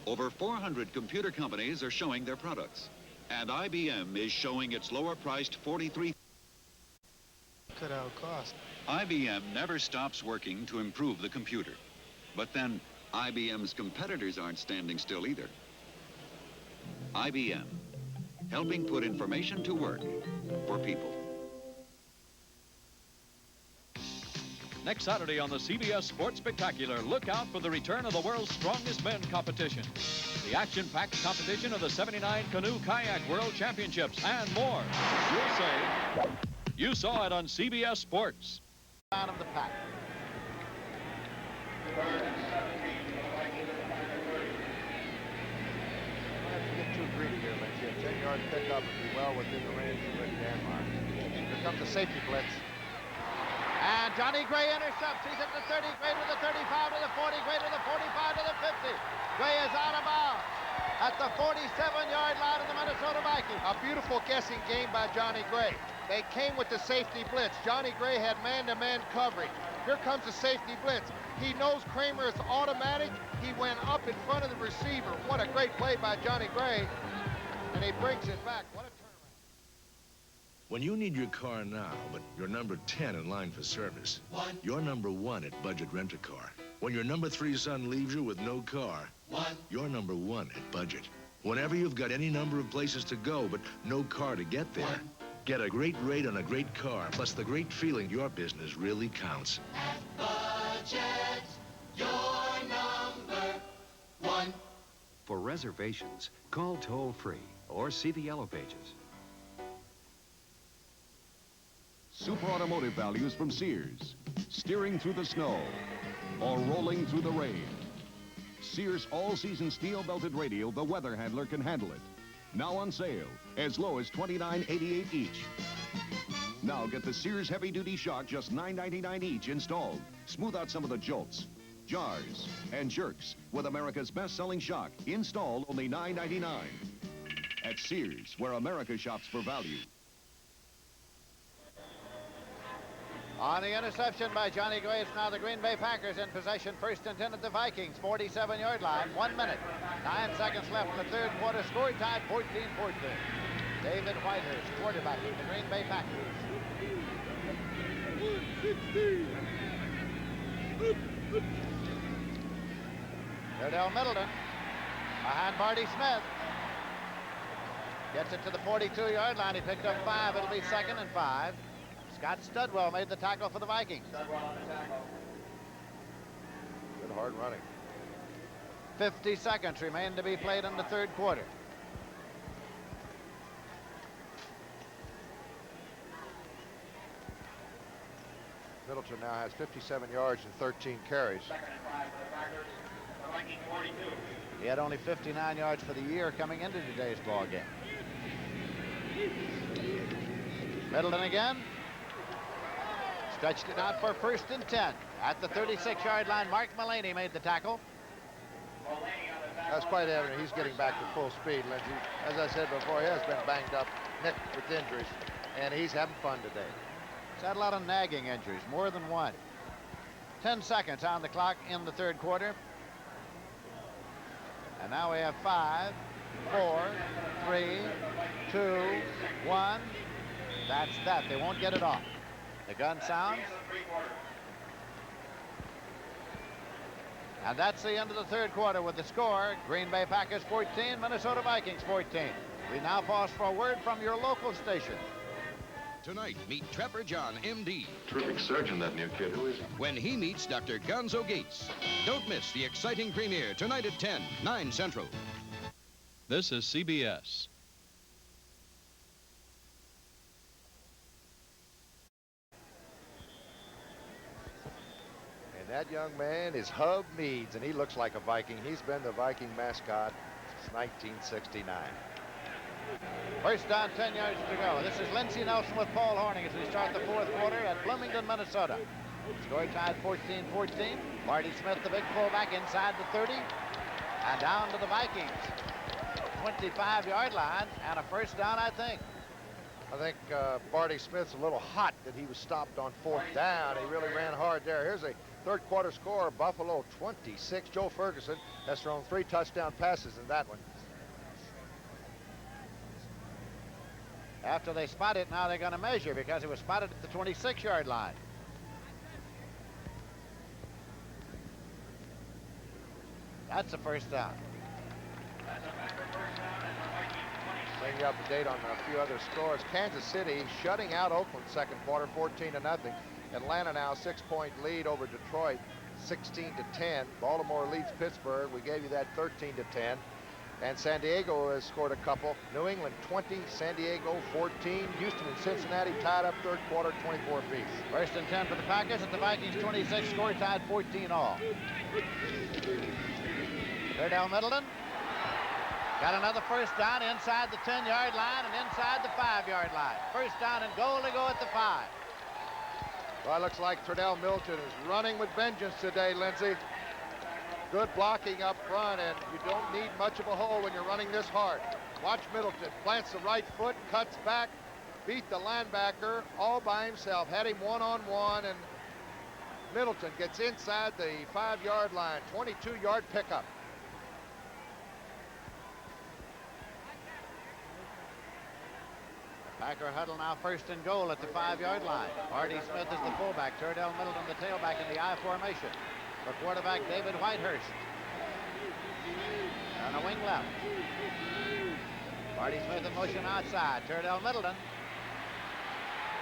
Speaker 8: Over 400 computer companies are showing their products, and IBM is showing its lower-priced 43.
Speaker 14: Cut out cost.
Speaker 8: IBM never stops working to improve the computer, but then IBM's competitors aren't standing still either. IBM, helping put information to work for people.
Speaker 2: Next Saturday on the CBS Sports Spectacular, look out for the return of the world's strongest men competition. The action-packed competition of the 79 Canoe Kayak World Championships and more. You'll say, you saw it on CBS Sports.
Speaker 1: Out of the pack.
Speaker 3: Too greedy here, Lindsey. A 10-yard pickup would be well within the range of Rick Denmark. Here comes the safety blitz.
Speaker 1: And Johnny Gray intercepts. He's at the 30, Gray to the 35, to the 40, Gray to the 45, to the 50. Gray is out of bounds at the 47-yard line of the Minnesota Vikings.
Speaker 3: A beautiful guessing game by Johnny Gray. They came with the safety blitz. Johnny Gray had man-to-man coverage. Here comes the safety blitz. He knows Kramer is automatic. He went up in front of the receiver. What a great play by Johnny Gray. And he brings it back. What a turnaround.
Speaker 21: When you need your car now, but you're number 10 in line for service, you're number 1 at Budget Rent-A-Car. When your number 3 son leaves you with no car, you're number 1 at Budget. Whenever you've got any number of places to go, but no car to get there, get a great rate on a great car, plus the great feeling your business really counts.
Speaker 22: At Budget, you're number 1.
Speaker 23: For reservations, call toll-free or see the yellow pages.
Speaker 24: Super automotive values from Sears. Steering through the snow or rolling through the rain. Sears all-season steel-belted radio, the weather handler can handle it. Now on sale, as low as $29.88 each. Now get the Sears heavy-duty shock, just $9.99 each installed. Smooth out some of the jolts, jars, and jerks with America's best-selling shock. Installed only $9.99. At Sears, where America shops for value.
Speaker 1: On the interception by Johnny Gray, it's now the Green Bay Packers in possession. First and 10 at the Vikings, 47-yard line. 1 minute, 9 seconds left in the third quarter. Score time 14-14. David Whitehurst, quarterback of the Green Bay Packers.
Speaker 22: 160.
Speaker 1: Terdell Middleton behind Barty Smith. Gets it to the 42-yard line. He picked up 5. It'll be 2nd and 5. Scott Studwell made the tackle for the Vikings.
Speaker 3: Good hard running.
Speaker 1: 50 seconds remain to be played in the third quarter.
Speaker 3: Middleton now has 57 yards and 13 carries.
Speaker 1: He had only 59 yards for the year coming into today's ball game. Middleton again. Stretched it out for 1st and 10. At the 36-yard line, Mark Mullaney made the tackle.
Speaker 3: That's quite evident. He's getting back to full speed, Lindsey. As I said before, he has been banged up, nicked with injuries, and he's having fun today.
Speaker 1: He's had a lot of nagging injuries, more than one. 10 seconds on the clock in the third quarter. And now we have 5, 4, 3, 2, 1. That's that. They won't get it off. The gun sounds. And that's the end of the third quarter with the score. Green Bay Packers 14, Minnesota Vikings 14. We now pause for a word from your local station.
Speaker 5: Tonight, meet Trevor John, MD.
Speaker 10: Terrific surgeon, that new kid. Who is he?
Speaker 5: When he meets Dr. Gonzo Gates. Don't miss the exciting premiere tonight at 10, 9 Central.
Speaker 2: This is CBS.
Speaker 3: And that young man is Hub Meads, and he looks like a Viking. He's been the Viking mascot since 1969.
Speaker 1: First down, 10 yards to go. This is Lindsey Nelson with Paul Hornung as we start the fourth quarter at Bloomington, Minnesota. Score tied 14-14. Barty Smith, the big fullback, inside the 30 and down to the Vikings 25-yard line, and a first down, I think.
Speaker 3: I think Barty Smith's a little hot that he was stopped on fourth down. He really ran hard there. Here's a third quarter score. Buffalo 26. Joe Ferguson has thrown 3 touchdown passes in that one.
Speaker 1: After they spot it, now they're going to measure because it was spotted at the 26-yard line. That's a first down.
Speaker 3: Bring you up to date on a few other scores. Kansas City shutting out Oakland second quarter, 14-0. Atlanta now 6-point lead over Detroit, 16-10. Baltimore leads Pittsburgh. We gave you that 13-10. And San Diego has scored a couple. New England 20, San Diego 14. Houston and Cincinnati tied up third quarter, 24 apiece.
Speaker 1: First and 10 for the Packers at the Vikings 26, score tied 14 all. Terdell Middleton got another first down inside the 10-yard line and inside the 5-yard line. First down and goal to go at the 5.
Speaker 3: Well, it looks like Terdell Middleton is running with vengeance today, Lindsey. Good blocking up front, and you don't need much of a hole when you're running this hard. Watch Middleton. Plants the right foot, cuts back, beat the linebacker all by himself. Had him one-on-one, and Middleton gets inside the 5-yard line. 22-yard pickup.
Speaker 1: Packer huddle now first and goal at the 5-yard line. Barty Smith is the fullback. Terdell Middleton the tailback in the I formation. For quarterback David Whitehurst. On a wing left. Barty Smith in motion outside. Terdell Middleton.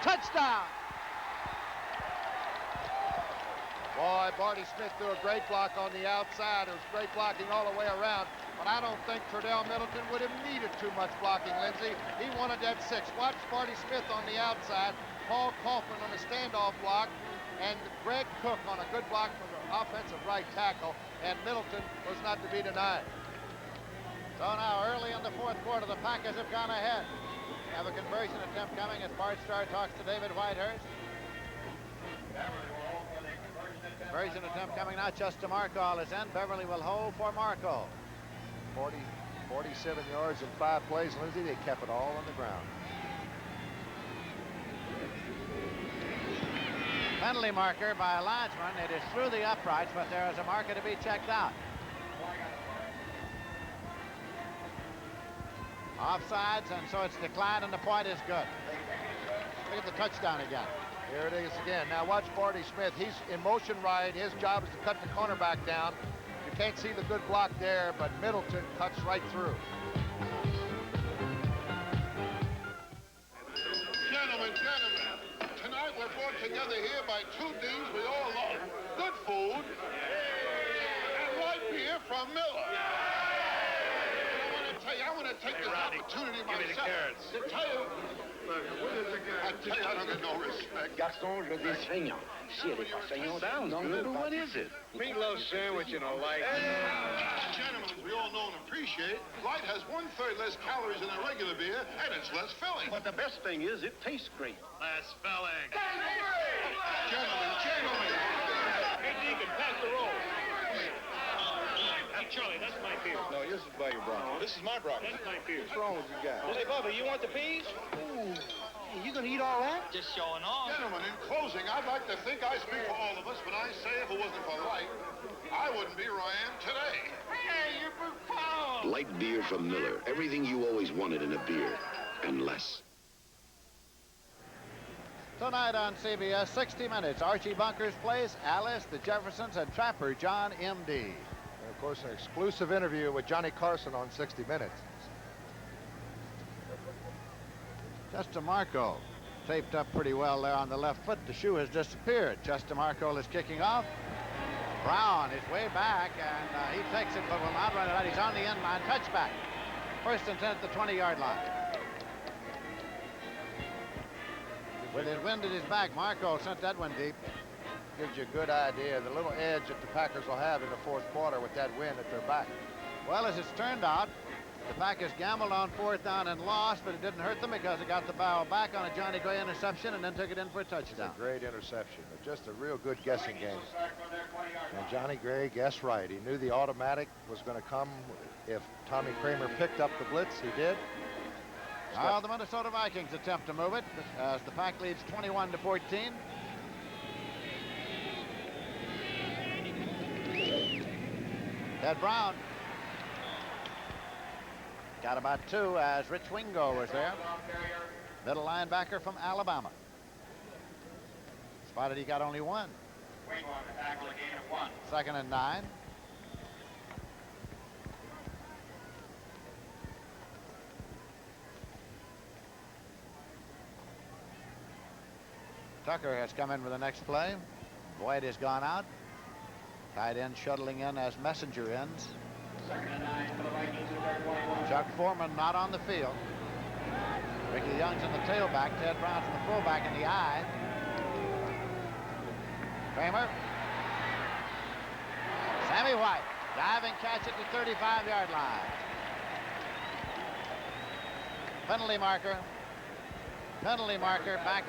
Speaker 1: Touchdown!
Speaker 3: Boy, Barty Smith threw a great block on the outside. It was great blocking all the way around. But I don't think Terdell Middleton would have needed too much blocking, Lindsey. He wanted that 6. Watch Barty Smith on the outside. Paul Kaufman on a standoff block. And Greg Cook on a good block from the offensive right tackle. And Middleton was not to be denied.
Speaker 1: So now early in the fourth quarter, the Packers have gone ahead. Have a conversion attempt coming as Bart Starr talks to David Whitehurst. Conversion attempt coming now. Just to Markall is in. Beverly will hold for Markall.
Speaker 3: 47 yards in 5 plays, Lindsey. They kept it all on the ground.
Speaker 1: Penalty marker by a linesman. It is through the uprights, but there is a marker to be checked out. Offsides, and so it's declined, and the point is good. Look at the touchdown again.
Speaker 3: Here it is again. Now watch Barty Smith. He's in motion right. His job is to cut the cornerback down. You can't see the good block there, but Middleton cuts right through.
Speaker 19: Gentlemen, tonight we're brought together here by 2 D's we all love. Good food and light beer from Miller. I want to take this opportunity myself to tell you, I don't get no respect.
Speaker 9: Gaston, je dis saignant. Si elle est pas saignante, sounds good, but what is it?
Speaker 19: Meatloaf sandwich and a light. Gentlemen, as we all know and appreciate, light has 1/3 less calories than a regular beer, and it's less filling.
Speaker 9: But the best thing is it tastes great.
Speaker 19: Less filling. Gentlemen.
Speaker 16: Hey, Deacon, pass the roll. Hey, Charlie, that's my beer.
Speaker 17: No, this is by your broccoli.
Speaker 19: This is my broccoli.
Speaker 16: That's my beer.
Speaker 17: What's wrong with you guys?
Speaker 16: Hey, Bubba, you want the peas?
Speaker 9: Ooh, you gonna eat all that?
Speaker 16: Just showing off.
Speaker 19: Gentlemen, in closing, I'd like to think I speak for all of us when I say if it wasn't for light, I wouldn't be where I am today.
Speaker 16: Hey, you're Buffon.
Speaker 18: Light beer from Miller. Everything you always wanted in a beer, and less.
Speaker 1: Tonight on CBS, 60 Minutes. Archie Bunker's plays Alice, the Jeffersons, and Trapper John M.D.
Speaker 3: And of course, an exclusive interview with Johnny Carson on 60 Minutes.
Speaker 1: Just Marco taped up pretty well there on the left foot. The shoe has disappeared. Just Marco is kicking off. Brown is way back, and he takes it, but will not run it out. He's on the end line. Touchback. First and 10 at the 20-yard line. With his wind at his back, Marco sent that one deep.
Speaker 3: Gives you a good idea. The little edge that the Packers will have in the fourth quarter with that wind at their back.
Speaker 1: Well, as it's turned out, the Packers gambled on fourth down and lost, but it didn't hurt them because it got the barrel back on a Johnny Gray interception and then took it in for a touchdown.
Speaker 3: It's a great interception. Just a real good guessing game. And Johnny Gray guessed right. He knew the automatic was going to come if Tommy Kramer picked up the blitz. He did.
Speaker 1: Now the Minnesota Vikings attempt to move it as the Pack leads 21-14. Ted Brown got about 2 as Rich Wingo was there. Middle linebacker from Alabama. Spotted he got only 1. Second and 9. Tucker has come in for the next play. Boyd has gone out. Tight end shuttling in as messenger ends. Chuck Foreman not on the field. Rickey Young's in the tailback. Ted Brown's in the fullback in the eye. Kramer. Sammy White. Diving catch at the 35-yard line. Penalty marker. Penalty marker back.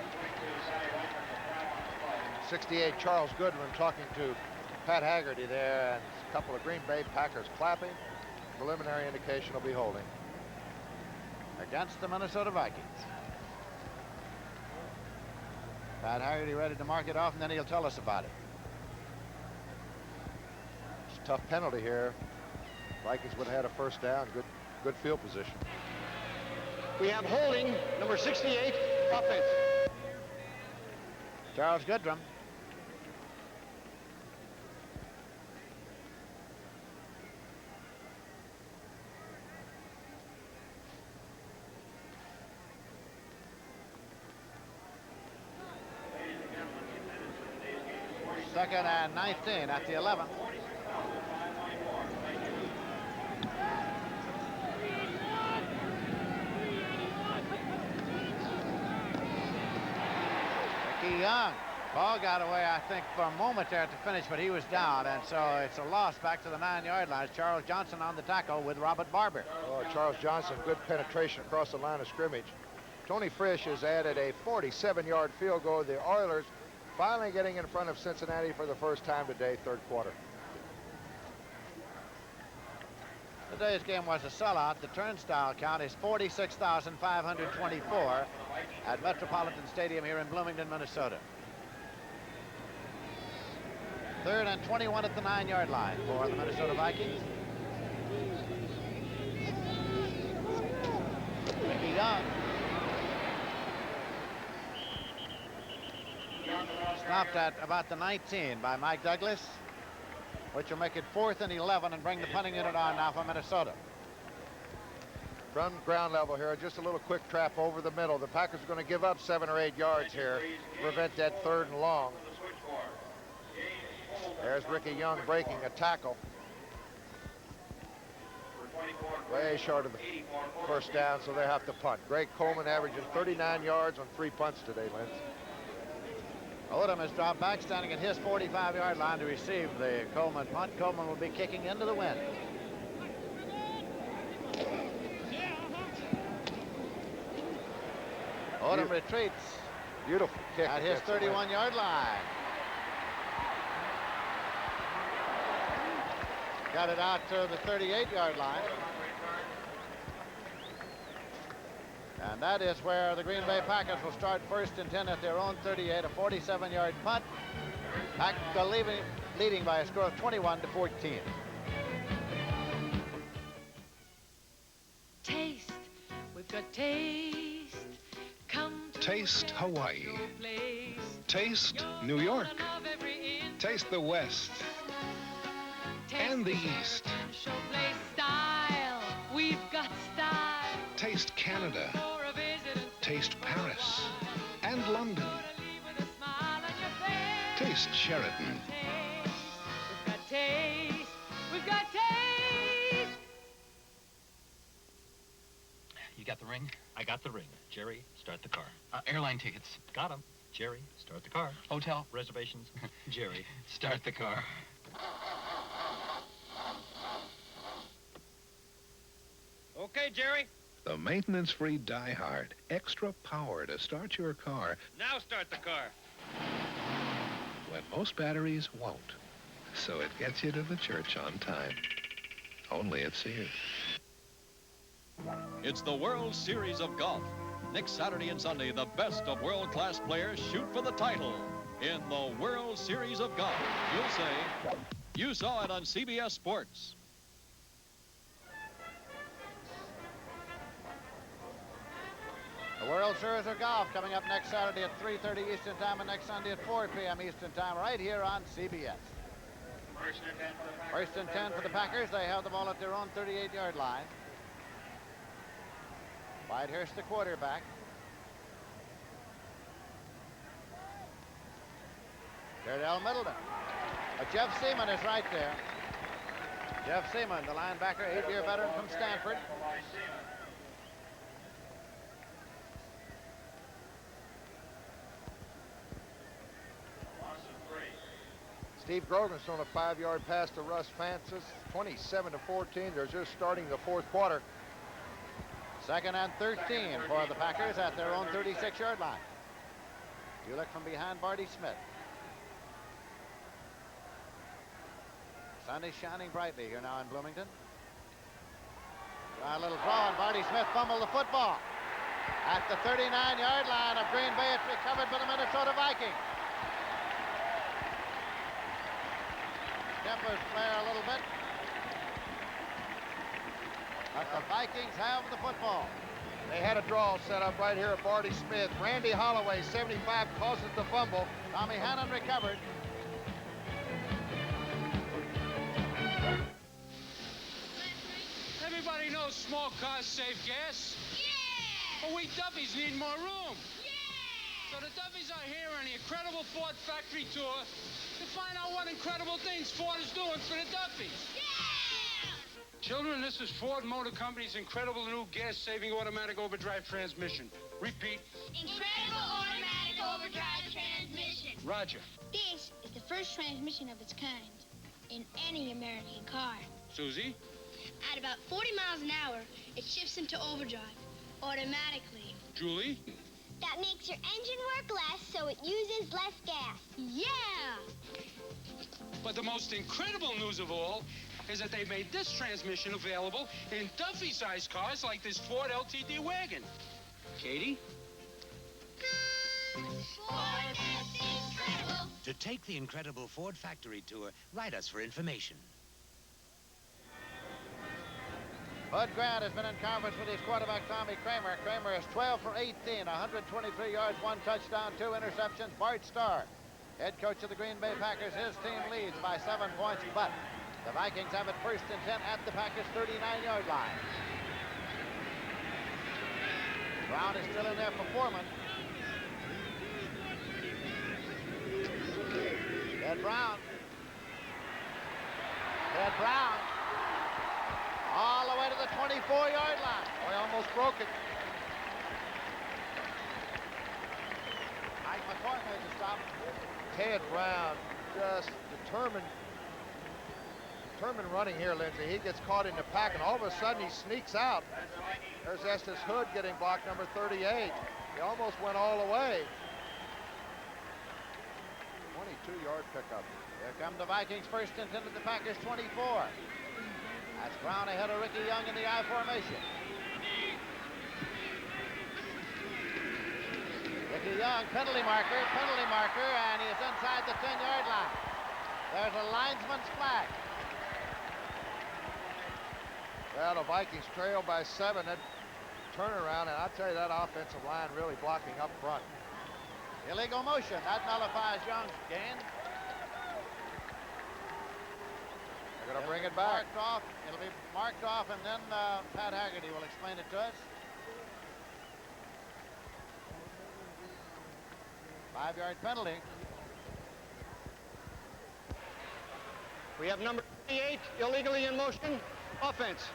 Speaker 3: 68 Charles Goodwin talking to Pat Haggerty there, and a couple of Green Bay Packers clapping. Preliminary indication will be holding
Speaker 1: against the Minnesota Vikings. Pat Haggerty ready to mark it off, and then he'll tell us about it.
Speaker 3: It's a tough penalty here. Vikings would have had a first down. Good field position.
Speaker 9: We have holding number 68 offense.
Speaker 1: Charles Goodrum. Second and 19 at the 11. Rickey Young. Ball got away, I think, for a moment there at the finish, but he was down, and so it's a loss back to the 9-yard line. Charles Johnson on the tackle with Robert Barber.
Speaker 3: Oh, Charles Johnson, good penetration across the line of scrimmage. Tony Frisch has added a 47-yard field goal. The Oilers finally getting in front of Cincinnati for the first time today, third quarter.
Speaker 1: Today's game was a sellout. The turnstile count is 46,524 at Metropolitan Stadium here in Bloomington, Minnesota. Third and 21 at the 9-yard line for the Minnesota Vikings. Rickey Young. Stopped at about the 19 by Mike Douglas, which will make it 4th and 11 and bring the punting unit on now for Minnesota.
Speaker 3: From ground level here, just a little quick trap over the middle. The Packers are going to give up 7 or 8 yards here to prevent that 3rd and long. There's Rickey Young breaking a tackle. Way short of the first down, so they have to punt. Greg Coleman averaging 39 yards on 3 punts today, Lindsey.
Speaker 1: Odom has dropped back, standing at his 45-yard line to receive the Coleman punt. Coleman will be kicking into the wind. Odom retreats.
Speaker 3: Beautiful kick
Speaker 1: at his 31-yard line. Got it out to the 38-yard line. And that is where the Green Bay Packers will start 1st and 10 at their own 38, a 47-yard punt. Pack leading by a score of 21-14.
Speaker 22: taste. Come to
Speaker 7: Taste Hawaii. Taste New York. Taste the West. And the East.
Speaker 22: Play style. We've got style.
Speaker 7: Taste Canada. Taste Paris. And London. Taste Sheraton.
Speaker 22: We've got taste. We've got taste.
Speaker 11: You got the ring? I got the ring. Jerry, start the car. Airline tickets. Got them. Jerry, start the car. Hotel reservations. Jerry, start the car.
Speaker 12: Okay, Jerry.
Speaker 21: The maintenance-free die-hard. Extra power to start your car
Speaker 12: Now start the car.
Speaker 21: when most batteries won't. So it gets you to the church on time. Only at Sears.
Speaker 2: It's the World Series of Golf. Next Saturday and Sunday, the best of world-class players shoot for the title in the World Series of Golf. You'll say, you saw it on CBS Sports.
Speaker 1: The World Series of Golf coming up next Saturday at 3:30 Eastern Time and next Sunday at 4 p.m. Eastern Time right here on CBS. First and 10 for the Packers. They have the ball at their own 38-yard line. Whitehurst, the quarterback. Terdell, Middleton. But Jeff Seaman is right there. Jeff Seaman, the linebacker, 8-year veteran from Stanford.
Speaker 3: Steve Grogan's thrown a 5-yard pass to Russ Francis, 27-14. They're just starting the fourth quarter.
Speaker 1: Second and 13 for the Packers at their own 36-yard line. You look from behind Barty Smith. Sun is shining brightly here now in Bloomington. A little draw, and Barty Smith fumbled the football. At the 39-yard line of Green Bay, it's recovered by the Minnesota Vikings. Tempers flare a little bit. But the Vikings have the football.
Speaker 3: They had a draw set up right here at Barty Smith. Randy Holloway, 75, causes the fumble.
Speaker 1: Tommy Hannon recovered.
Speaker 13: Everybody knows small cars save gas. Yeah! But we Duffies need more room. Yeah! So the Duffies are here on the incredible Ford factory tour to find out what incredible things Ford is doing for the Duffies. Yeah! Children, this is Ford Motor Company's incredible new gas-saving automatic overdrive transmission. Repeat.
Speaker 22: Incredible automatic overdrive transmission.
Speaker 13: Roger.
Speaker 25: This is the first transmission of its kind in any American car.
Speaker 13: Susie?
Speaker 25: At about 40 miles an hour, it shifts into overdrive automatically.
Speaker 13: Julie?
Speaker 25: That makes your engine work less, so it uses less gas. Yeah!
Speaker 13: But the most incredible news of all is that they made this transmission available in Duffy-sized cars like this Ford LTD wagon. Katie?
Speaker 22: Ford is incredible.
Speaker 26: To take the incredible Ford factory tour, write us for information.
Speaker 1: Bud Grant has been in conference with his quarterback, Tommy Kramer. Kramer is 12 for 18, 123 yards, 1 touchdown, 2 interceptions. Bart Starr, head coach of the Green Bay Packers, his team leads by 7 points, but the Vikings have it first and 10 at the Packers' 39-yard line. Brown is still in there for Foreman. Ted Brown. Ted Brown. All the way to the 24-yard line.
Speaker 3: Oh, he almost broke it.
Speaker 1: Mike McCoy made the stop.
Speaker 3: Ted Brown just determined running here, Lindsey. He gets caught in the pack, and all of a sudden he sneaks out. There's Estes Hood getting blocked, number 38. He almost went all the way. 22-yard pickup.
Speaker 1: Here come the Vikings first and 10 to the Packers' 24. That's Brown ahead of Rickey Young in the I formation. Rickey Young, penalty marker, and he is inside the 10-yard line. There's a linesman's flag.
Speaker 3: Well, the Vikings trail by 7. That turnaround, and I'll tell you, that offensive line really blocking up front.
Speaker 1: Illegal motion. That nullifies Young's gain.
Speaker 3: They're going to bring it back.
Speaker 1: Marked off. It'll be marked off, and then Pat Haggerty will explain it to us. 5-yard penalty.
Speaker 4: We have number 38 illegally in motion. Offense.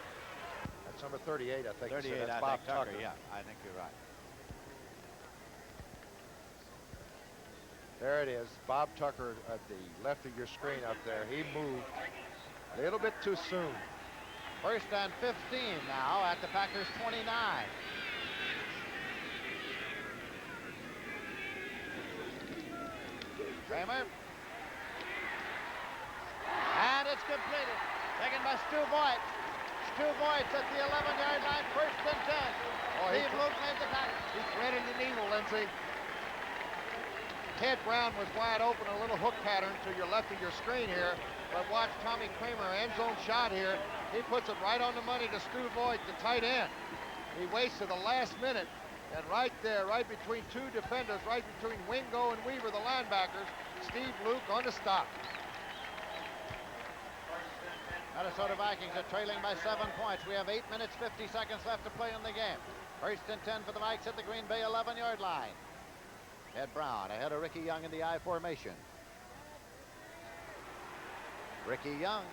Speaker 3: That's number 38, I think.
Speaker 1: 38,
Speaker 3: That's
Speaker 1: I
Speaker 3: Bob
Speaker 1: think Tucker.
Speaker 3: Tucker.
Speaker 1: Yeah, I think you're right.
Speaker 3: There it is. Bob Tucker at the left of your screen up there. He moved a little bit too soon.
Speaker 1: 1st and 15 now at the Packers 29. Kramer. And it's completed. Taken by Stu Voigt. Stu Voigt's at the 11-yard line, 1st and 10. Steve Luke made the tackle.
Speaker 3: He threaded the needle, Lindsey. Ted Brown was wide open, a little hook pattern to your left of your screen here. But watch Tommy Kramer, end zone shot here. He puts it right on the money to Stu Voigt, the tight end. He waits to the last minute. And right there, right between two defenders, right between Wingo and Weaver, the linebackers, Steve Luke on the stop.
Speaker 1: Minnesota Vikings are trailing by 7 points. We have 8 minutes, 50 seconds left to play in the game. 1st and 10 for the Vikes at the Green Bay 11-yard line. Ted Brown ahead of Rickey Young in the I formation. Rickey Young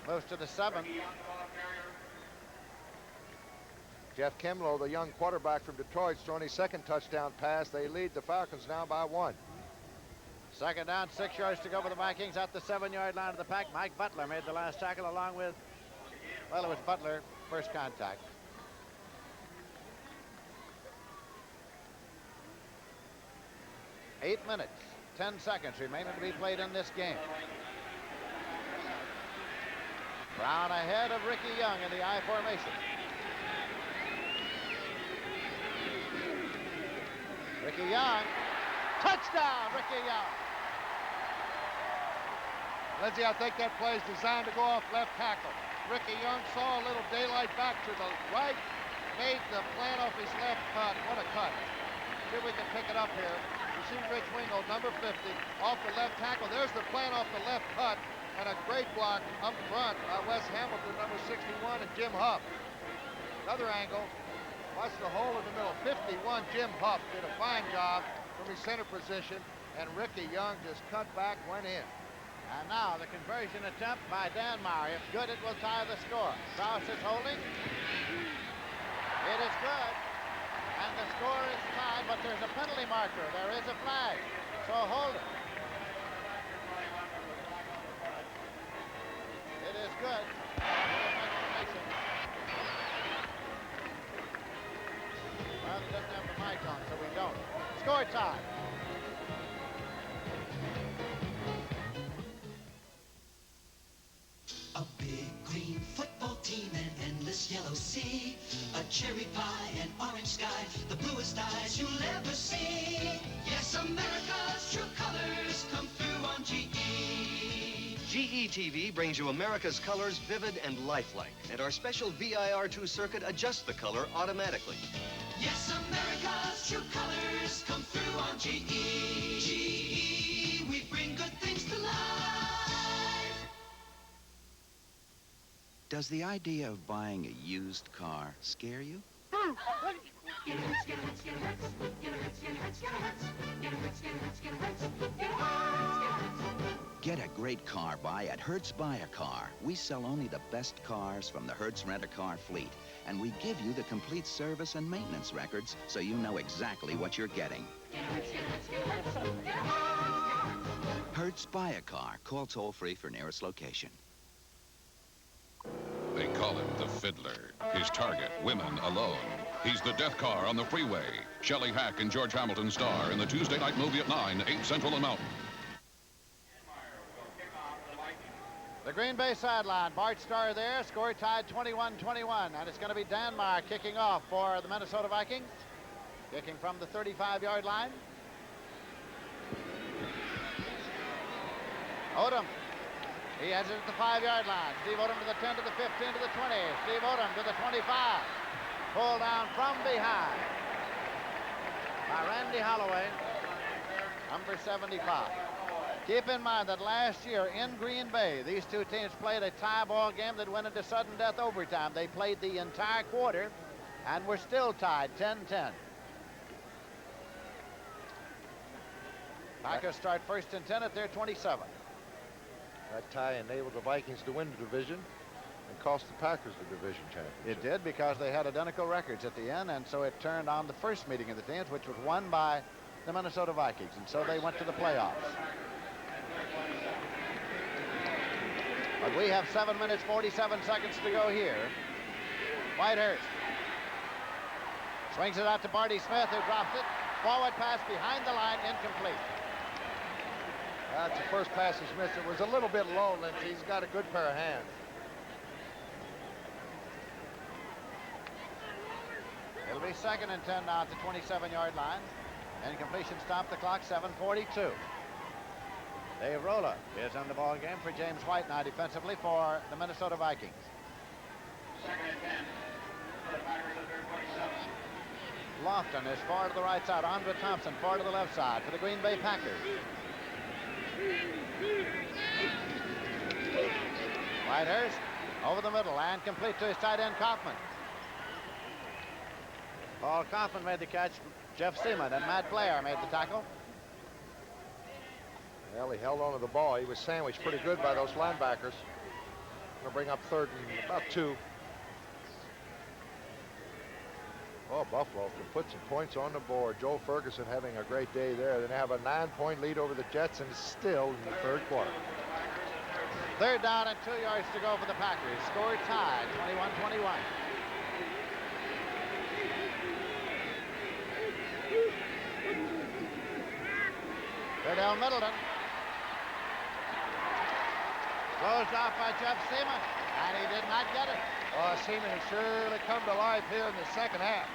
Speaker 1: moves to the 7.
Speaker 3: Jeff Kimlow, the young quarterback from Detroit, throwing his second touchdown pass. They lead the Falcons now by 1.
Speaker 1: 2nd down, 6 yards to go for the Vikings at the 7-yard line of the pack. Mike Butler made the last tackle along with, well, it was Butler, first contact. Eight minutes, 10 seconds remaining to be played in this game. Brown ahead of Rickey Young in the I formation. Rickey Young, touchdown, Rickey Young.
Speaker 3: Lindsey, I think that play is designed to go off left tackle. Rickey Young saw a little daylight back to the right, made the plant off his left cut. What a cut. See if we can pick it up here. You see Rich Wingo, number 50, off the left tackle. There's the plant off the left cut, and a great block up front by Wes Hamilton, number 61, and Jim Huff. Another angle. Watch the hole in the middle. 51, Jim Huff did a fine job from his center position, and Rickey Young just cut back, went in.
Speaker 1: And now the conversion attempt by Danmar. If good, it will tie the score. Strauss is holding. It is good. And the score is tied, but there's a penalty marker. There is a flag. So hold it. It is good. Well, it doesn't have the mic on, so we don't. Score time.
Speaker 6: A big green football team, an endless yellow sea, a cherry pie, an orange sky, the bluest eyes you'll ever see. Yes, America's true colors come through on GE.
Speaker 8: GE TV brings you America's colors vivid and lifelike, and our special VIR2 circuit adjusts the color automatically.
Speaker 6: Yes, America's true colors come through on GE. GE, we bring good things to life.
Speaker 26: Does the idea of buying a used car scare you? Get a great car buy at Hertz Buy a Car. We sell only the best cars from the Hertz Rent-A-Car fleet, and we give you the complete service and maintenance records so you know exactly what you're getting. Hertz Buy a Car. Call toll-free for nearest location.
Speaker 14: They call him the Fiddler. His target, women alone. He's the death car on the freeway. Shelley Hack and George Hamilton star in the Tuesday night movie at 9, 8 Central and Mountain.
Speaker 1: The Green Bay sideline. Bart Starr there. Score tied 21-21. And it's going to be Danmar kicking off for the Minnesota Vikings. Kicking from the 35-yard line. Odom. He has it at the 5-yard line. Steve Odom to the 10, to the 15, to the 20. Steve Odom to the 25. Pulled down from behind by Randy Holloway, number 75. Keep in mind that last year in Green Bay, these two teams played a tie ball game that went into sudden death overtime. They played the entire quarter and were still tied 10-10. Packers start first and 10 at their 27.
Speaker 3: That tie enabled the Vikings to win the division and cost the Packers the division championship.
Speaker 1: It did, because they had identical records at the end, and so it turned on the first meeting of the teams, which was won by the Minnesota Vikings, and so they went to the playoffs. But we have 7 minutes, 47 seconds to go here. Whitehurst swings it out to Barty Smith, who drops it. Forward pass behind the line, incomplete.
Speaker 3: That's the first pass he's missed. It was a little bit low, Lindsey. He's got a good pair of hands.
Speaker 1: It'll be 2nd and 10 now at the 27-yard line. Incompletion stopped the clock, 7:42. Dave Rolla is in the ball game for James White now defensively for the Minnesota Vikings.
Speaker 22: 2nd and 10 for the Packers at their 27.
Speaker 1: Lofton is far to the right side. Andre Thompson far to the left side for the Green Bay Packers. Whitehurst over the middle and complete to his tight end Kaufman. Paul Kaufman made the catch. Jeff Seaman and Matt Blair made the tackle.
Speaker 3: Well, he held on to the ball. He was sandwiched pretty good by those linebackers. Going to bring up 3rd and about 2. Oh, Buffalo can put some points on the board. Joe Ferguson having a great day there. They have a 9-point lead over the Jets, and still in the 3rd quarter.
Speaker 1: 3rd down and 2 yards to go for the Packers. Score tied, 21-21. Terdell Middleton. Closed off by Jeff Seaman, and he did not get it.
Speaker 3: Oh, Seaman has surely come to life here in the 2nd half.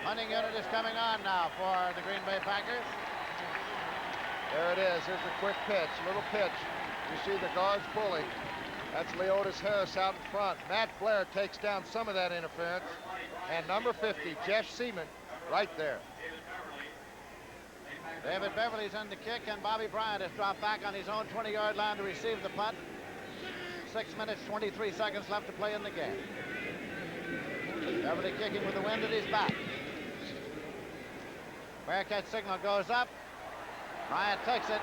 Speaker 1: Hunting unit is coming on now for the Green Bay Packers.
Speaker 3: There it is. Here's a quick pitch, little pitch. You see the guards pulling. That's Leotis Harris out in front. Matt Blair takes down some of that interference. And number 50, Jeff Seaman, right there.
Speaker 1: David Beverly's in the kick, and Bobby Bryant has dropped back on his own 20-yard line to receive the punt. 6 minutes, 23 seconds left to play in the game. Beverly kicking with the wind at his back. Bearcat signal goes up. Bryant takes it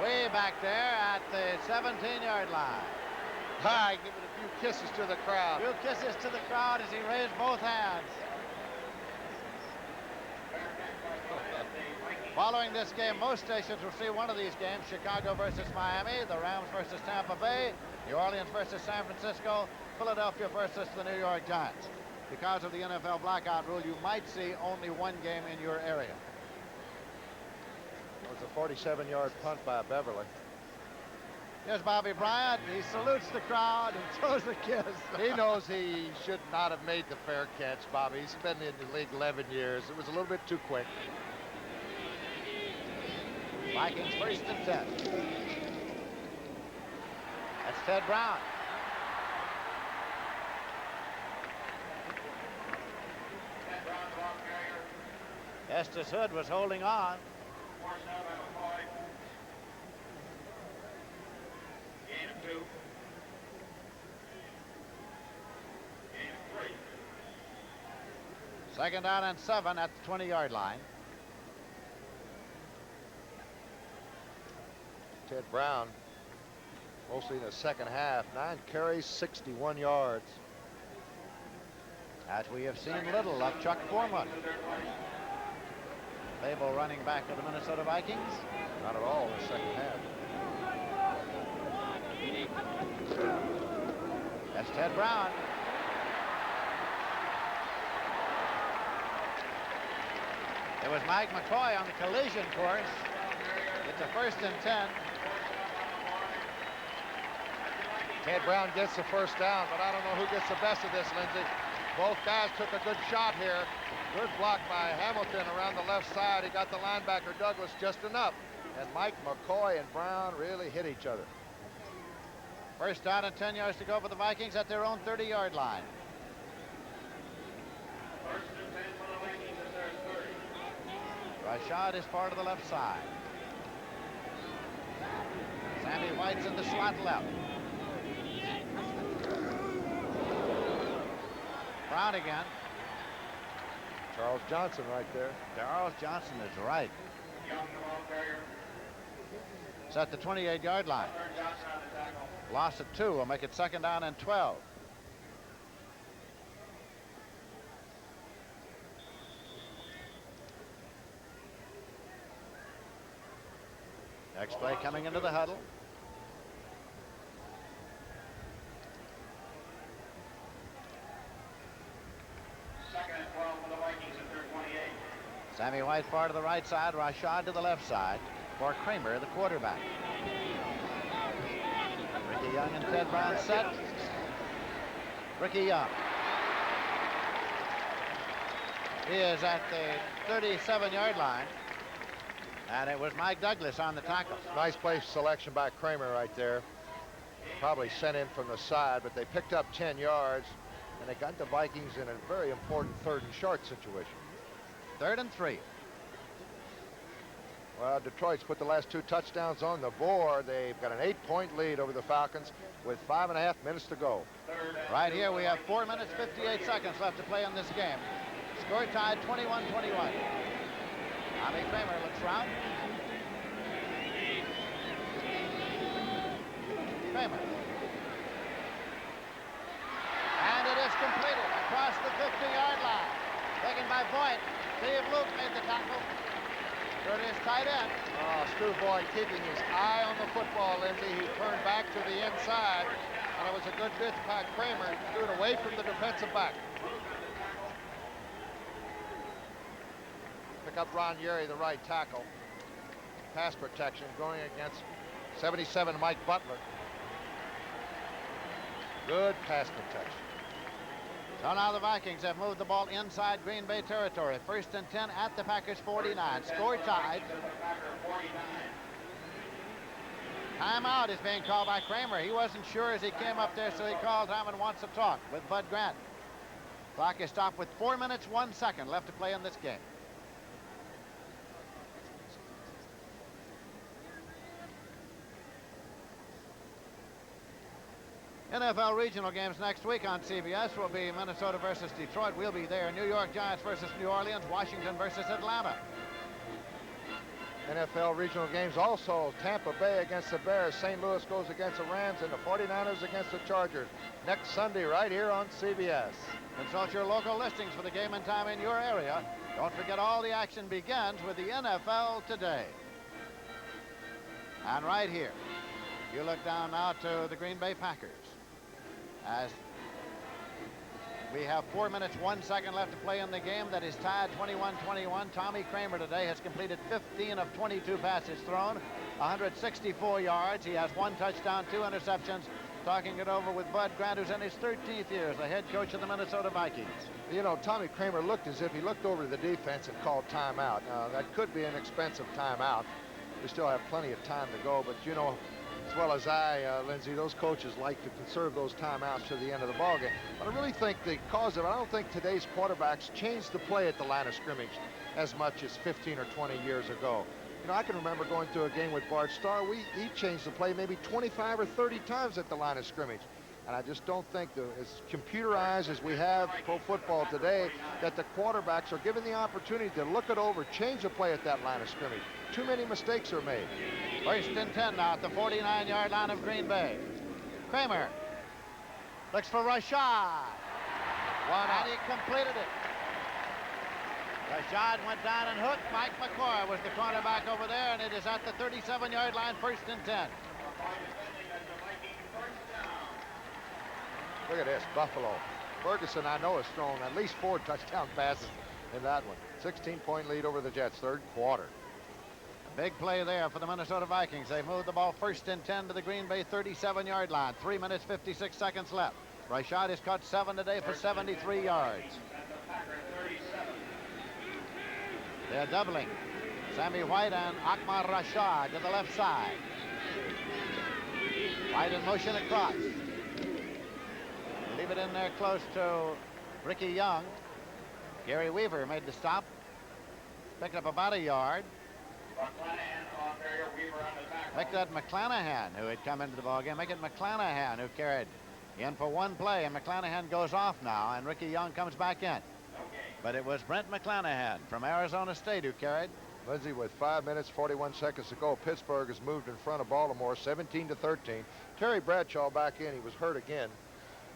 Speaker 1: way back there at the 17-yard line.
Speaker 3: Hi, give it a few kisses to the crowd.
Speaker 1: A few kisses to the crowd as he raised both hands. Following this game, most stations will see one of these games: Chicago versus Miami, the Rams versus Tampa Bay, New Orleans versus San Francisco, Philadelphia versus the New York Giants. Because of the NFL blackout rule, you might see only one game in your area.
Speaker 3: It was a 47-yard punt by Beverly.
Speaker 1: Here's Bobby Bryant. He salutes the crowd and throws a kiss.
Speaker 3: He knows he should not have made the fair catch, Bobby. He's been in the league 11 years. It was a little bit too quick.
Speaker 1: Vikings 1st and 10. That's Ted Brown. Estes Hood was holding on.
Speaker 22: Gain of 2. Gain of 3.
Speaker 1: 2nd down and 7 at the 20-yard line.
Speaker 3: Ted Brown, mostly in the 2nd half, 9 carries, 61 yards.
Speaker 1: As we have seen little of Chuck Foreman. Babel running back for the Minnesota Vikings.
Speaker 3: Not at all in the 2nd half.
Speaker 1: That's Ted Brown. It was Mike McCoy on the collision course. It's a 1st and 10.
Speaker 3: Ted Brown gets the 1st down, but I don't know who gets the best of this, Lindsey. Both guys took a good shot here. Good block by Hamilton around the left side. He got the linebacker Douglas just enough. And Mike McCoy and Brown really hit each other.
Speaker 1: First down and 10 yards to go for the Vikings at their own 30-yard line.
Speaker 22: First and 10 for the Vikings at their 30.
Speaker 1: Rashad is part of the left side. Sammy White's in the slot left. Brown again.
Speaker 3: Charles Johnson right there.
Speaker 1: Charles Johnson is right.
Speaker 22: Young, the ball carrier.
Speaker 1: It's at the 28-yard line.
Speaker 22: Johnson on the tackle.
Speaker 1: Loss of 2 will make it second down and 12. Next play coming into the huddle.
Speaker 22: Second and 12 for the Vikings at their 28.
Speaker 1: Sammy White part of the right side, Rashad to the left side for Kramer, the quarterback. Rickey Young and Ted Brown set. Rickey Young. He is at the 37-yard line. And it was Mike Douglas on the tackle.
Speaker 3: Nice play selection by Kramer right there. Probably sent in from the side, but they picked up 10 yards, and they got the Vikings in a very important 3rd and short situation.
Speaker 1: 3rd and 3.
Speaker 3: Well, Detroit's put the last 2 touchdowns on the board. They've got an 8-point lead over the Falcons with 5.5 minutes to go.
Speaker 1: Right here we have 4 minutes, 58 seconds left to play in this game. Score tied 21-21. Tommy Kramer looks round. Kramer. And it is completed across the 50-yard line. Taken by Boyd. Steve Luke made the tackle. It is tight end.
Speaker 3: Oh, Stu Boyd keeping his eye on the football, Lindsey. He turned back to the inside, and it was a good pitch by Kramer. Threw it away from the defensive back. Pick up Ron Yeri, the right tackle. Pass protection going against 77 Mike Butler. Good pass protection.
Speaker 1: So now the Vikings have moved the ball inside Green Bay territory. 1st and 10 at the Packers 49. Score tied. Timeout is being called by Kramer. He wasn't sure as he came up there, so he called time and wants to talk with Bud Grant. Clock is stopped with 4 minutes, 1 second left to play in this game. NFL regional games next week on CBS will be Minnesota versus Detroit. We'll be there. New York Giants versus New Orleans. Washington versus Atlanta.
Speaker 3: NFL regional games also. Tampa Bay against the Bears. St. Louis goes against the Rams, and the 49ers against the Chargers. Next Sunday right here on CBS.
Speaker 1: Consult your local listings for the game and time in your area. Don't forget all the action begins with the NFL today. And right here, you look down now to the Green Bay Packers. As we have 4 minutes, 1 second left to play in the game that is tied 21-21. Tommy Kramer today has completed 15 of 22 passes thrown, 164 yards. He has 1 touchdown, 2 interceptions. Talking it over with Bud Grant, who's in his 13th year as the head coach of the Minnesota Vikings.
Speaker 3: You know, Tommy Kramer looked as if he looked over the defense and called timeout. Now, that could be an expensive timeout. We still have plenty of time to go, but you know, as well as I, Lindsey, those coaches like to conserve those timeouts to the end of the ballgame. But I really think the cause of it, I don't think today's quarterbacks changed the play at the line of scrimmage as much as 15 or 20 years ago. You know, I can remember going through a game with Bart Starr. He changed the play maybe 25 or 30 times at the line of scrimmage. And I just don't think, as computerized as we have pro football today, that the quarterbacks are given the opportunity to look it over, change the play at that line of scrimmage. Too many mistakes are made.
Speaker 1: 1st and 10 now at the 49-yard line of Green Bay. Kramer looks for Rashad. And he completed it. Rashad went down and hooked. Mike McCoy was the cornerback over there, and it is at the 37-yard line, 1st and 10.
Speaker 3: Look at this, Buffalo. Ferguson, I know, has thrown at least 4 touchdown passes in that one. 16-point lead over the Jets, 3rd quarter.
Speaker 1: A big play there for the Minnesota Vikings. They moved the ball 1st and 10 to the Green Bay 37-yard line. 3 minutes, 56 seconds left. Rashad has caught 7 today for 73 yards. They're doubling. Sammy White and Ahmad Rashad to the left side. White in motion across. Leave it in there close to Rickey Young. Gary Weaver made the stop. Picked up about a yard. Make that McClanahan, who had come into the ballgame. Make it McClanahan who carried in for one play, and McClanahan goes off now, and Rickey Young comes back in. But it was Brent McClanahan from Arizona State who carried.
Speaker 3: Lindsey, with 5 minutes, 41 seconds to go, Pittsburgh has moved in front of Baltimore 17-13. Terry Bradshaw back in. He was hurt again.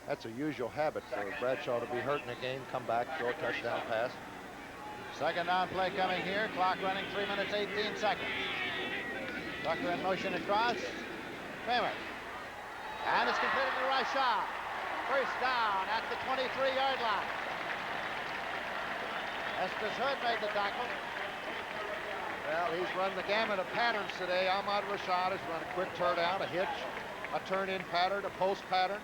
Speaker 3: That's a usual habit for Bradshaw to be hurt in a game, come back, throw a touchdown pass.
Speaker 1: Second down play coming here. Clock running 3 minutes, 18 seconds. Tucker in motion across. Kramer. And it's completed to Rashad. First down at the 23-yard line. Estes Hood made the tackle.
Speaker 3: Well, he's run the gamut of patterns today. Ahmad Rashad has run a quick turn down, a hitch, a turn-in pattern, a post pattern.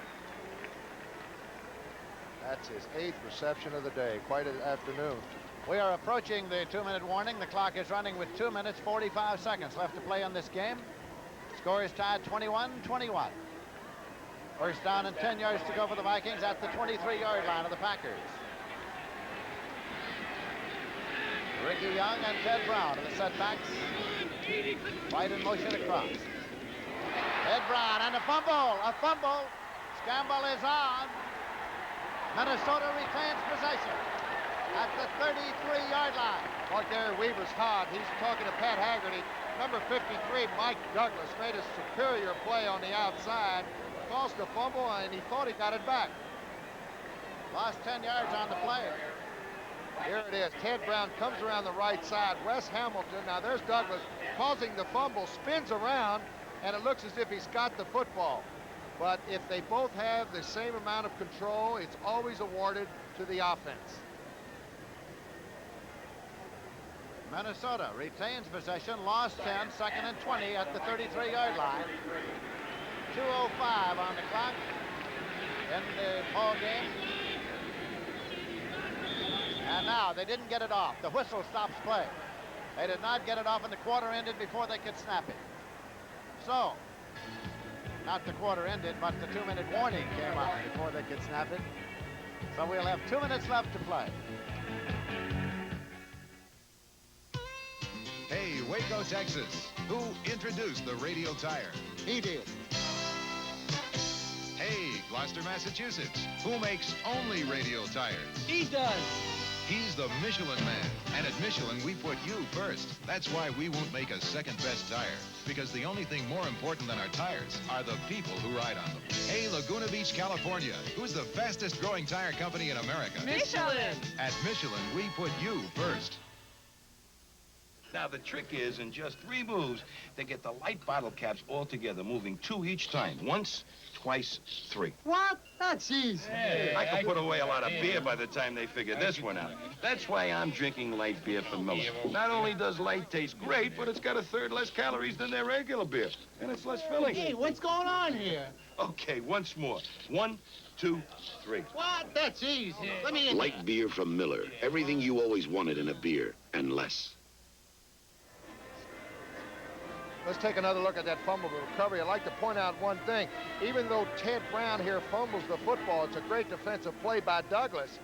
Speaker 3: That's his 8th reception of the day. Quite an afternoon.
Speaker 1: We are approaching the 2-minute warning. The clock is running with 2 minutes, 45 seconds left to play on this game. Score is tied 21-21. First down and 10 yards to go for the Vikings at the 23-yard line of the Packers. Rickey Young and Ted Brown are the setbacks. White in motion across. Ted Brown and a fumble. A fumble. Scramble is on. Minnesota retains possession at the 33-yard line.
Speaker 3: Boy, Gary Weaver's hot. He's talking to Pat Haggerty. Number 53, Mike Douglas, made a superior play on the outside. Caused a fumble, and he thought he got it back.
Speaker 1: Lost 10 yards on the play.
Speaker 3: Here it is. Ted Brown comes around the right side. Wes Hamilton, now there's Douglas, causing the fumble, spins around, and it looks as if he's got the football. But if they both have the same amount of control, it's always awarded to the offense.
Speaker 1: Minnesota retains possession, lost 10, second and 20 at the 33-yard line. 2:05 on the clock in the ball game. And now they didn't get it off. The whistle stops play. They did not get it off, and the quarter ended before they could snap it. So, not the quarter ended, but the 2-minute warning came out before they could snap it. So we'll have 2 minutes left to play.
Speaker 5: Hey, Waco, Texas. Who introduced the radial tire?
Speaker 1: He did.
Speaker 5: Hey, Gloucester, Massachusetts. Who makes only radial tires?
Speaker 10: He does.
Speaker 5: He's the Michelin man. And at Michelin, we put you first. That's why we won't make a second-best tire. Because the only thing more important than our tires are the people who ride on them. Hey, Laguna Beach, California. Who's the fastest-growing tire company in America?
Speaker 10: Michelin.
Speaker 5: At Michelin, we put you first.
Speaker 15: Now, the trick is, in just 3 moves, they get the light bottle caps all together, moving 2 each time. Once, twice, 3.
Speaker 10: What? That's easy.
Speaker 15: Hey, I can put away a lot of beer by the time they figure this one out. That's why I'm drinking light beer from Miller. Not only does light taste great, but it's got 1/3 less calories than their regular beer. And it's less filling.
Speaker 10: Hey, what's going on here?
Speaker 15: Okay, once more. 1, 2, 3.
Speaker 10: What? That's easy. Let me in.
Speaker 18: Light beer from Miller. Everything you always wanted in a beer, and less.
Speaker 3: Let's take another look at that fumble recovery. I'd like to point out one thing. Even though Ted Brown here fumbles the football, it's a great defensive play by Douglas.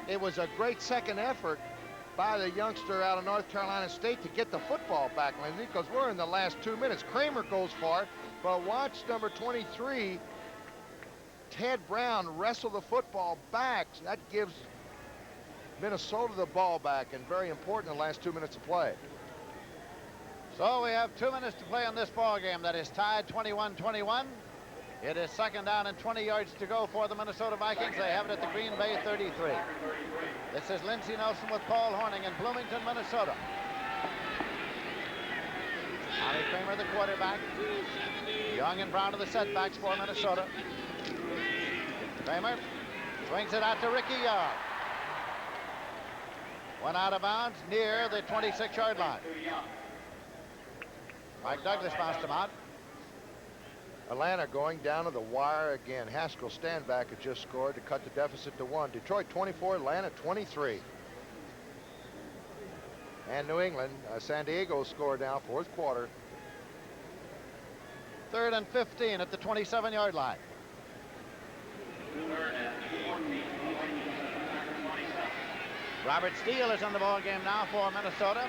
Speaker 3: It was a great second effort by the youngster out of North Carolina State to get the football back, Lindsey, because we're in the last 2 minutes. Kramer goes for it, but watch number 23, Ted Brown, wrestle the football back. That gives Minnesota the ball back, and very important in the last 2 minutes of play.
Speaker 1: So we have 2 minutes to play on this ball game that is tied 21-21. It is second down and 20 yards to go for the Minnesota Vikings. They have it at the Green Bay 33. This is Lindsey Nelson with Paul Hornung in Bloomington, Minnesota. Ollie Kramer, the quarterback. Young and Brown are the setbacks for Minnesota. Kramer swings it out to Rickey Young. Went out of bounds near the 26-yard line. Mike Douglas bounced him out.
Speaker 3: Atlanta going down to the wire again. Haskell Standback had just scored to cut the deficit to 1. Detroit 24, Atlanta 23. And New England, San Diego scored now, 4th quarter.
Speaker 1: 3rd and 15 at the 27-yard line. Robert Steele is in the ball game now for Minnesota.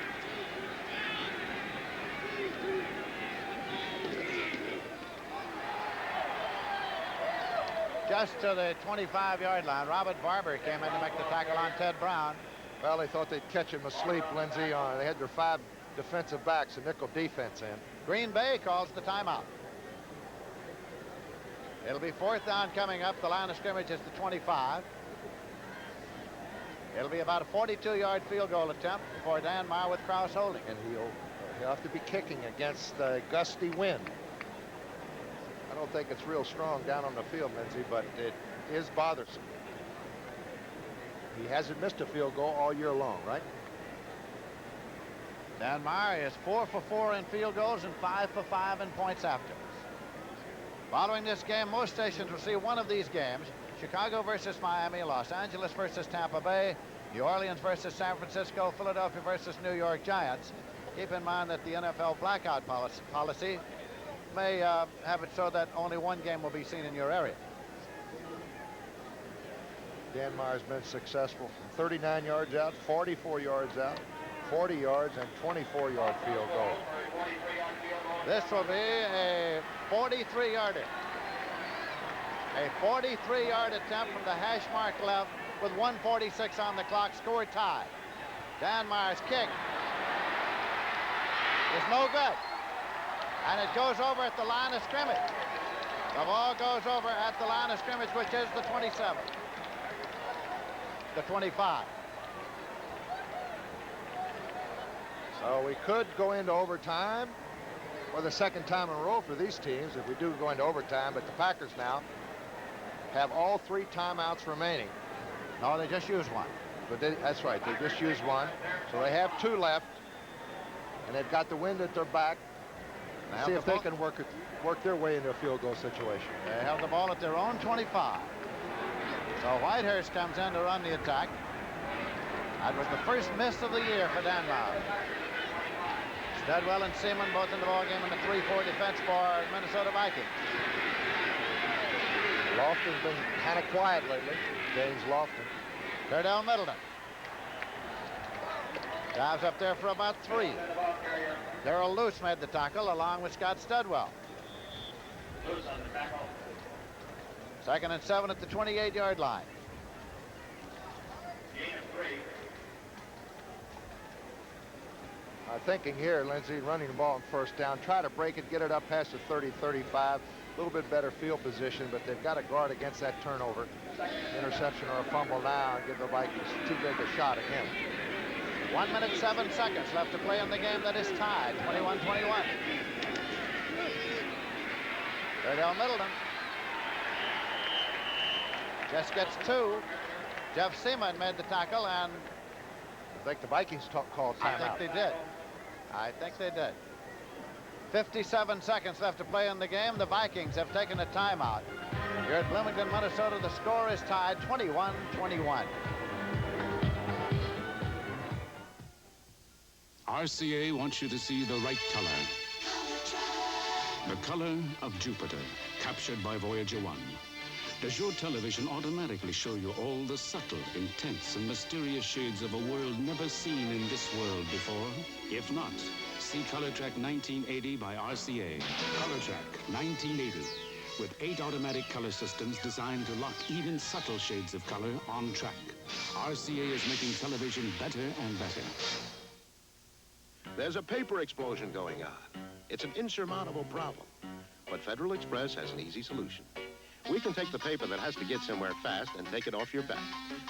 Speaker 1: Just to the 25-yard line, Robert Barber came in to make the tackle on Ted Brown.
Speaker 3: Well, they thought they'd catch him asleep, Lindsey. They had their 5 defensive backs, a nickel defense in.
Speaker 1: Green Bay calls the timeout. It'll be 4th down coming up. The line of scrimmage is the 25. It'll be about a 42-yard field goal attempt for Dan Meyer with Kraus holding.
Speaker 3: And he'll have to be kicking against the gusty wind. I don't think it's real strong down on the field, Lindsey, but it is bothersome. He hasn't missed a field goal all year long, right?
Speaker 1: Dan Meyer is 4 for 4 in field goals and 5 for 5 in points after. Following this game, most stations will see one of these games: Chicago versus Miami, Los Angeles versus Tampa Bay, New Orleans versus San Francisco, Philadelphia versus New York Giants. Keep in mind that the NFL blackout policy may have it so that only one game will be seen in your area.
Speaker 3: Dan Meyer's been successful from 39 yards out, 44 yards out, 40 yards, and 24-yard field goal.
Speaker 1: This will be a 43-yarder. A 43-yard attempt from the hash mark left with 1:46 on the clock. Score tie. Dan Meyer's kick is no good. And it goes over at the line of scrimmage. The ball goes over at the line of scrimmage, which is the 27. The 25.
Speaker 3: So we could go into overtime for the 2nd time in a row for these teams if we do go into overtime, but the Packers now have all 3 timeouts remaining.
Speaker 1: No, they just used one.
Speaker 3: But that's right, they just used one. So they have 2 left, and they've got the wind at their back. See if they can work their way into a field goal situation.
Speaker 1: They have the ball at their own 25. So Whitehurst comes in to run the attack. That was the first miss of the year for Dan Meyer. Terdell and Seaman both in the ball game in the 3-4 defense for Minnesota Vikings.
Speaker 3: Lofton's been kind of quiet lately. James Lofton.
Speaker 1: Terdell Middleton. Dives up there for about 3. Darrell Luce made the tackle along with Scott Studwell. 2nd and 7 at the 28-yard line.
Speaker 3: Thinking here, Lindsey, running the ball on 1st down, try to break it, get it up past the 30-35. A little bit better field position, but they've got to guard against that turnover. Interception or a fumble now and give the Vikings too big a shot again.
Speaker 1: 1 minute 7 seconds left to play in the game that is tied, 21-21. Terdell Middleton just gets 2. Jeff Seaman made the tackle, and
Speaker 3: I think the Vikings called timeout.
Speaker 1: I think they did. I think they did. 57 seconds left to play in the game. The Vikings have taken a timeout. Here at Bloomington, Minnesota, the score is tied 21-21.
Speaker 16: RCA wants you to see the right color. The color of Jupiter, captured by Voyager 1. Does your television automatically show you all the subtle, intense, and mysterious shades of a world never seen in this world before? If not, see Color Track 1980 by RCA. Color Track 1980, with 8 automatic color systems designed to lock even subtle shades of color on track. RCA is making television better and better.
Speaker 7: There's a paper explosion going on. It's an insurmountable problem, but Federal Express has an easy solution. We can take the paper that has to get somewhere fast and take it off your back.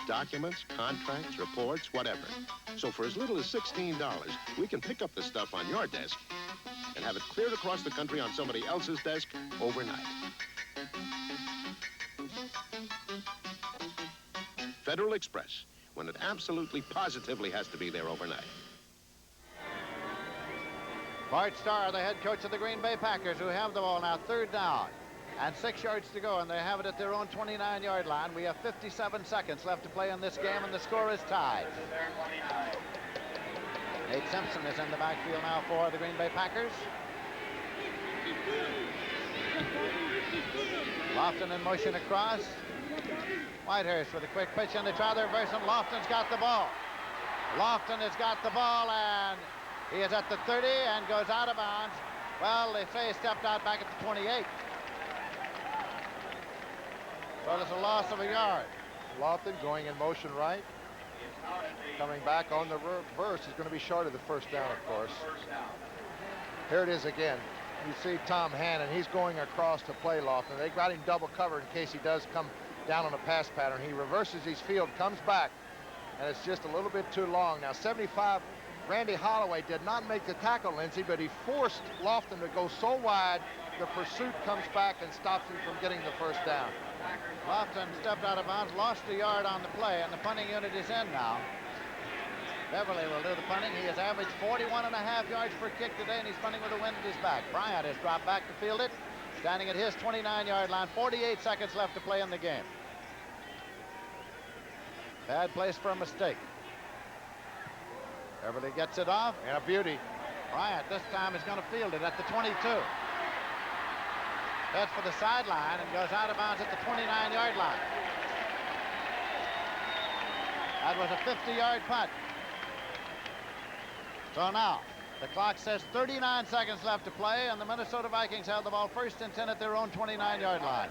Speaker 7: Documents, contracts, reports, whatever. So for as little as $16, we can pick up the stuff on your desk and have it cleared across the country on somebody else's desk overnight. Federal Express, when it absolutely positively has to be there overnight.
Speaker 1: Bart Starr, the head coach of the Green Bay Packers, who have the ball now, 3rd down. And 6 yards to go, and they have it at their own 29-yard line. We have 57 seconds left to play in this game, and the score is tied. Nate Simpson is in the backfield now for the Green Bay Packers. Lofton in motion across. Whitehurst with a quick pitch, and they try the reverse, and Lofton's got the ball. Lofton has got the ball, and he is at the 30 and goes out of bounds. Well, they say he stepped out back at the 28. So there's a loss of a yard.
Speaker 3: Lofton going in motion right. Coming back on the reverse. He's going to be short of the first down, of course. Here it is again. You see Tom Hannon. He's going across to play Lofton. They got him double covered in case he does come down on a pass pattern. He reverses his field, comes back, and it's just a little bit too long. Now, 75, Randy Holloway did not make the tackle, Lindsey, but he forced Lofton to go so wide, the pursuit comes back and stops him from getting the first down.
Speaker 1: Lofton stepped out of bounds, lost a yard on the play, and the punting unit is in now. Beverly will do the punting. He has averaged 41.5 yards per kick today, and he's punting with the wind at his back. Bryant has dropped back to field it, standing at his 29-yard line. 48 seconds left to play in the game. Bad place for a mistake. Beverly gets it off.
Speaker 3: And a beauty.
Speaker 1: Bryant this time is going to field it at the 22. Heads for the sideline and goes out of bounds at the 29-yard line. That was a 50-yard punt. So now, the clock says 39 seconds left to play, and the Minnesota Vikings have the ball first and 10 at their own 29-yard line.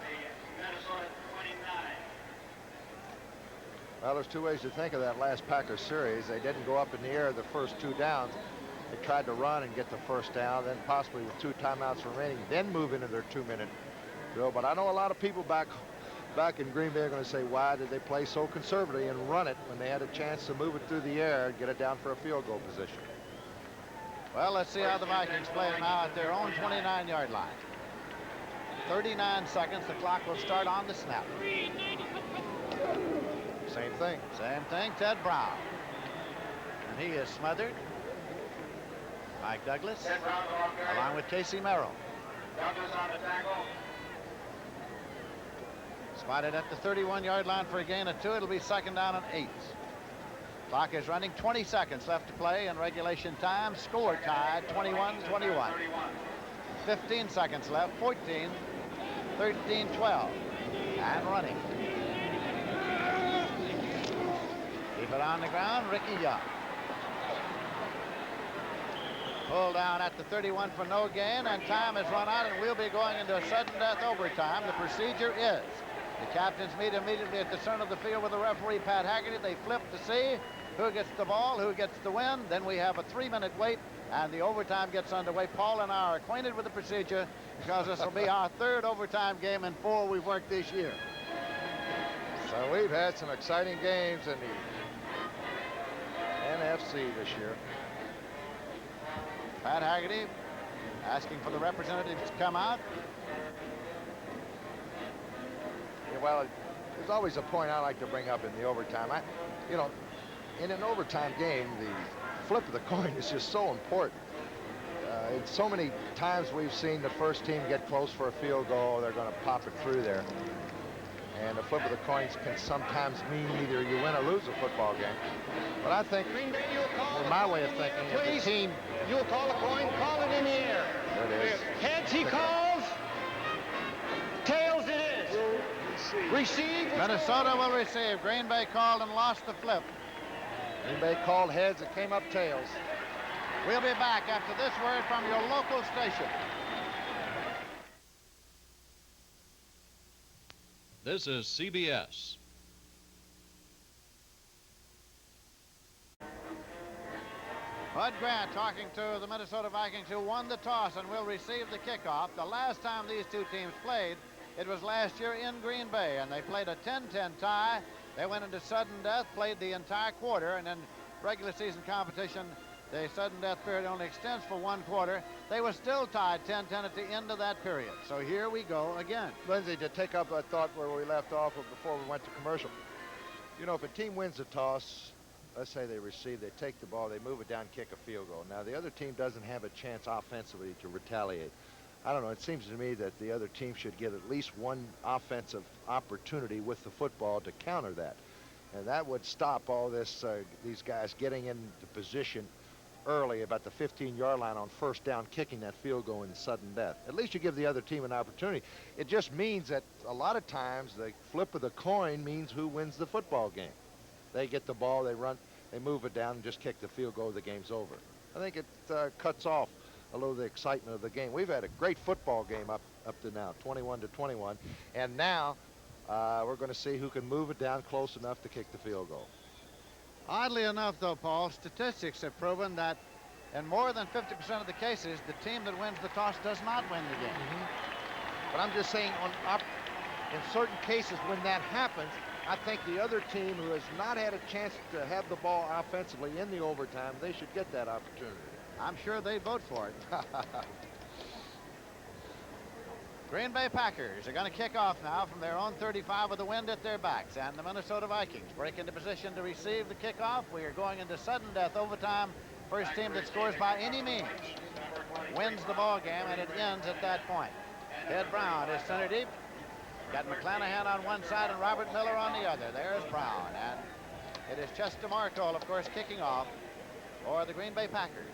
Speaker 3: Well, there's two ways to think of that last Packers series. They didn't go up in the air the first two downs. They tried to run and get the first down, then possibly with 2 timeouts remaining, then move into their 2-minute drill. But I know a lot of people back in Green Bay are going to say, why did they play so conservatively and run it when they had a chance to move it through the air and get it down for a field goal position?
Speaker 1: Well, let's see how the Vikings play it now at their own 29-yard line. 39 seconds. The clock will start on the snap.
Speaker 3: Same thing.
Speaker 1: Same thing. Ted Brown. And he is smothered. Mike Douglas, along with Casey Merrill.
Speaker 22: Douglas on the tackle.
Speaker 1: Spotted at the 31-yard line for a gain of 2. It'll be second down and 8. Clock is running. 20 seconds left to play in regulation time. Score tied 21-21. 15 seconds left. 14, 13, 12. And running. Keep it on the ground. Rickey Young. Pulled down at the 31 for no gain, and time has run out, and we'll be going into a sudden death overtime. The procedure is the captains meet immediately at the center of the field with the referee, Pat Haggerty. They flip to see who gets the ball, who gets the win. Then we have a 3-minute wait, and the overtime gets underway. Paul and I are acquainted with the procedure because this will be our 3rd overtime game in 4 we've worked this year.
Speaker 3: So we've had some exciting games in the NFC this year.
Speaker 1: Pat Haggerty asking for the representatives to come out.
Speaker 3: Yeah, well, there's always a point I like to bring up in the overtime. You know, in an overtime game, the flip of the coin is just so important. It's so many times we've seen the first team get close for a field goal. They're going to pop it through there. And the flip of the coins can sometimes mean either you win or lose a football game. But I think, in my way of thinking, if the team...
Speaker 4: You'll call a coin, call it in the air.
Speaker 3: There it is.
Speaker 4: Heads he calls. Tails it is. Receive.
Speaker 1: Minnesota will receive. Green Bay called and lost the flip.
Speaker 3: Green Bay called heads. It came up tails.
Speaker 1: We'll be back after this word from your local station.
Speaker 2: This is CBS.
Speaker 1: Bud Grant talking to the Minnesota Vikings, who won the toss and will receive the kickoff. The last time these two teams played, it was last year in Green Bay, and they played a 10-10 tie. They went into sudden death, played the entire quarter, and then regular season competition, the sudden death period only extends for 1 quarter. They were still tied 10-10 at the end of that period. So here we go again.
Speaker 3: Lindsey, to take up that thought where we left off before we went to commercial, you know, if a team wins a toss, let's say they receive, they take the ball, they move it down, kick a field goal. Now, the other team doesn't have a chance offensively to retaliate. I don't know, it seems to me that the other team should get at least one offensive opportunity with the football to counter that. And that would stop all this, these guys getting into position early about the 15-yard line on first down, kicking that field goal in sudden death. At least you give the other team an opportunity. It just means that a lot of times the flip of the coin means who wins the football game. They get the ball, they run, they move it down and just kick the field goal, the game's over. I think it cuts off a little of the excitement of the game. We've had a great football game up to now, 21-21, and now we're going to see who can move it down close enough to kick the field goal.
Speaker 1: Oddly enough, though, Paul, statistics have proven that in more than 50% of the cases, the team that wins the toss does not win the game.
Speaker 3: But I'm just saying, in certain cases when that happens, I think the other team who has not had a chance to have the ball offensively in the overtime, they should get that opportunity.
Speaker 1: I'm sure they'd vote for it. Green Bay Packers are going to kick off now from their own 35 with the wind at their backs, and the Minnesota Vikings break into position to receive the kickoff. We are going into sudden death overtime. First team that scores by any means wins the ball game, and it ends at that point. Ted Brown is center deep. Got McClanahan on one side and Robert Miller on the other. There's Brown, and it is Chester Markle, of course, kicking off for the Green Bay Packers.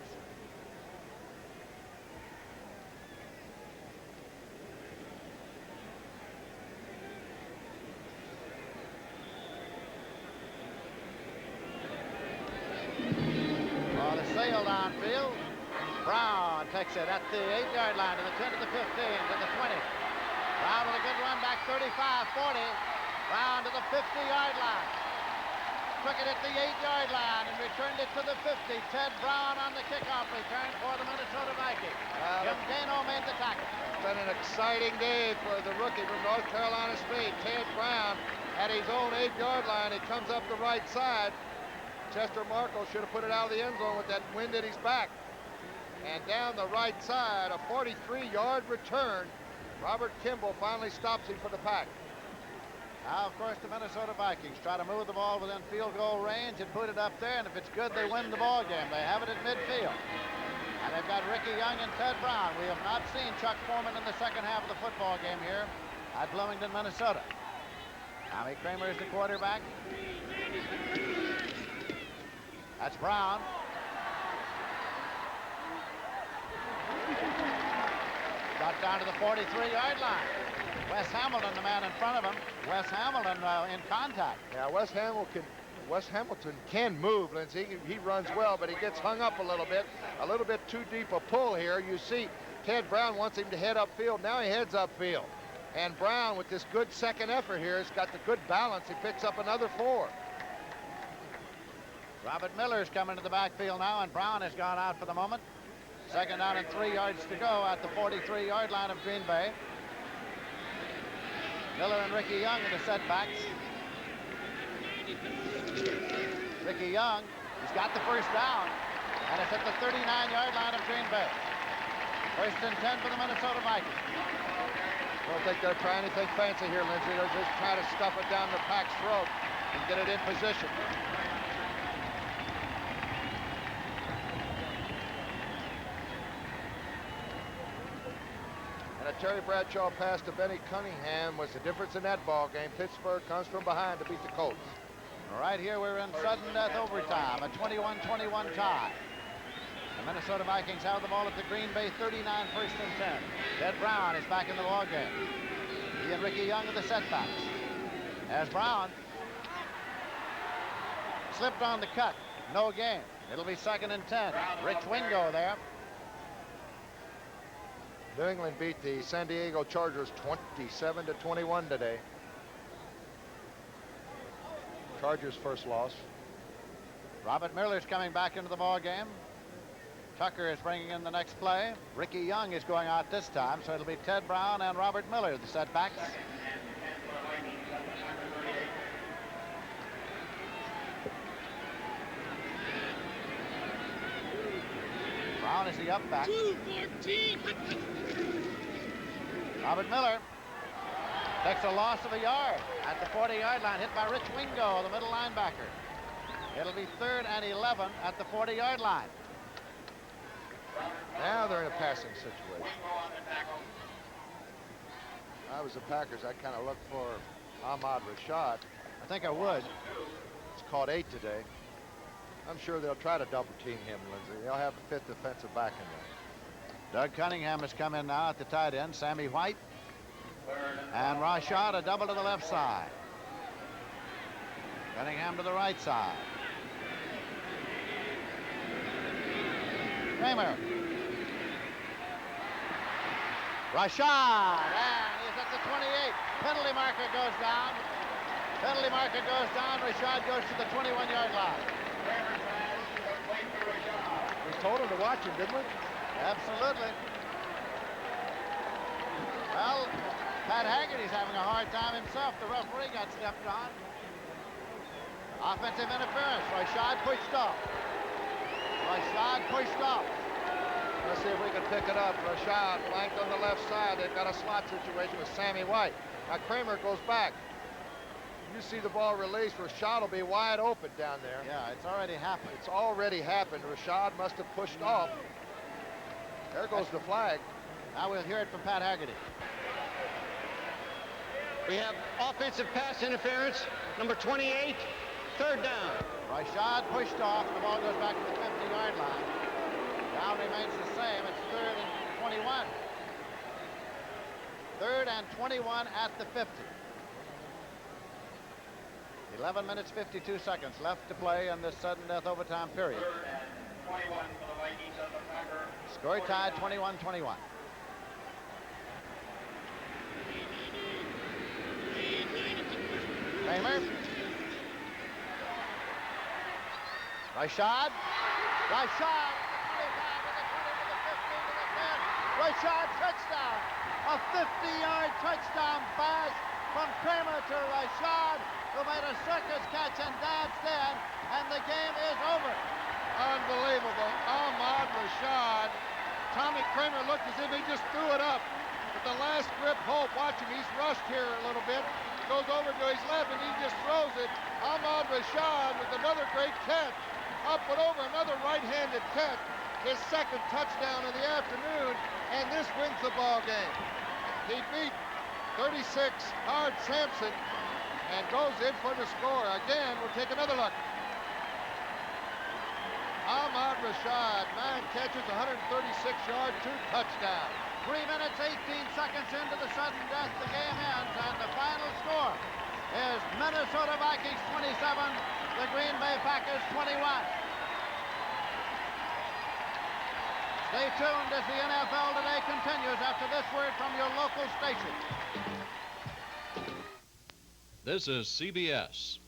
Speaker 1: Sail downfield. Brown takes it at the 8-yard line to the 10 to the 15 to the 20. Brown with a good run back 35, 40. Brown to the 50-yard line. Took it at the 8-yard line and returned it to the 50. Ted Brown on the kickoff return for the Minnesota Vikings. Jim Gano made the tackle.
Speaker 3: It's been an exciting day for the rookie from North Carolina State, Ted Brown, at his own 8-yard line. He comes up the right side. Chester Markle should have put it out of the end zone with that wind at his back. And down the right side, a 43-yard return. Robert Kimball finally stops him for the Pack.
Speaker 1: Now, of course, the Minnesota Vikings try to move the ball within field goal range and put it up there, and if it's good, they win the ball game. They have it at midfield. And they've got Rickey Young and Ted Brown. We have not seen Chuck Foreman in the second half of the football game here at Bloomington, Minnesota. Tommy Kramer is the quarterback. That's Brown. Got down to the 43-yard line. Wes Hamilton, the man in front of him. Wes Hamilton in contact.
Speaker 3: Yeah, Wes Hamilton can move, Lindsey. He runs well, but he gets hung up a little bit too deep a pull here. You see, Ted Brown wants him to head upfield. Now he heads upfield. And Brown, with this good second effort here, has got the good balance. He picks up another 4.
Speaker 1: Robert Miller's coming to the backfield now, and Brown has gone out for the moment. Second down and 3 yards to go at the 43-yard line of Green Bay. Miller and Rickey Young are the setbacks. Rickey Young, he's got the first down, and it's at the 39-yard line of Green Bay. First and 10 for the Minnesota Vikings.
Speaker 3: I don't think they're trying anything fancy here, Lindsey. They're just trying to stuff it down the Pack's throat and get it in position. A Terry Bradshaw pass to Benny Cunningham was the difference in that ball game. Pittsburgh comes from behind to beat the Colts.
Speaker 1: Right here we're in sudden death overtime, a 21-21 tie. The Minnesota Vikings have the ball at the Green Bay 39, first and 10. Ted Brown is back in the ball game. He and Rickey Young are the setbacks. As Brown slipped on the cut, no gain. It'll be second and 10. Rich Wingo there.
Speaker 3: New England beat the San Diego Chargers 27-21 today. Chargers' first loss.
Speaker 1: Robert Miller's coming back into the ball game. Tucker is bringing in the next play. Rickey Young is going out this time, so it'll be Ted Brown and Robert Miller, the setbacks. Brown is the up back. 2-14. Robert Miller takes a loss of a yard at the 40-yard line, hit by Rich Wingo, the middle linebacker. It'll be 3rd and 11 at the 40-yard line.
Speaker 3: Now they're in a passing situation. If I was the Packers, I'd kind of look for Ahmad Rashad.
Speaker 1: I think I would.
Speaker 3: It's caught 8 today. I'm sure they'll try to double team him, Lindsey. They'll have a 5th defensive back in there.
Speaker 1: Doug Cunningham has come in now at the tight end. Sammy White and Rashad a double to the left side. Cunningham to the right side. Kramer. Rashad, and he's at the 28. Penalty marker goes down. Penalty marker goes down. Rashad goes to the 21-yard line.
Speaker 3: We told him to watch him, didn't we?
Speaker 1: Absolutely. Well, Pat Haggerty's having a hard time himself. The referee got stepped on. Offensive interference. Rashad pushed off. Rashad pushed off.
Speaker 3: Let's see if we can pick it up. Rashad flanked on the left side. They've got a slot situation with Sammy White. Now Kramer goes back. You see the ball released. Rashad will be wide open down there.
Speaker 1: Yeah, it's already happened.
Speaker 3: It's already happened. Rashad must have pushed off. There goes the flag.
Speaker 1: Now we'll hear it from Pat Haggerty.
Speaker 4: We have offensive pass interference, number 28, 3rd down.
Speaker 1: Rashad pushed off. The ball goes back to the 50-yard line. Down remains the same. It's 3rd and 21. 3rd and 21 at the 50. 11 minutes, 52 seconds left to play in this sudden death overtime period.
Speaker 22: 3rd and 21 for the Vikings of the Packer.
Speaker 1: Score tied 21-21. Kramer. Rashad. Rashad. Rashad touchdown. A 50-yard touchdown pass from Kramer to Rashad, who made a circus catch and danced in, and the game is over.
Speaker 3: Unbelievable. Ahmad Rashad. Tommy Kramer looked as if he just threw it up. But the last grip, Hope, watch him. He's rushed here a little bit. Goes over to his left, and he just throws it. Ahmad Rashad with another great catch. Up and over, another right-handed catch. His 2nd touchdown of the afternoon, and this wins the ball game. He beat 36 Hard Sampson and goes in for the score. Again, we'll take another look. Ahmad Rashad, 9 catches, 136 yards, 2 touchdowns.
Speaker 1: 3 minutes, 18 seconds into the sudden death, the game ends, and the final score is Minnesota Vikings 27, the Green Bay Packers 21. Stay tuned as the NFL Today continues after this word from your local station.
Speaker 2: This is CBS.